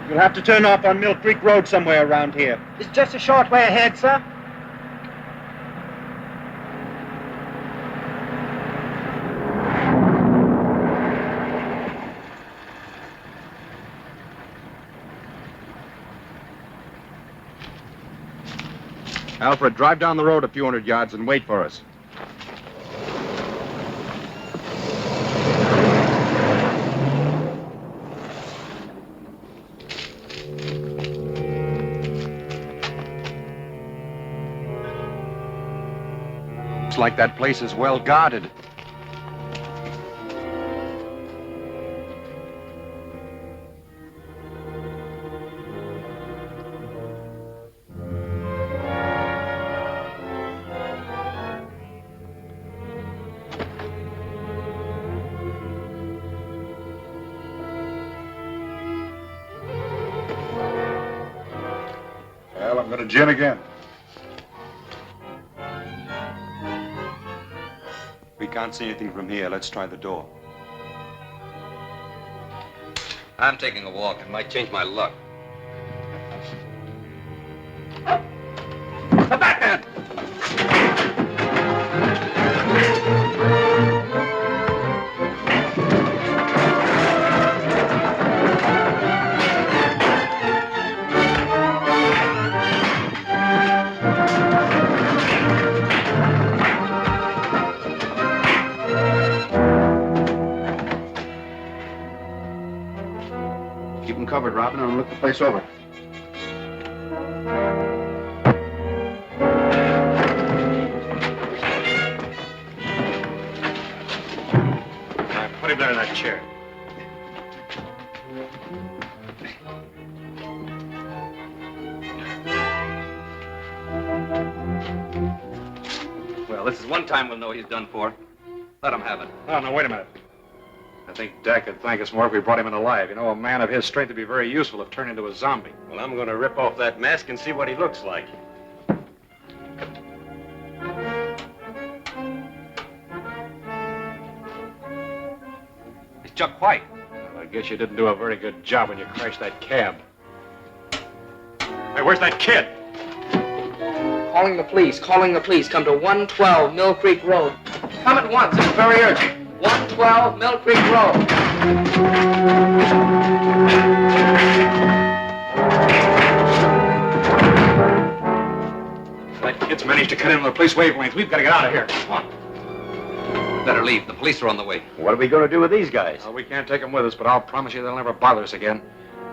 You'll have to turn off on Mill Creek Road somewhere around here. It's just a short way ahead, sir. Alfred, drive down the road a few hundred yards and wait for us. Looks like that place is well guarded. Well, I'm going to gin again. We can't see anything from here. Let's try the door. I'm taking a walk. It might change my luck. The Batman! Keep them covered, Robin, and I'll look the place over. Put him there in that chair. Well, this is one time we'll know he's done for. Let him have it. Oh, no, wait a minute. I think Dak would thank us more if we brought him in alive. You know, a man of his strength would be very useful if turned into a zombie. Well, I'm going to rip off that mask and see what he looks like. It's Chuck White. Well, I guess you didn't do a very good job when you crashed that cab. Hey, where's that kid? Calling the police, calling the police. Come to 112 Mill Creek Road. Come at once, it's very urgent. 112 Mill Creek Road. That kid's managed to cut into the police wavelength. We've got to get out of here. Come on. Better leave. The police are on the way. What are we going to do with these guys? We can't take them with us, but I'll promise you they'll never bother us again.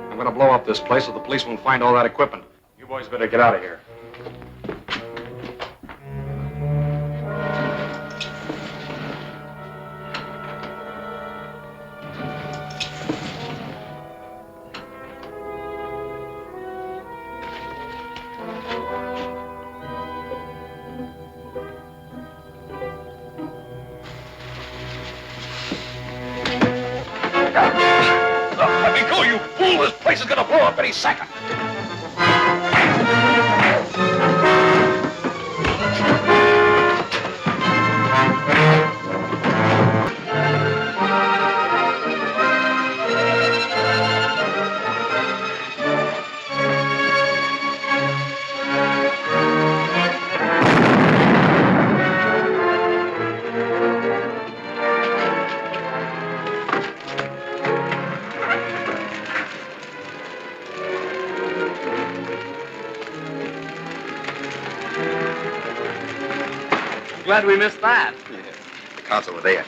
I'm going to blow up this place so the police won't find all that equipment. You boys better get out of here. Let me go, you fool! This place is going to blow up any second. Glad we missed that. Yeah, the car's over there.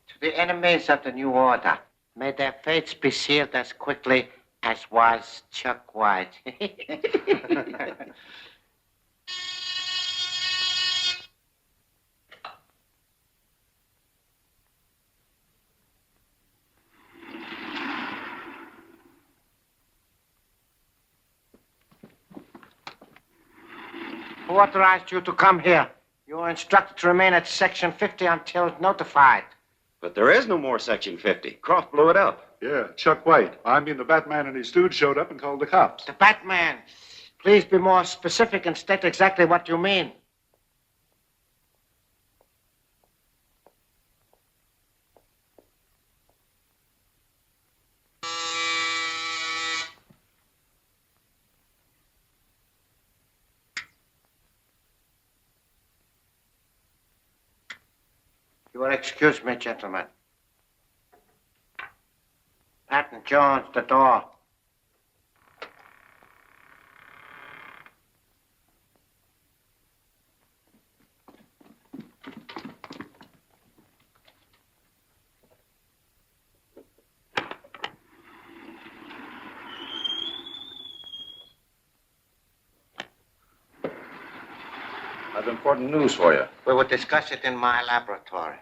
To the enemies of the new order, may their fates be sealed as quickly as was Chuck White. Who authorized you to come here? You were instructed to remain at Section 50 until notified. But there is no more Section 50. Croft blew it up. Yeah, Chuck White. I mean, the Batman and his stooge showed up and called the cops. The Batman. Please be more specific and state exactly what you mean. You will excuse me, gentlemen. Patton Jones, the door. I've important news for you. We will discuss it in my laboratory.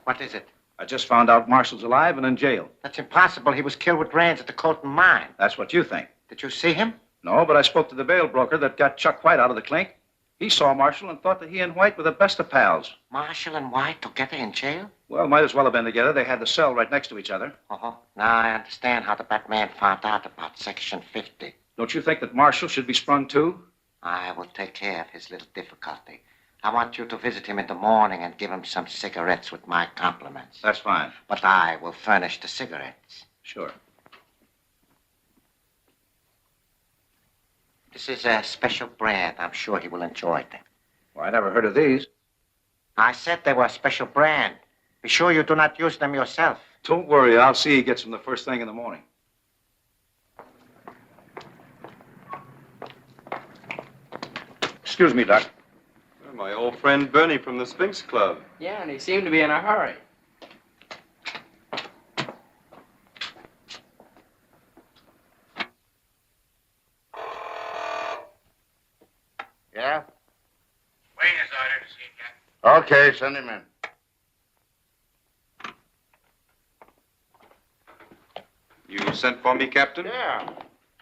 What is it? I just found out Marshall's alive and in jail. That's impossible. He was killed with rands at the Colton mine. That's what you think. Did you see him? No, but I spoke to the bail broker that got Chuck White out of the clink. He saw Marshall and thought that he and White were the best of pals. Marshall and White together in jail? Well, might as well have been together. They had the cell right next to each other. Uh-huh. Now I understand how the Batman found out about Section 50. Don't you think that Marshall should be sprung too? I will take care of his little difficulty. I want you to visit him in the morning and give him some cigarettes with my compliments. That's fine. But I will furnish the cigarettes. Sure. This is a special brand. I'm sure he will enjoy them. Well, I never heard of these. I said they were a special brand. Be sure you do not use them yourself. Don't worry. I'll see he gets them the first thing in the morning. Excuse me, Doc. My old friend Bernie from the Sphinx Club. Yeah, and he seemed to be in a hurry. Yeah? Wayne is ordered to see you, Captain. Okay, send him in. You sent for me, Captain? Yeah.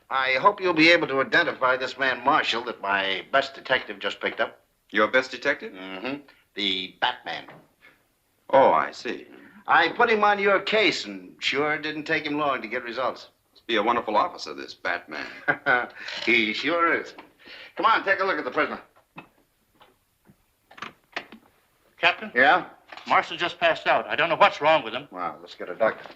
I hope you'll be able to identify this man Marshall that my best detective just picked up. Your best detective? Mm-hmm. The Batman. Oh, I see. I put him on your case, and sure didn't take him long to get results. Must be a wonderful officer, this Batman. He sure is. Come on, take a look at the prisoner. Captain? Yeah? Marshall just passed out. I don't know what's wrong with him. Well, let's get a doctor.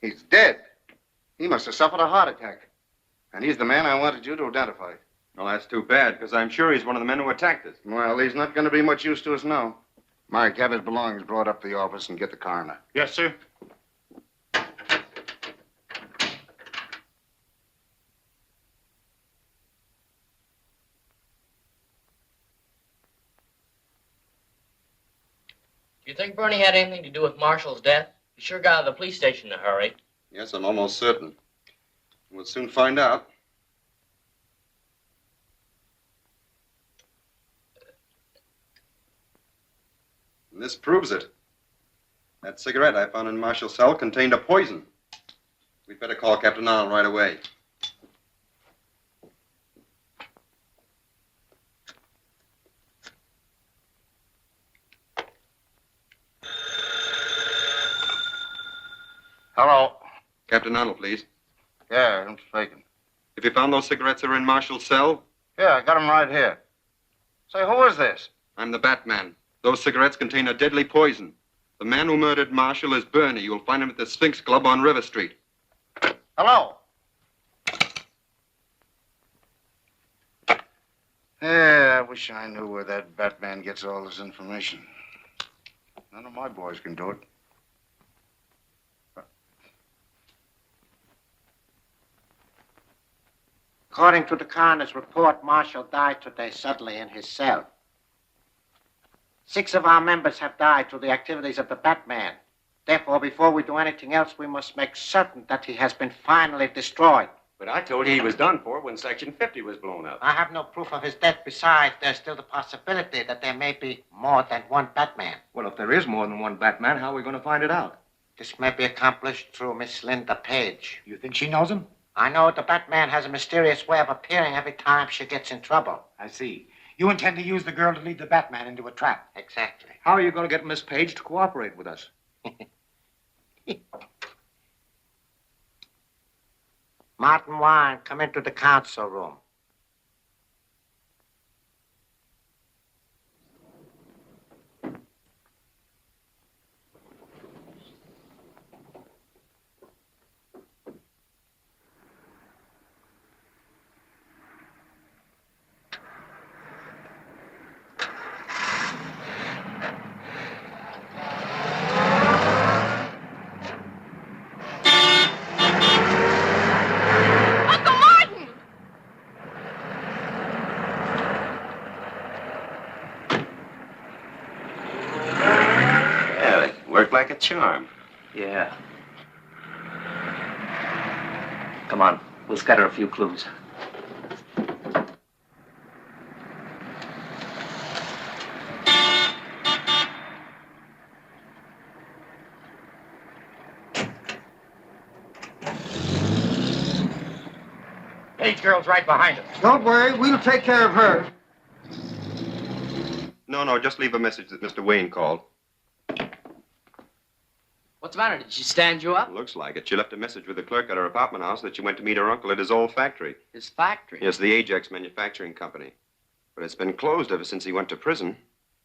He's dead. He must have suffered a heart attack. And he's the man I wanted you to identify. Well, that's too bad, because I'm sure he's one of the men who attacked us. Well, he's not going to be much use to us now. Mark, have his belongings brought up to the office and get the coroner. Yes, sir. Do you think Bernie had anything to do with Marshall's death? He sure got out of the police station in a hurry. Yes, I'm almost certain. We'll soon find out. And this proves it. That cigarette I found in Marshall's cell contained a poison. We'd better call Captain Arnold right away. Hello. Captain Arnold, please. Yeah, I'm speaking. If you found those cigarettes that are in Marshall's cell? Yeah, I got them right here. Say, who is this? I'm the Batman. Those cigarettes contain a deadly poison. The man who murdered Marshall is Bernie. You'll find him at the Sphinx Club on River Street. Hello. Yeah, I wish I knew where that Batman gets all this information. None of my boys can do it. According to the coroner's report, Marshall died today suddenly in his cell. 6 of our members have died through the activities of the Batman. Therefore, before we do anything else, we must make certain that he has been finally destroyed. But I told you he was done for when Section 50 was blown up. I have no proof of his death. Besides, there's still the possibility that there may be more than one Batman. Well, if there is more than one Batman, how are we going to find it out? This may be accomplished through Miss Linda Page. You think she knows him? I know the Batman has a mysterious way of appearing every time she gets in trouble. I see. You intend to use the girl to lead the Batman into a trap. Exactly. How are you going to get Miss Page to cooperate with us? Martin Warren, come into the council room. Like a charm. Yeah. Come on, we'll scatter a few clues. Page girl's right behind us. Don't worry, we'll take care of her. No, just leave a message that Mr. Wayne called. What's the matter? Did she stand you up? Looks like it. She left a message with the clerk at her apartment house that she went to meet her uncle at his old factory. His factory? Yes, the Ajax Manufacturing Company. But it's been closed ever since he went to prison.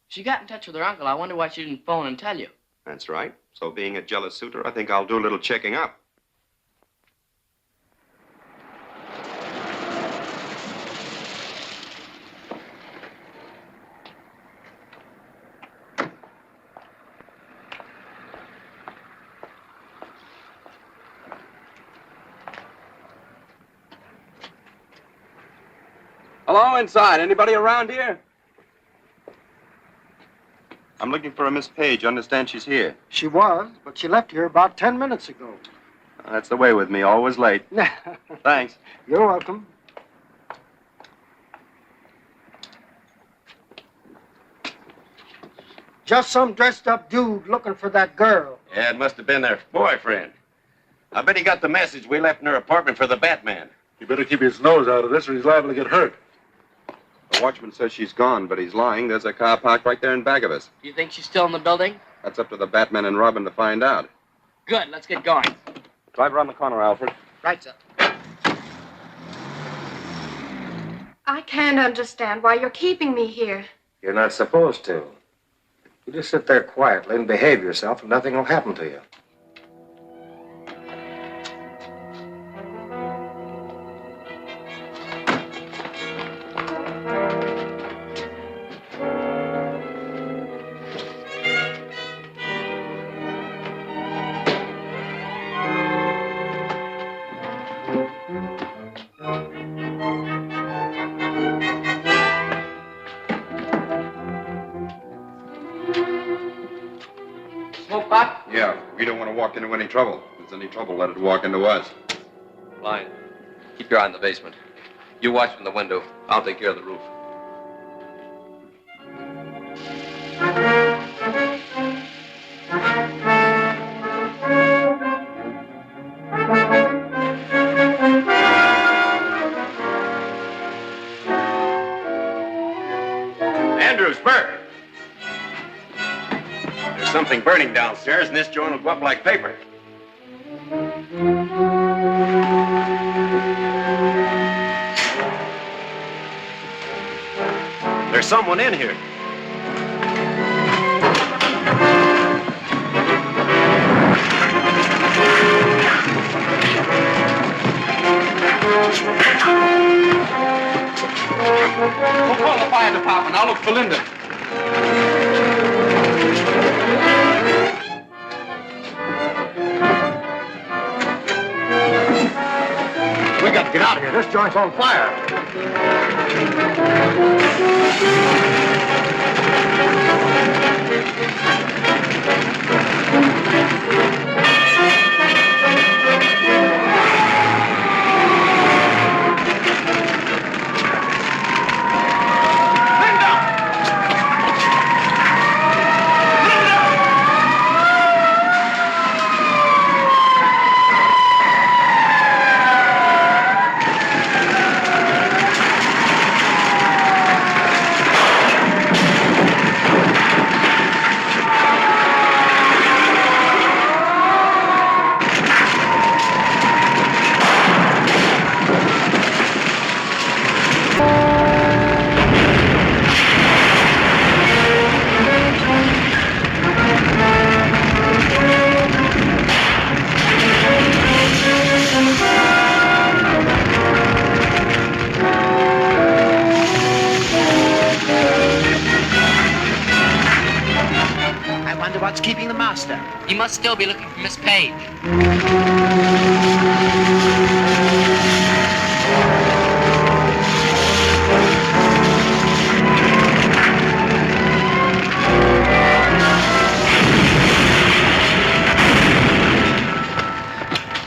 She got in touch with her uncle. I wonder why she didn't phone and tell you. That's right. So being a jealous suitor, I think I'll do a little checking up. Hello, inside. Anybody around here? I'm looking for a Miss Page. Understand she's here. She was, but she left here about 10 minutes ago. That's the way with me, always late. Thanks. You're welcome. Just some dressed-up dude looking for that girl. Yeah, it must have been their boyfriend. I bet he got the message we left in her apartment for the Batman. You better keep his nose out of this or he's liable to get hurt. The watchman says she's gone, but he's lying. There's a car parked right there in back of us. Do you think she's still in the building? That's up to the Batman and Robin to find out. Good, let's get going. Drive around the corner, Alfred. Right, sir. I can't understand why you're keeping me here. You're not supposed to. You just sit there quietly and behave yourself, and nothing will happen to you. Yeah, we don't want to walk into any trouble. If there's any trouble, let it walk into us. Fine. Keep your eye on the basement. You watch from the window. I'll take care of the roof. Andrews, Burke. There's something burning downstairs, and this joint will go up like paper. There's someone in here. We'll call the fire department. I'll look for Linda. We got to get out of here. This joint's on fire. What's keeping the master? He must still be looking for Miss Page. I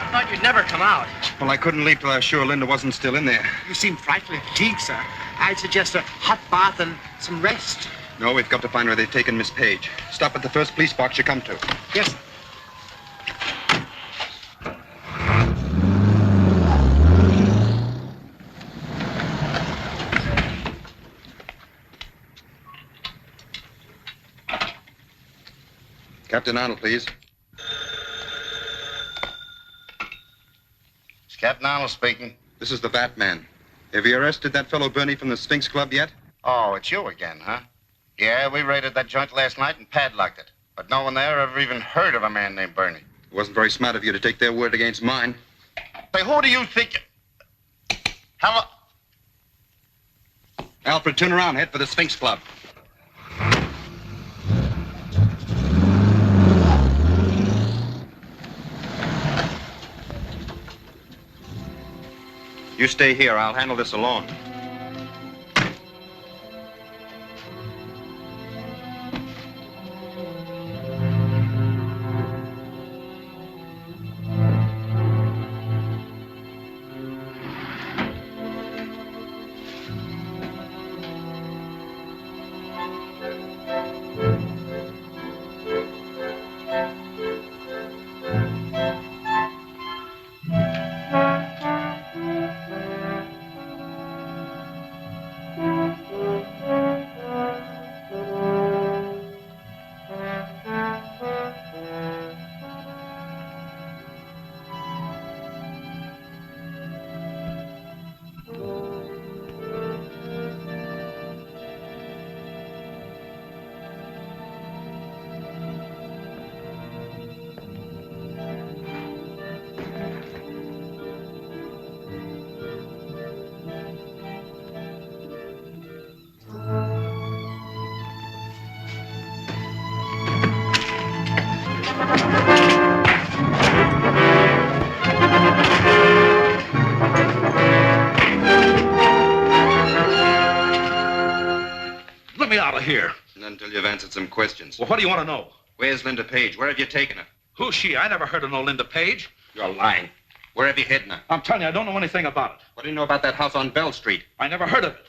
thought you'd never come out. Well, I couldn't leave till I was sure Linda wasn't still in there. You seem frightfully fatigued, sir. I'd suggest a hot bath and some rest. No, we've got to find where they've taken Miss Page. Stop at the first police box you come to. Yes, sir. Captain Arnold, please. It's Captain Arnold speaking. This is the Batman. Have you arrested that fellow Bernie from the Sphinx Club yet? Oh, it's you again, huh? Yeah, we raided that joint last night and padlocked it. But no one there ever even heard of a man named Bernie. It wasn't very smart of you to take their word against mine. Say, who do you think? Hello? Alfred, turn around. Head for the Sphinx Club. You stay here. I'll handle this alone. hear? Not until you've answered some questions. Well, what do you want to know? Where's Linda Page? Where have you taken her? Who's she? I never heard of no Linda Page. You're lying. Where have you hidden her? I'm telling you, I don't know anything about it. What do you know about that house on Bell Street? I never heard of it.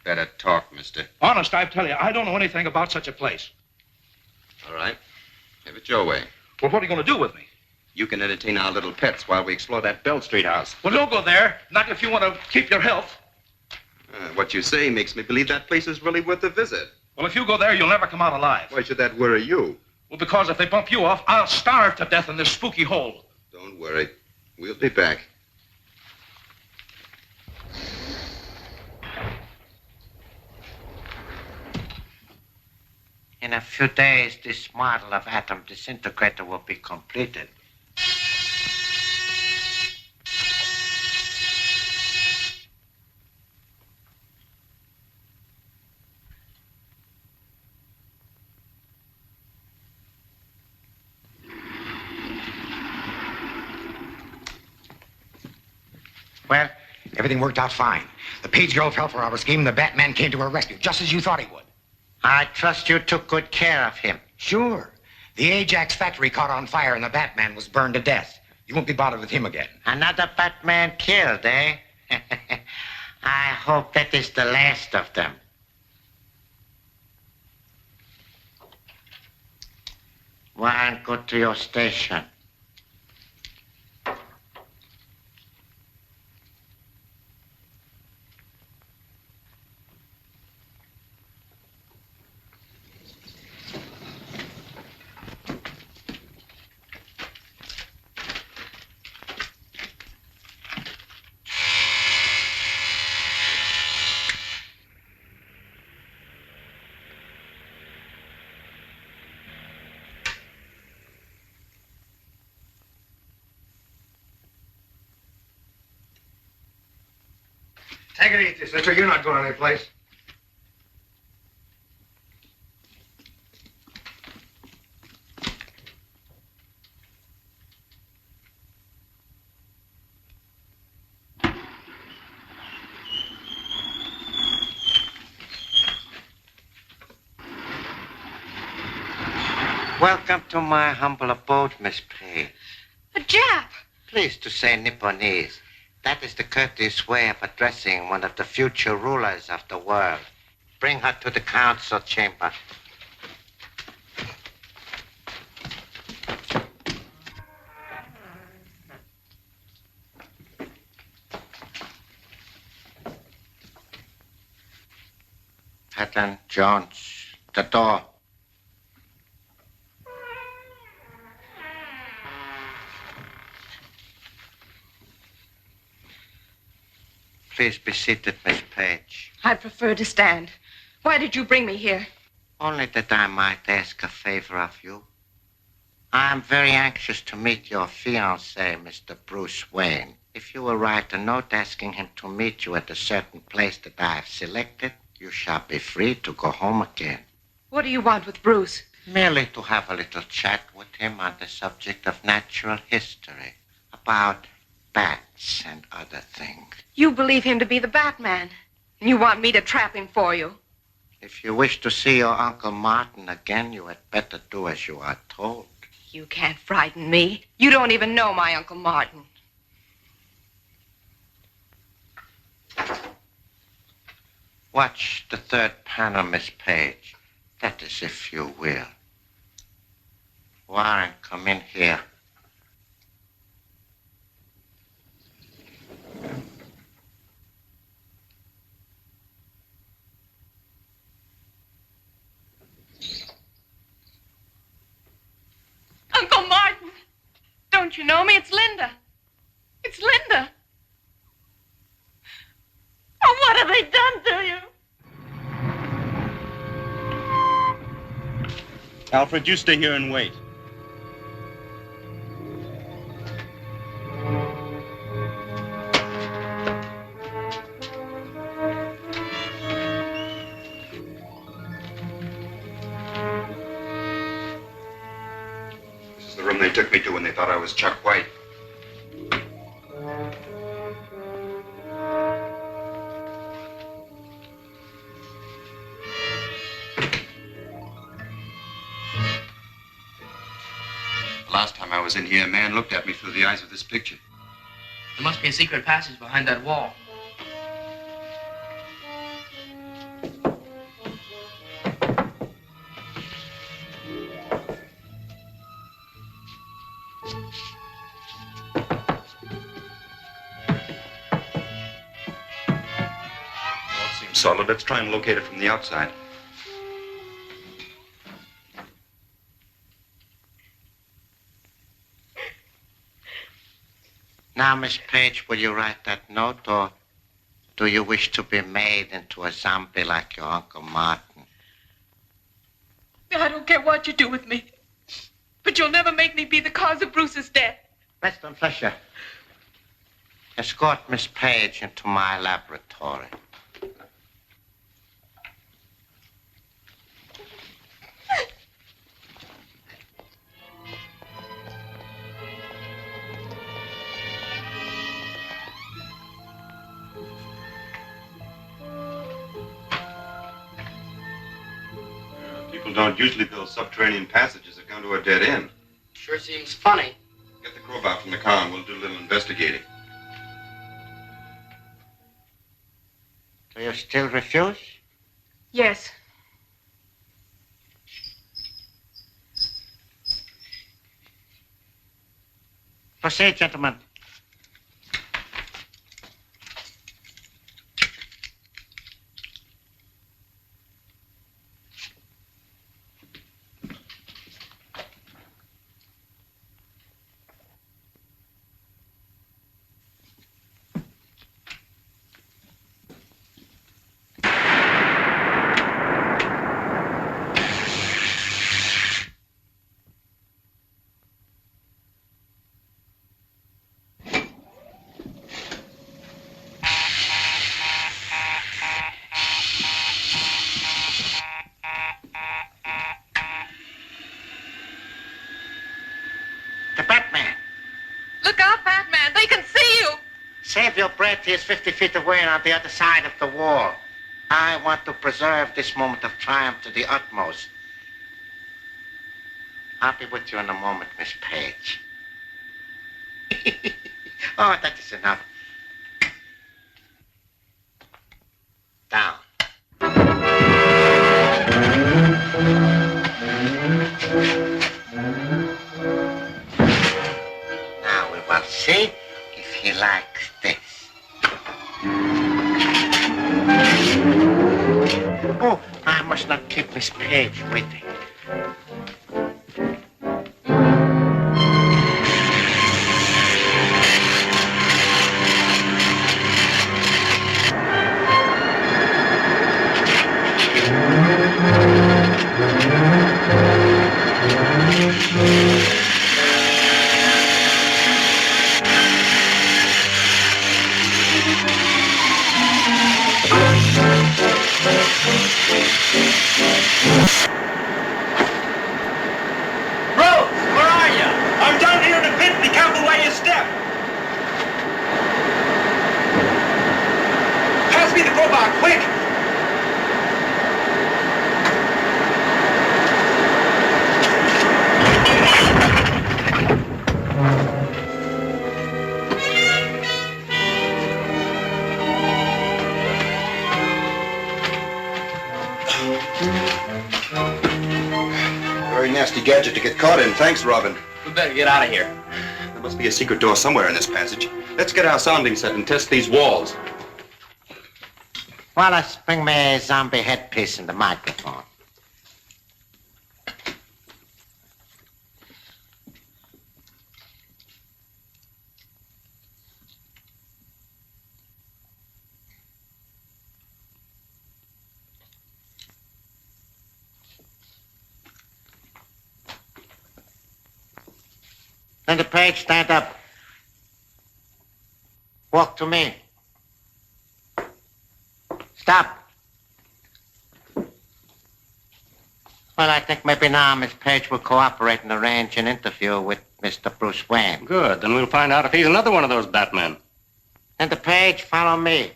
Better talk, mister. Honest, I tell you, I don't know anything about such a place. All right. Have it your way. Well, what are you going to do with me? You can entertain our little pets while we explore that Bell Street house. Well, don't go there. Not if you want to keep your health. What you say makes me believe that place is really worth a visit. Well, if you go there, you'll never come out alive. Why should that worry you? Well, because if they bump you off, I'll starve to death in this spooky hole. Don't worry. We'll be back. In a few days, this model of atom disintegrator will be completed. Well, everything worked out fine. The Page girl fell for our scheme, and the Batman came to her rescue, just as you thought he would. I trust you took good care of him. Sure. The Ajax factory caught on fire, and the Batman was burned to death. You won't be bothered with him again. Another Batman killed, eh? I hope that is the last of them. Warren, go to your station. Take it easy, sister. You're not going anyplace. Welcome to my humble abode, Miss Page. A Jap! Pleased to say Nipponese. That is the courteous way of addressing one of the future rulers of the world. Bring her to the council chamber. Patton, Jones, the door. Please be seated, Miss Page. I'd prefer to stand. Why did you bring me here? Only that I might ask a favor of you. I am very anxious to meet your fiancé, Mr. Bruce Wayne. If you will write a note asking him to meet you at a certain place that I have selected, you shall be free to go home again. What do you want with Bruce? Merely to have a little chat with him on the subject of natural history, about bats and other things. You believe him to be the Batman, and you want me to trap him for you. If you wish to see your Uncle Martin again, you had better do as you are told. You can't frighten me. You don't even know my Uncle Martin. Watch the third panel, Miss Page. That is, if you will. Warren, come in here. Uncle Martin! Don't you know me? It's Linda. It's Linda. Oh, what have they done to you? Alfred, you stay here and wait. This is the room they took me to when they thought I was Chuck White. was in here, a man looked at me through the eyes of this picture. There must be a secret passage behind that wall. Solid. Let's try and locate it from the outside. Now, Miss Page, will you write that note, or do you wish to be made into a zombie like your Uncle Martin? I don't care what you do with me, but you'll never make me be the cause of Bruce's death. Weston Fisher, escort Miss Page into my laboratory. People don't usually build subterranean passages that come to a dead end. Sure seems funny. Get the crowbar from the car and we'll do a little investigating. Do you still refuse? Yes. Proceed, gentlemen. Save your breath. He is 50 feet away and on the other side of the wall. I want to preserve this moment of triumph to the utmost. I'll be with you in a moment, Miss Page. Oh, that is enough. Down. Now we will see if he likes this. Oh, I must not keep Miss Page waiting. Gadget to get caught in. Thanks, Robin. We better get out of here. There must be a secret door somewhere in this passage. Let's get our sounding set and test these walls. Wallace, bring me a zombie headpiece and the microphone. Linda Page, stand up. Walk to me. Stop. Well, I think maybe now Miss Page will cooperate and arrange an interview with Mr. Bruce Wayne. Good. Then we'll find out if he's another one of those Batmen. Linda Page, follow me.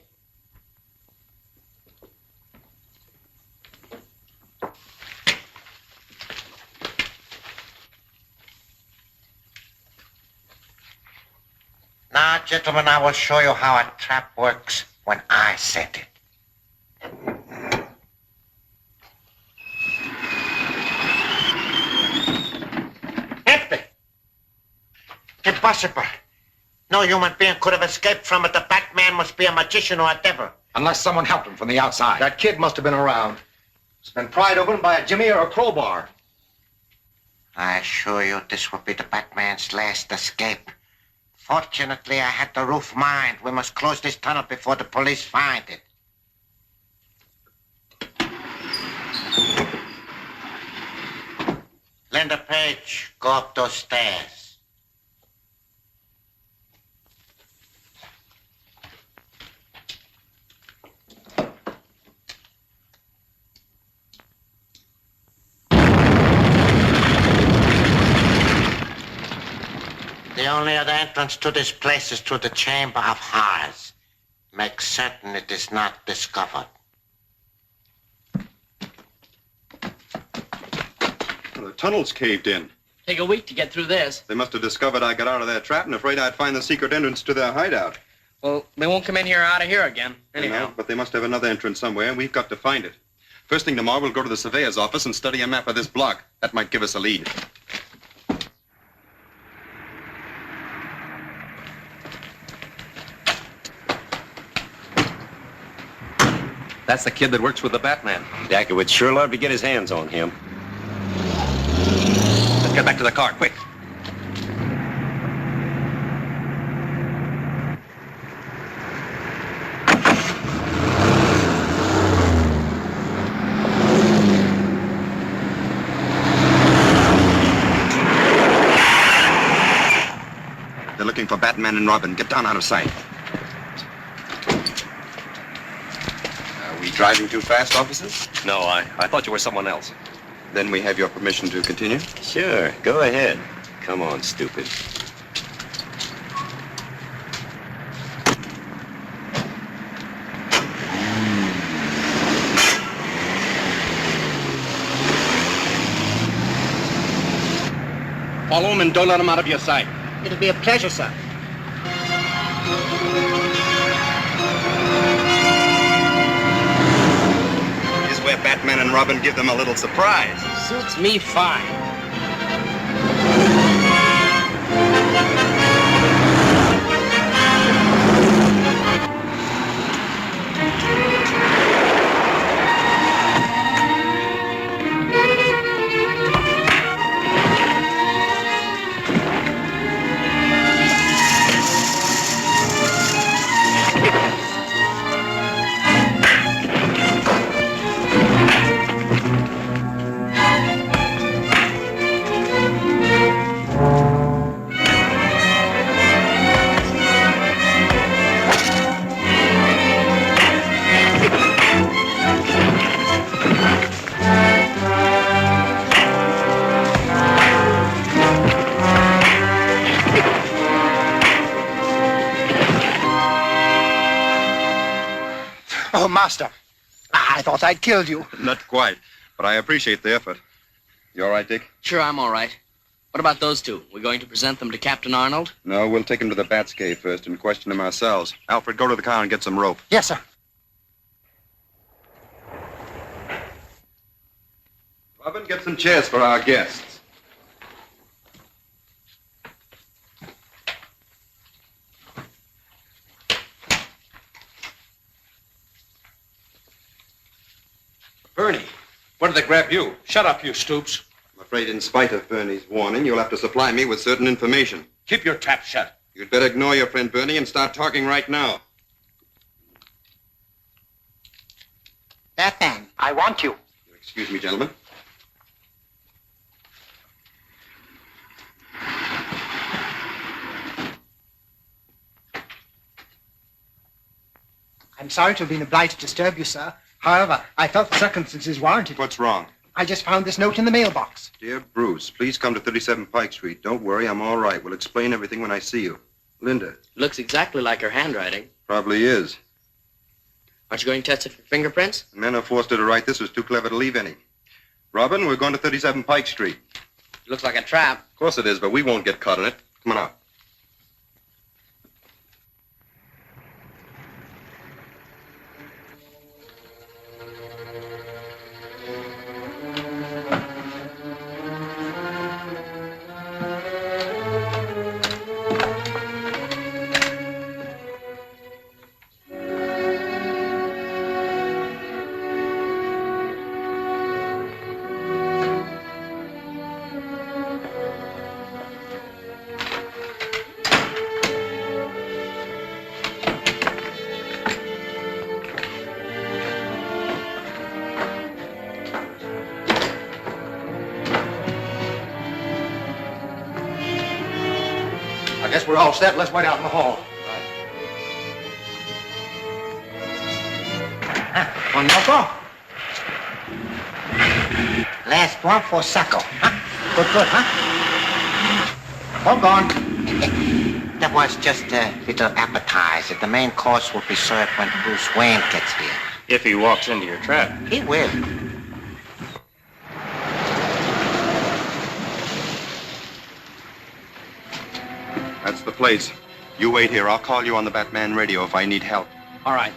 Now, gentlemen, I will show you how a trap works when I set it. Empty. Impossible. No human being could have escaped from it. The Batman must be a magician or a devil. Unless someone helped him from the outside. That kid must have been around. It's been pried open by a jimmy or a crowbar. I assure you this will be the Batman's last escape. Fortunately, I had the roof mined. We must close this tunnel before the police find it. Linda Page, go up those stairs. The only other entrance to this place is through the Chamber of Horrors. Make certain it is not discovered. Well, the tunnel's caved in. Take a week to get through this. They must have discovered I got out of their trap and afraid I'd find the secret entrance to their hideout. Well, they won't come in here or out of here again. Anyhow. No, but they must have another entrance somewhere, and we've got to find it. First thing tomorrow, we'll go to the surveyor's office and study a map of this block. That might give us a lead. That's the kid that works with the Batman. Daka would sure love to get his hands on him. Let's get back to the car, quick. They're looking for Batman and Robin. Get down out of sight. Are we driving too fast, officers? No, I thought you were someone else. Then we have your permission to continue? Sure, go ahead. Come on, stupid. Follow him and don't let him out of your sight. It'll be a pleasure, sir. Here's where Batman and Robin give them a little surprise. Suits me fine. Oh, Master, I thought I'd killed you. Not quite, but I appreciate the effort. You all right, Dick? Sure, I'm all right. What about those two? We're going to present them to Captain Arnold? No, we'll take him to the Bat's cave first and question him ourselves. Alfred, go to the car and get some rope. Yes, sir. Robin, get some chairs for our guests. Bernie, what did they grab you? Shut up, you Stoops. I'm afraid in spite of Bernie's warning, you'll have to supply me with certain information. Keep your trap shut. You'd better ignore your friend Bernie and start talking right now. Batman, I want you. Excuse me, gentlemen. I'm sorry to have been obliged to disturb you, sir. However, I felt the circumstances warranted. What's wrong? I just found this note in the mailbox. Dear Bruce, please come to 37 Pike Street. Don't worry, I'm all right. We'll explain everything when I see you. Linda. Looks exactly like her handwriting. Probably is. Aren't you going to test it for fingerprints? The man who forced her to write this was too clever to leave any. Robin, we're going to 37 Pike Street. Looks like a trap. Of course it is, but we won't get caught in it. Come on out. we're all set. Let's wait out in the hall. One more. Last one for Sacco. Huh? Good, huh? All gone. That was just a little appetizer. The main course will be served when Bruce Wayne gets here. If he walks into your trap. He will. That's the place. You wait here. I'll call you on the Batman radio if I need help. All right.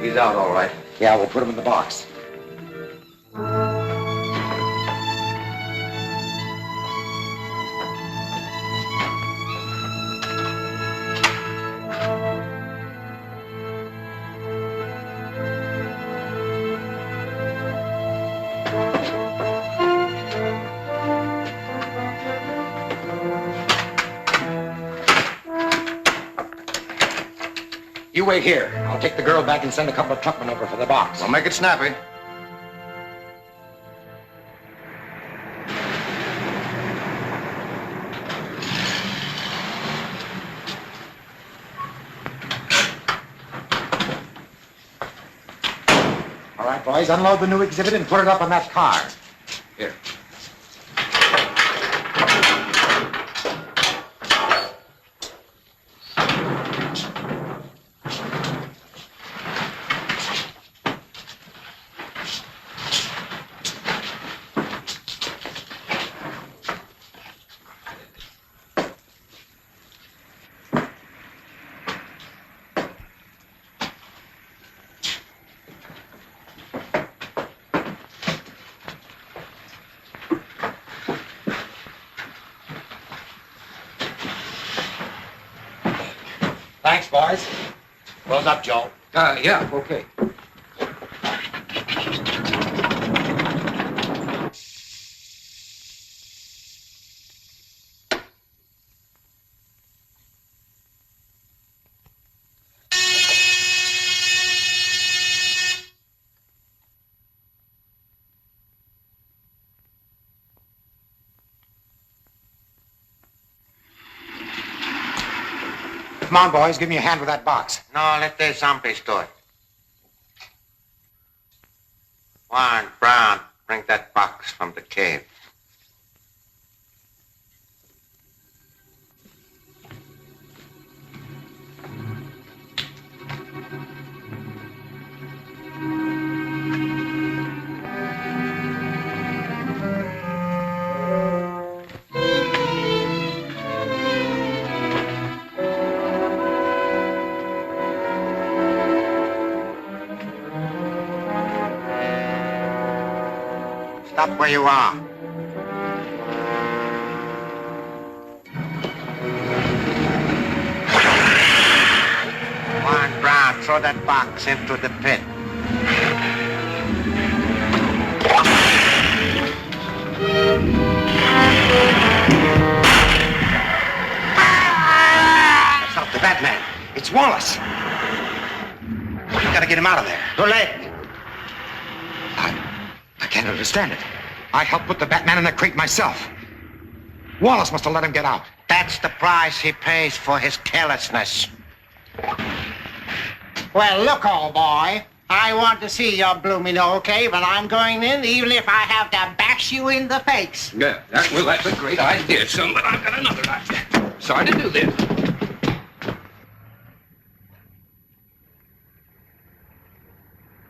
He's out all right. Yeah, we'll put him in the box. You wait here. I'll take the girl back and send a couple of truckmen over for the box. Well, make it snappy. All right, boys, unload the new exhibit and put it up on that car. Here. Thanks, boys. Close up, Joe. Yeah, okay. Come on, boys, give me a hand with that box. No, let the zombies do it. Warren, Brown, bring that box from the cave. Stop where you are. Warren Brown, throw that box into the pit. That's not the Batman. It's Wallace. We gotta get him out of there. Too late. I can't understand it. I helped put the Batman in the crate myself. Wallace must have let him get out. That's the price he pays for his carelessness. Well, look, old boy. I want to see your blooming old cave, and I'm going in even if I have to bash you in the face. Yeah, that's a great idea, son, but I've got another idea. Sorry to do this.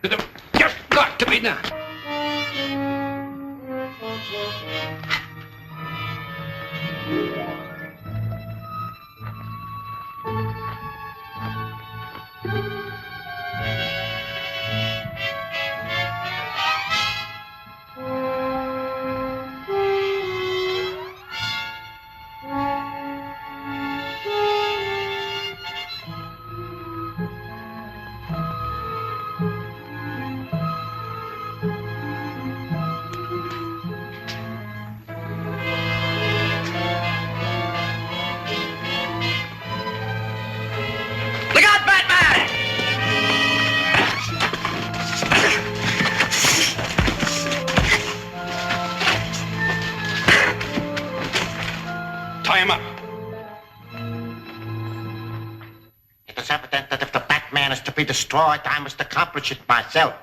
There's just got to be Wait now. Look out, Batman! Tie him up. It is evident that if the Batman is to be destroyed, I must accomplish it myself.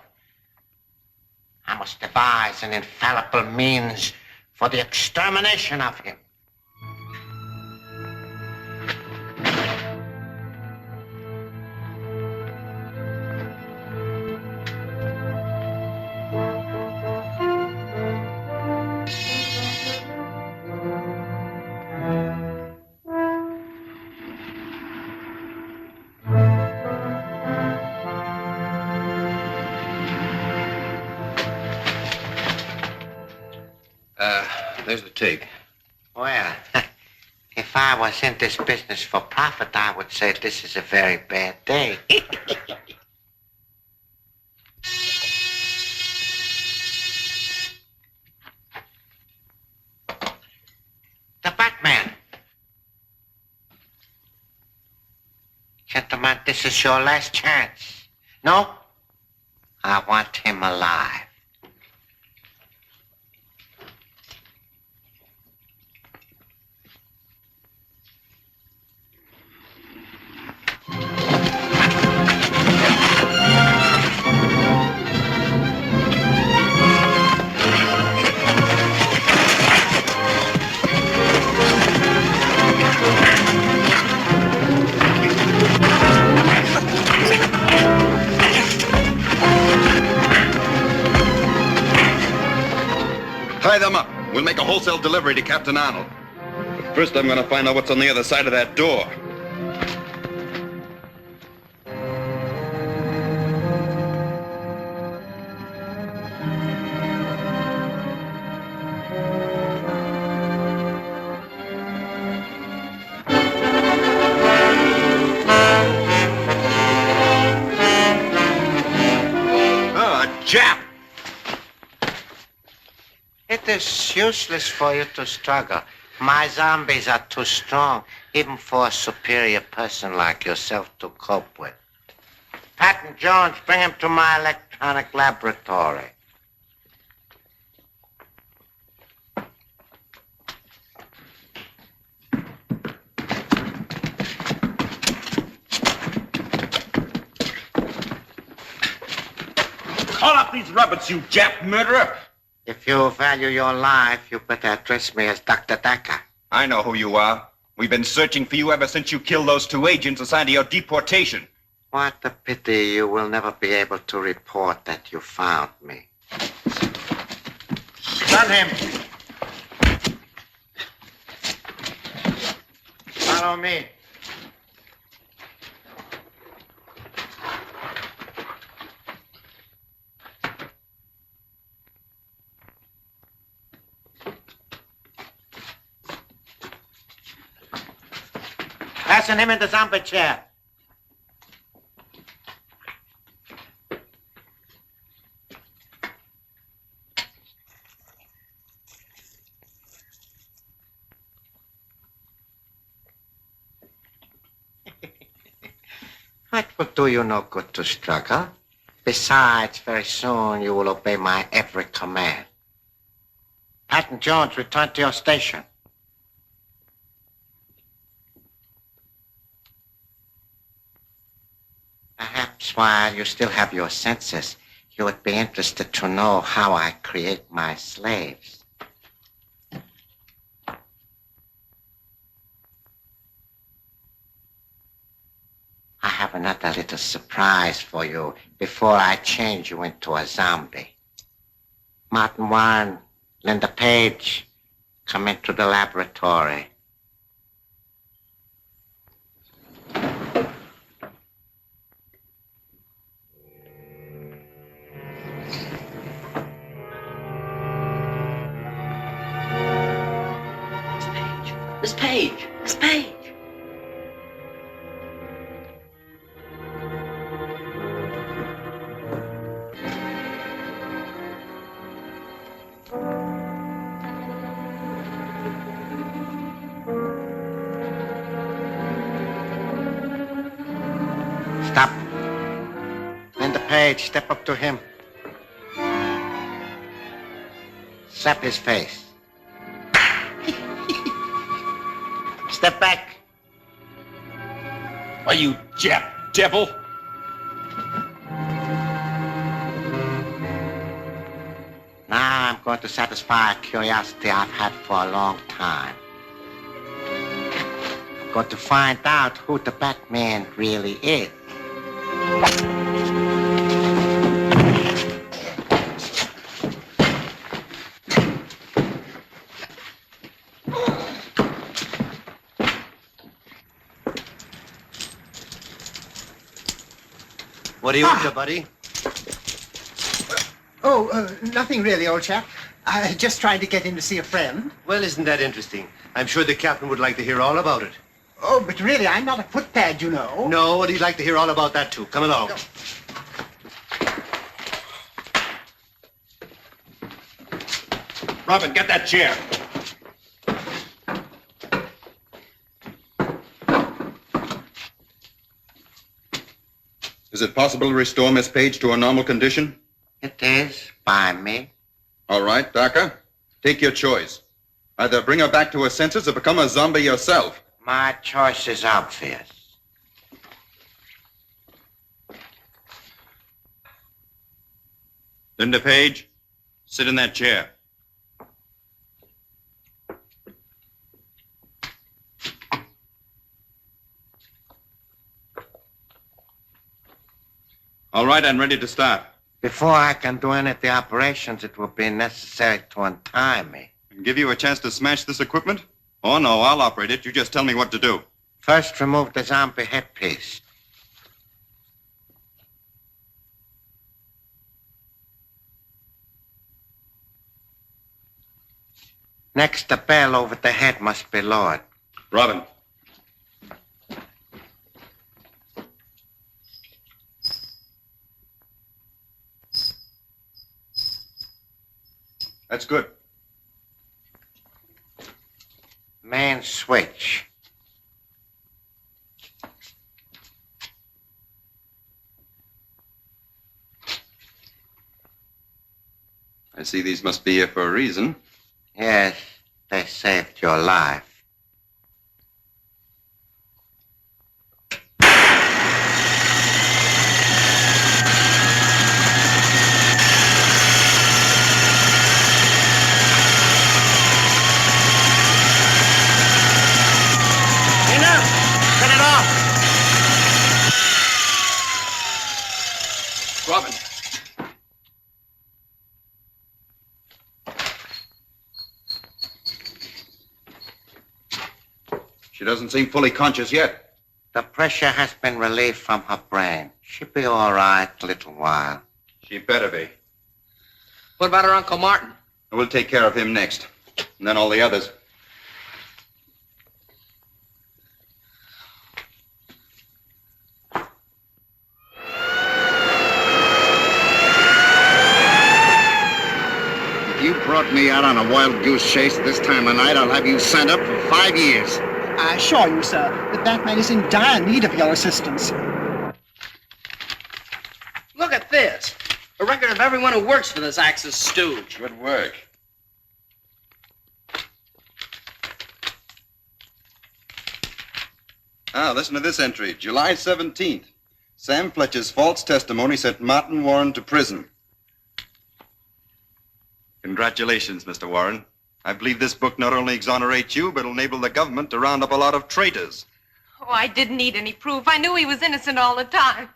I must devise an infallible means for the extermination of him. There's the take. Well, if I was in this business for profit, I would say this is a very bad day. The Batman. Gentlemen, this is your last chance. No? I want him alive. Tie them up. We'll make a wholesale delivery to Captain Arnold. But first, I'm going to find out what's on the other side of that door. Jap! It is useless for you to struggle. My zombies are too strong, even for a superior person like yourself to cope with. Patton Jones, bring him to my electronic laboratory. Call up these rabbits, you Jap murderer! If you value your life, you better address me as Dr. Daka. I know who you are. We've been searching for you ever since you killed those two agents assigned to your deportation. What a pity you will never be able to report that you found me. Stun him! Follow me. Fasten him in the zombie chair. It will do you no good to struggle. Besides, very soon you will obey my every command. Patton Jones, return to your station. Perhaps while you still have your senses, you would be interested to know how I create my slaves. I have another little surprise for you before I change you into a zombie. Martin Warren, Linda Page, come into the laboratory. Miss Page! Miss Page! Stop. Linda Page, step up to him. Slap his face. Step back. Are you Jap devil? Now I'm going to satisfy a curiosity I've had for a long time. I'm going to find out who the Batman really is. What are you up to, buddy? Oh, nothing really, old chap. Just trying to get in to see a friend. Well, isn't that interesting? I'm sure the captain would like to hear all about it. Oh, but really, I'm not a footpad, you know. No, and he'd like to hear all about that, too. Come along. Robin, get that chair. Is it possible to restore Miss Page to a normal condition? It is, by me. All right, Daka. Take your choice. Either bring her back to her senses or become a zombie yourself. My choice is obvious. Linda Page, sit in that chair. All right, I'm ready to start. Before I can do any of the operations, it will be necessary to untie me. And give you a chance to smash this equipment? Oh, no, I'll operate it. You just tell me what to do. First, remove the zombie headpiece. Next, the bell over the head must be lowered. Robin. That's good. Main switch. I see these must be here for a reason. Yes, they saved your life. Robin. She doesn't seem fully conscious yet. The pressure has been relieved from her brain. She'll be all right a little while. She better be. What about her Uncle Martin? We'll take care of him next. And then all the others. If you brought me out on a wild goose chase this time of night, I'll have you sent up for 5 years. I assure you, sir, that Batman is in dire need of your assistance. Look at this. A record of everyone who works for this Axis stooge. Good work. Ah, listen to this entry. July 17th. Sam Fletcher's false testimony sent Martin Warren to prison. Congratulations, Mr. Warren. I believe this book not only exonerates you, but will enable the government to round up a lot of traitors. Oh, I didn't need any proof. I knew he was innocent all the time.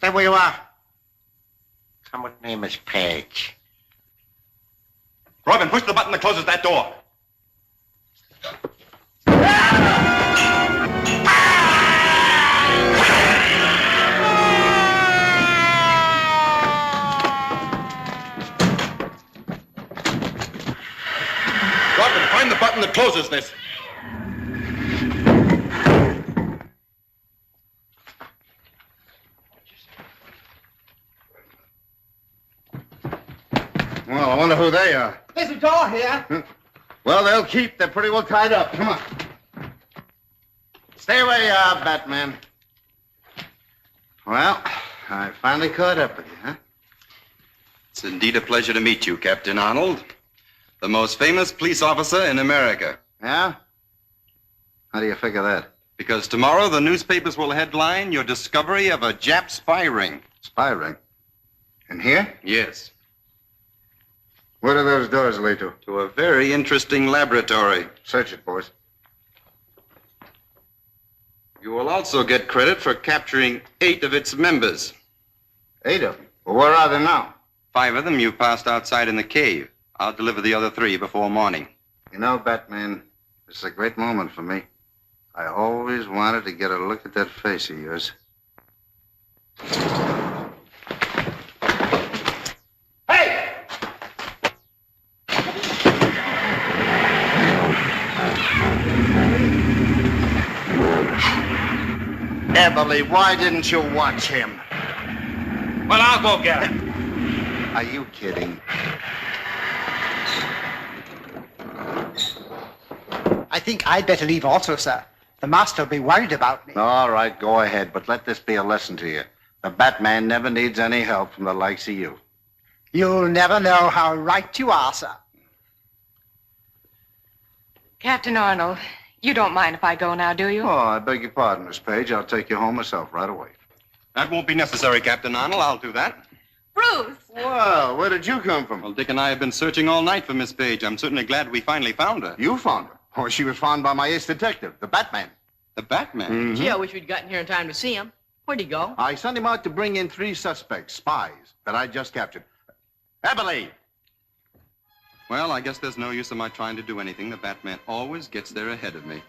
Stay where you are. Come with me, Miss Page. Robin, push the button that closes that door. Robin, find the button that closes this. Well, I wonder who they are. There's a door here. Well, they'll keep. They're pretty well tied up. Come on. Stay where you are, Batman. Well, I finally caught up with you, huh? It's indeed a pleasure to meet you, Captain Arnold. The most famous police officer in America. Yeah? How do you figure that? Because tomorrow the newspapers will headline your discovery of a Jap spy ring. Spy ring? In here? Yes. Where do those doors lead to? To a very interesting laboratory. Search it, boys. You will also get credit for capturing 8 of its members. 8 of them? Well, where are they now? 5 of them you passed outside in the cave. I'll deliver the other 3 before morning. You know, Batman, this is a great moment for me. I always wanted to get a look at that face of yours. Emily, why didn't you watch him? Well, I'll go get him. Are you kidding? I think I'd better leave also, sir. The master will be worried about me. All right, go ahead, but let this be a lesson to you. The Batman never needs any help from the likes of you. You'll never know how right you are, sir. Captain Arnold, you don't mind if I go now, do you? Oh, I beg your pardon, Miss Page. I'll take you home myself right away. That won't be necessary, Captain Arnold. I'll do that. Bruce! Well, where did you come from? Well, Dick and I have been searching all night for Miss Page. I'm certainly glad we finally found her. You found her? Oh, she was found by my ace detective, the Batman. The Batman? Mm-hmm. Gee, I wish we'd gotten here in time to see him. Where'd he go? I sent him out to bring in 3 suspects, spies, that I just captured. Emily! Well, I guess there's no use of my trying to do anything. The Batman always gets there ahead of me.